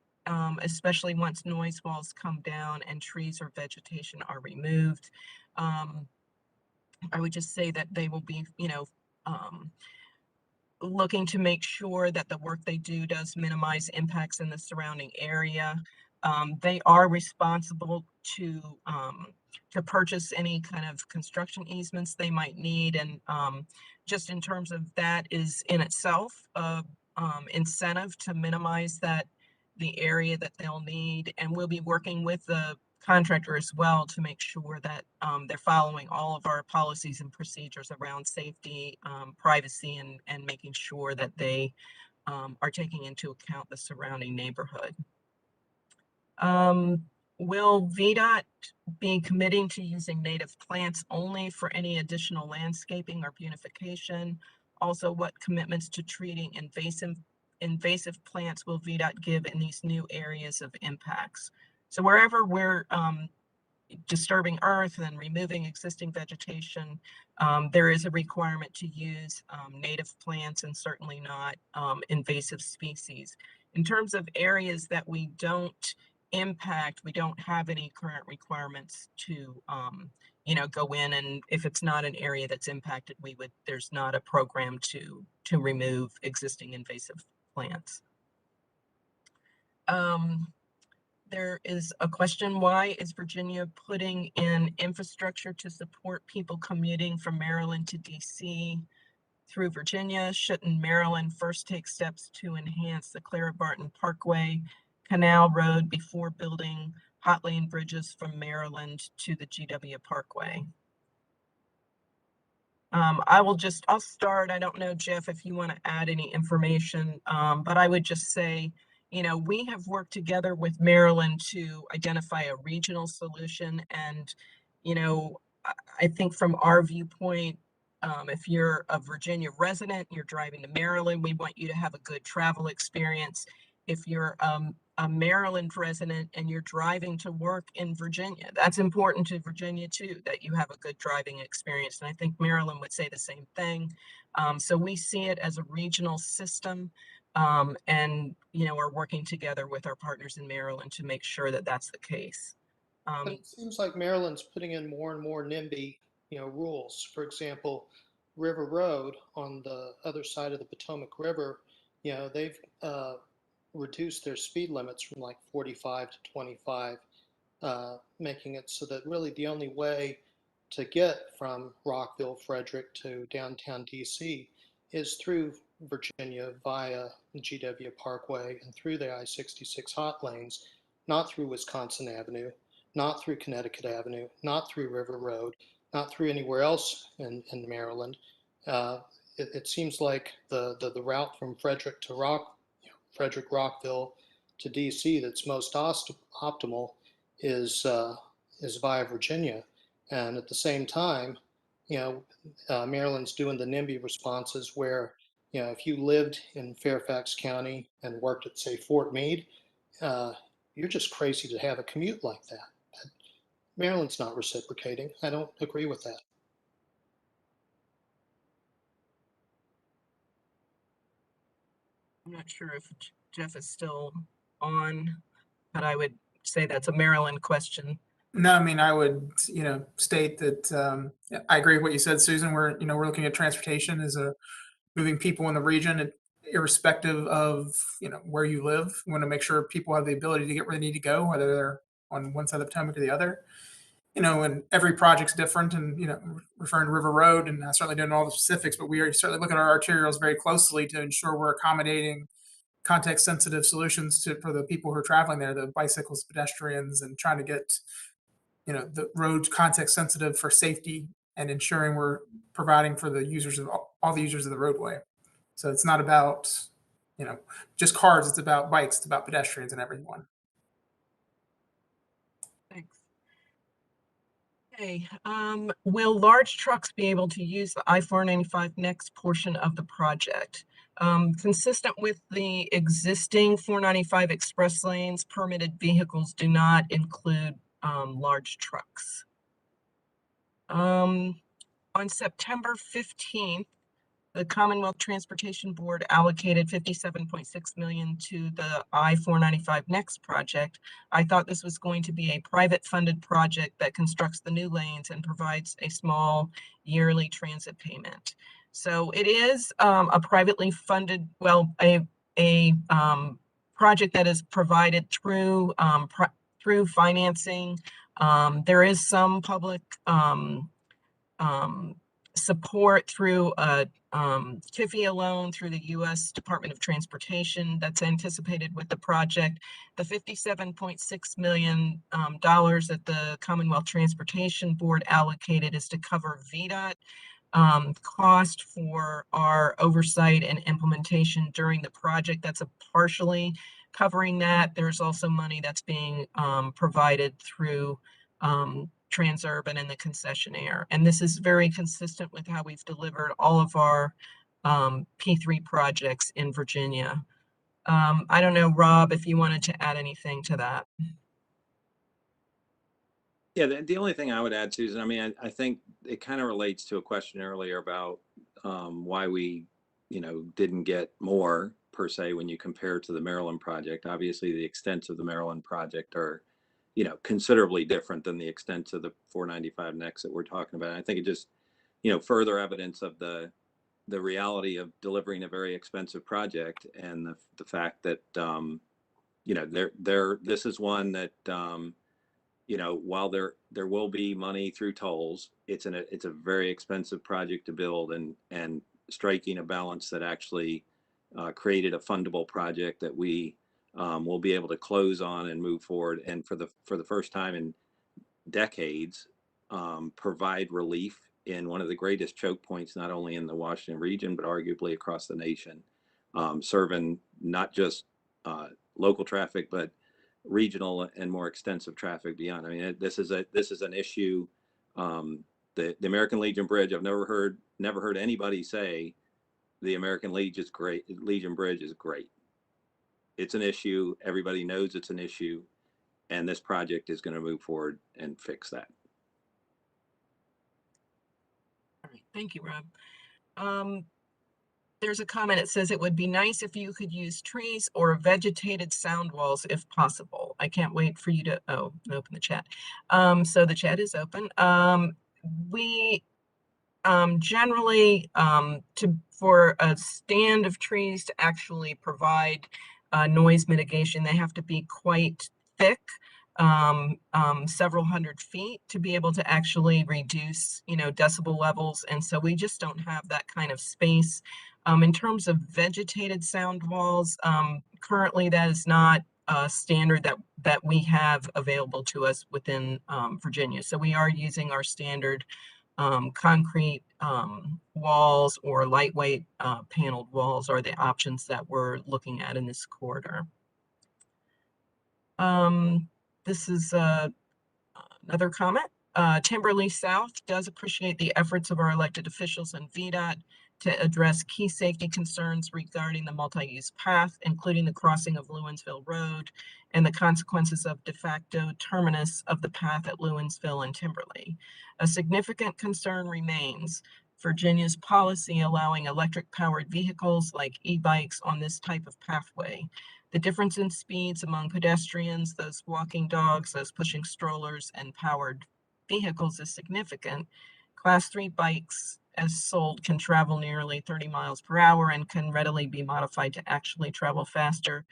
especially once noise walls come down and trees or vegetation are removed. I would just say that they will be, looking to make sure that the work they do does minimize impacts in the surrounding area. They are responsible to purchase any kind of construction easements they might need, and just in terms of that is in itself a incentive to minimize the area that they'll need, and we'll be working with the contractor as well to make sure that they're following all of our policies and procedures around safety, privacy, and making sure that they are taking into account the surrounding neighborhood. Will VDOT be committing to using native plants only for any additional landscaping or beautification? Also, what commitments to treating invasive plants will VDOT give in these new areas of impacts? So wherever we're disturbing earth and removing existing vegetation, there is a requirement to use native plants and certainly not invasive species. In terms of areas that we don't impact, we don't have any current requirements to go in, and if it's not an area that's impacted, there's not a program to remove existing invasive plants. There is a question, why is Virginia putting in infrastructure to support people commuting from Maryland to DC through Virginia? Shouldn't Maryland first take steps to enhance the Clara Barton Parkway Canal Road before building hot lane bridges from Maryland to the GW Parkway? I'll start. I don't know, Jeff, if you want to add any information, but I would just say, we have worked together with Maryland to identify a regional solution. And, I think from our viewpoint, if you're a Virginia resident, you're driving to Maryland, we want you to have a good travel experience. If you're a Maryland resident and you're driving to work in Virginia, that's important to Virginia too, that you have a good driving experience. And I think Maryland would say the same thing. So we see it as a regional system. And we're working together with our partners in Maryland to make sure that that's the case. But it seems like Maryland's putting in more and more NIMBY, rules. For example, River Road on the other side of the Potomac River, they've reduced their speed limits from like 45 to 25, making it so that really the only way to get from Rockville, Frederick to downtown DC is through Virginia via the GW Parkway and through the I-66 hot lanes, not through Wisconsin Avenue, not through Connecticut Avenue, not through River Road, not through anywhere else in Maryland. It seems like the route from Frederick to Frederick, Rockville to DC that's most optimal is via Virginia. And at the same time, Maryland's doing the NIMBY responses where, if you lived in Fairfax County and worked at, say, Fort Meade, you're just crazy to have a commute like that. But Maryland's not reciprocating. I don't agree with that. I'm not sure if Jeff is still on, but I would say that's a Maryland question. No, I mean, I would, state that I agree with what you said, Susan. We're looking at transportation as moving people in the region, irrespective of, where you live. We want to make sure people have the ability to get where they need to go, whether they're on one side of the Potomac or the other. And every project's different, and, referring to River Road, and I certainly don't know all the specifics, but we are certainly looking at our arterials very closely to ensure we're accommodating context-sensitive solutions for the people who are traveling there, the bicycles, pedestrians, and trying to get, the roads context sensitive for safety and ensuring we're providing for the users of all the users of the roadway. So it's not about, just cars, it's about bikes, it's about pedestrians and everyone. Thanks. Okay, will large trucks be able to use the I-495 next portion of the project? Consistent with the existing 495 express lanes, permitted vehicles do not include large trucks. On September 15th, the Commonwealth Transportation Board allocated $57.6 million to the I-495 Next project. I thought this was going to be a private funded project that constructs the new lanes and provides a small yearly transit payment. So it is a privately funded, well, a project that is provided through through financing. There is some public support through a TIFIA loan through the U.S. Department of Transportation that's anticipated with the project. The $57.6 million that the Commonwealth Transportation Board allocated is to cover VDOT cost for our oversight and implementation during the project. That's a partially covering that. There's also money that's being provided through Transurban and the concessionaire. And this is very consistent with how we've delivered all of our P3 projects in Virginia. I don't know, Rob, if you wanted to add anything to that. Yeah, the only thing I would add, Susan, I mean, I think it kind of relates to a question earlier about why we, didn't get more per se when you compare to the Maryland project. Obviously, the extents of the Maryland project are, considerably different than the extent of the 495 next that we're talking about. And I think it just, further evidence of the reality of delivering a very expensive project and the fact that, this is one that, while there will be money through tolls, it's a very expensive project to build, and striking a balance that actually created a fundable project that we will be able to close on and move forward, and for the first time in decades, provide relief in one of the greatest choke points, not only in the Washington region, but arguably across the nation, serving not just local traffic, but regional and more extensive traffic beyond. I mean, this is an issue. The American Legion Bridge, I've never heard anybody say the American Legion Bridge is great. It's an issue. Everybody knows it's an issue, and this project is going to move forward and fix that. All right, thank you, Rob. There's a comment. It says it would be nice if you could use trees or vegetated sound walls if possible. I can't wait for you to open the chat. So the chat is open. We generally for a stand of trees to actually provide noise mitigation, they have to be quite thick, several hundred feet, to be able to actually reduce, decibel levels. And so we just don't have that kind of space. In terms of vegetated sound walls, currently that is not a standard that we have available to us within Virginia. So we are using our standard concrete walls or lightweight paneled walls are the options that we're looking at in this corridor. This is another comment. Timberlee South does appreciate the efforts of our elected officials and VDOT to address key safety concerns regarding the multi-use path, including the crossing of Lewinsville Road and the consequences of de facto terminus of the path at Lewinsville and Timberlee. A significant concern remains Virginia's policy allowing electric-powered vehicles like e-bikes on this type of pathway. The difference in speeds among pedestrians, those walking dogs, those pushing strollers, and powered vehicles is significant. Class 3 bikes, as sold, can travel nearly 30 miles per hour and can readily be modified to actually travel faster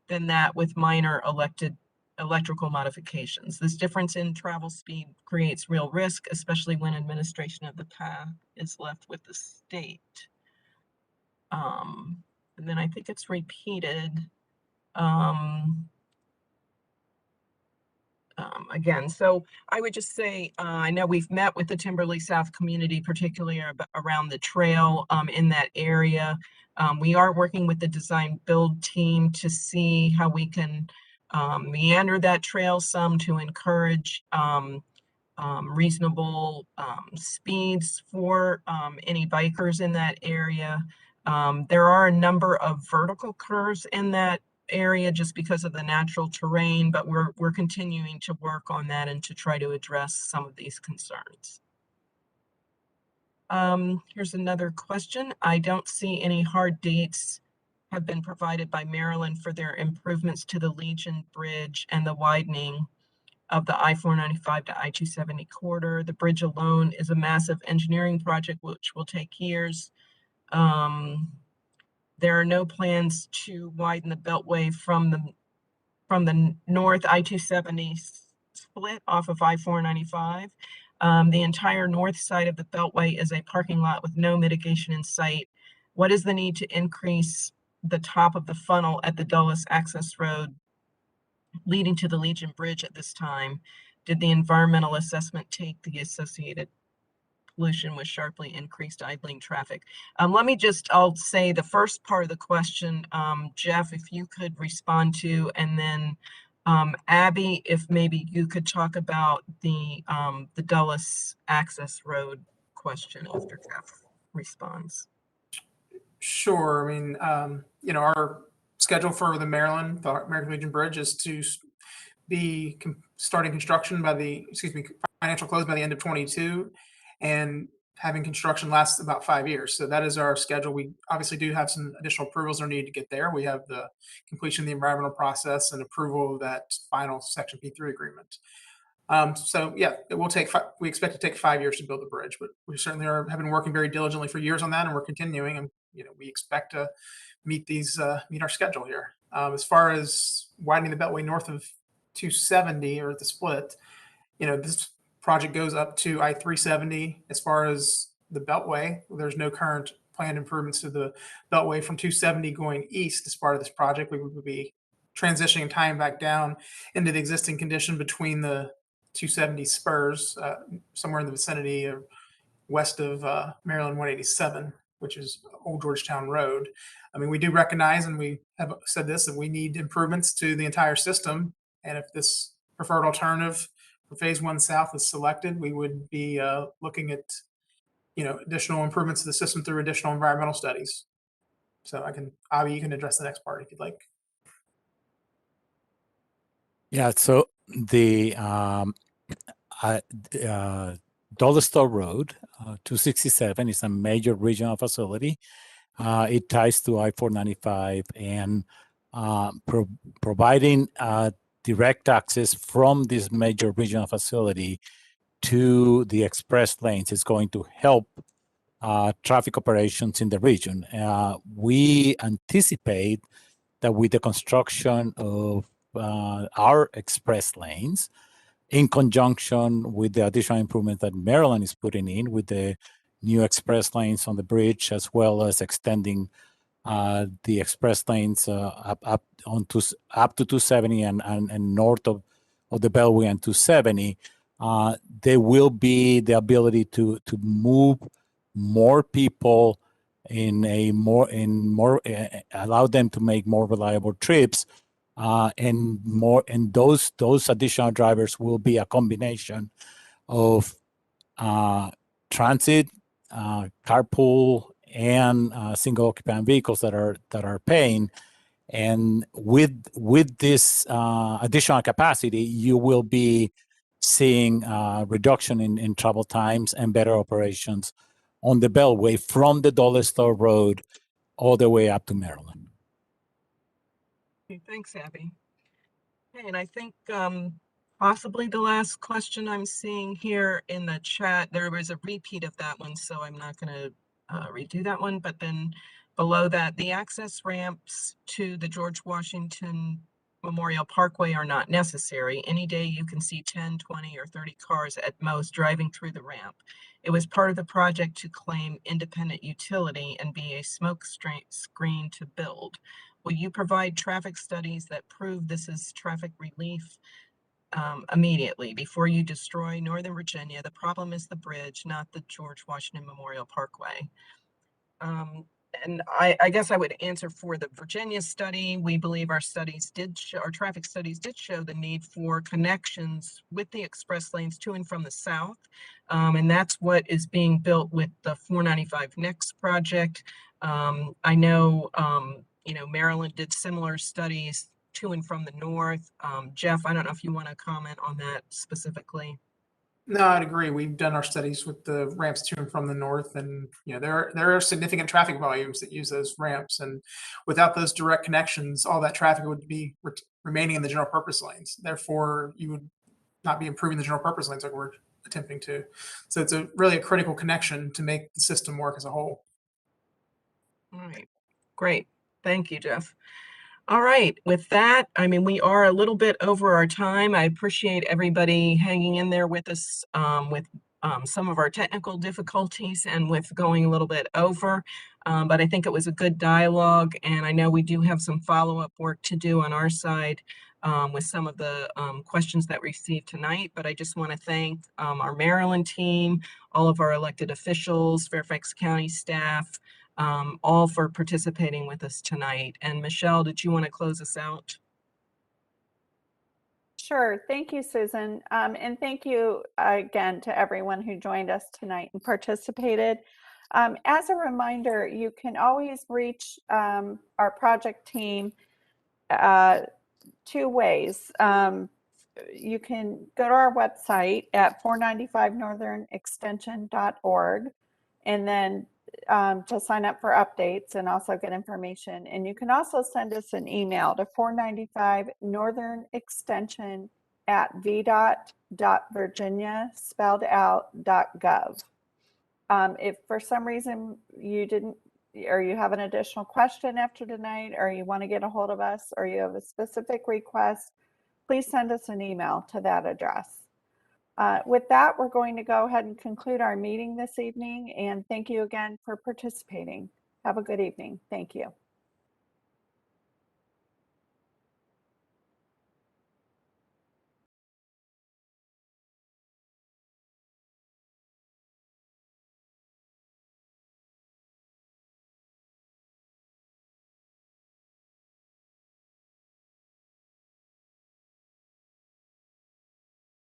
than that with minor electrical modifications. This difference in travel speed creates real risk, especially when administration of the path is left with the state. And then I think it's repeated again. So I would just say, I know we've met with the Timberlee South community, particularly around the trail in that area. We are working with the design build team to see how we can meander that trail some to encourage reasonable speeds for any bikers in that area. There are a number of vertical curves in that area just because of the natural terrain, but we're continuing to work on that and to try to address some of these concerns. Here's another question. I don't see any hard dates have been provided by Maryland for their improvements to the Legion Bridge and the widening of the I-495 to I-270 corridor. The bridge alone is a massive engineering project which will take years. There are no plans to widen the Beltway from the north I-270 split off of I-495. The entire north side of the Beltway is a parking lot with no mitigation in sight. What is the need to increase the top of the funnel at the Dulles access road leading to the Legion Bridge at this time? Did the environmental assessment take the associated pollution with sharply increased idling traffic? I'll say the first part of the question, Jeff, if you could respond to, and then Abby, if maybe you could talk about the Dulles access road question after Jeff responds. Sure. I mean, our schedule for the American Legion Bridge is to be starting construction financial close by the end of 22, and having construction last about 5 years. So that is our schedule. We obviously do have some additional approvals that are needed to get there. We have the completion of the environmental process and approval of that final Section P3 agreement. So yeah, it will take. We expect to take 5 years to build the bridge, but we certainly have been working very diligently for years on that, and we're continuing. And we expect to meet our schedule here. As far as widening the Beltway north of 270 or the split, this project goes up to I-370. As far as the Beltway, there's no current planned improvements to the Beltway from 270 going east. As part of this project, we would be transitioning and tying back down into the existing condition between the 270 spurs, somewhere in the vicinity of west of Maryland 187, which is Old Georgetown Road. I mean, we do recognize, and we have said this, that we need improvements to the entire system. And if this preferred alternative for Phase 1 South is selected, we would be looking at, additional improvements to the system through additional environmental studies. So Avi, you can address the next part if you'd like. Yeah, so the Dollar Road, 267, is a major regional facility. It ties to I-495 and providing direct access from this major regional facility to the express lanes is going to help traffic operations in the region. We anticipate that with the construction of our express lanes, in conjunction with the additional improvements that Maryland is putting in with the new express lanes on the bridge, as well as extending the express lanes up to 270 and north of the Beltway and 270, there will be the ability to move more people allow them to make more reliable trips. And those additional drivers will be a combination of transit, carpool, and single occupant vehicles that are paying. And with this additional capacity, you will be seeing reduction in travel times and better operations on the Beltway from the Dulles Road all the way up to Maryland. Okay, thanks, Abby. Okay, and I think possibly the last question I'm seeing here in the chat, there was a repeat of that one, so I'm not going to redo that one. But then below that, the access ramps to the George Washington Memorial Parkway are not necessary. Any day you can see 10, 20, or 30 cars at most driving through the ramp. It was part of the project to claim independent utility and be a smoke screen to build. Will you provide traffic studies that prove this is traffic relief immediately before you destroy Northern Virginia? The problem is the bridge, not the George Washington Memorial Parkway. And I guess I would answer for the Virginia study. We believe our studies did show, our traffic studies did show the need for connections with the express lanes to and from the south. And that's what is being built with the 495 Next project. I know, you know, Maryland did similar studies to and from the north. Jeff, I don't know if you want to comment on that specifically. No, I'd agree. We've done our studies with the ramps to and from the north, and you know there are significant traffic volumes that use those ramps, and without those direct connections, all that traffic would be remaining in the general purpose lanes. Therefore, you would not be improving the general purpose lanes like we're attempting to. So it's really a critical connection to make the system work as a whole. All right, great. Thank you, Jeff. All right, with that, I mean, we are a little bit over our time. I appreciate everybody hanging in there with us with some of our technical difficulties and with going a little bit over. But I think it was a good dialogue, and I know we do have some follow-up work to do on our side with some of the questions that we received tonight. But I just want to thank our Maryland team, all of our elected officials, Fairfax County staff, all for participating with us tonight. And Michelle, did you want to close us out? Sure. Thank you, Susan. And thank you again to everyone who joined us tonight and participated. As a reminder, you can always reach our project team two ways. You can go to our website at 495northernextension.org and then to sign up for updates and also get information. And you can also send us an email to 495northernextension@vdot.virginia spelled out.gov. If for some reason you didn't, or you have an additional question after tonight, or you want to get a hold of us, or you have a specific request, please send us an email to that address. With that, we're going to go ahead and conclude our meeting this evening, and thank you again for participating. Have a good evening. Thank you.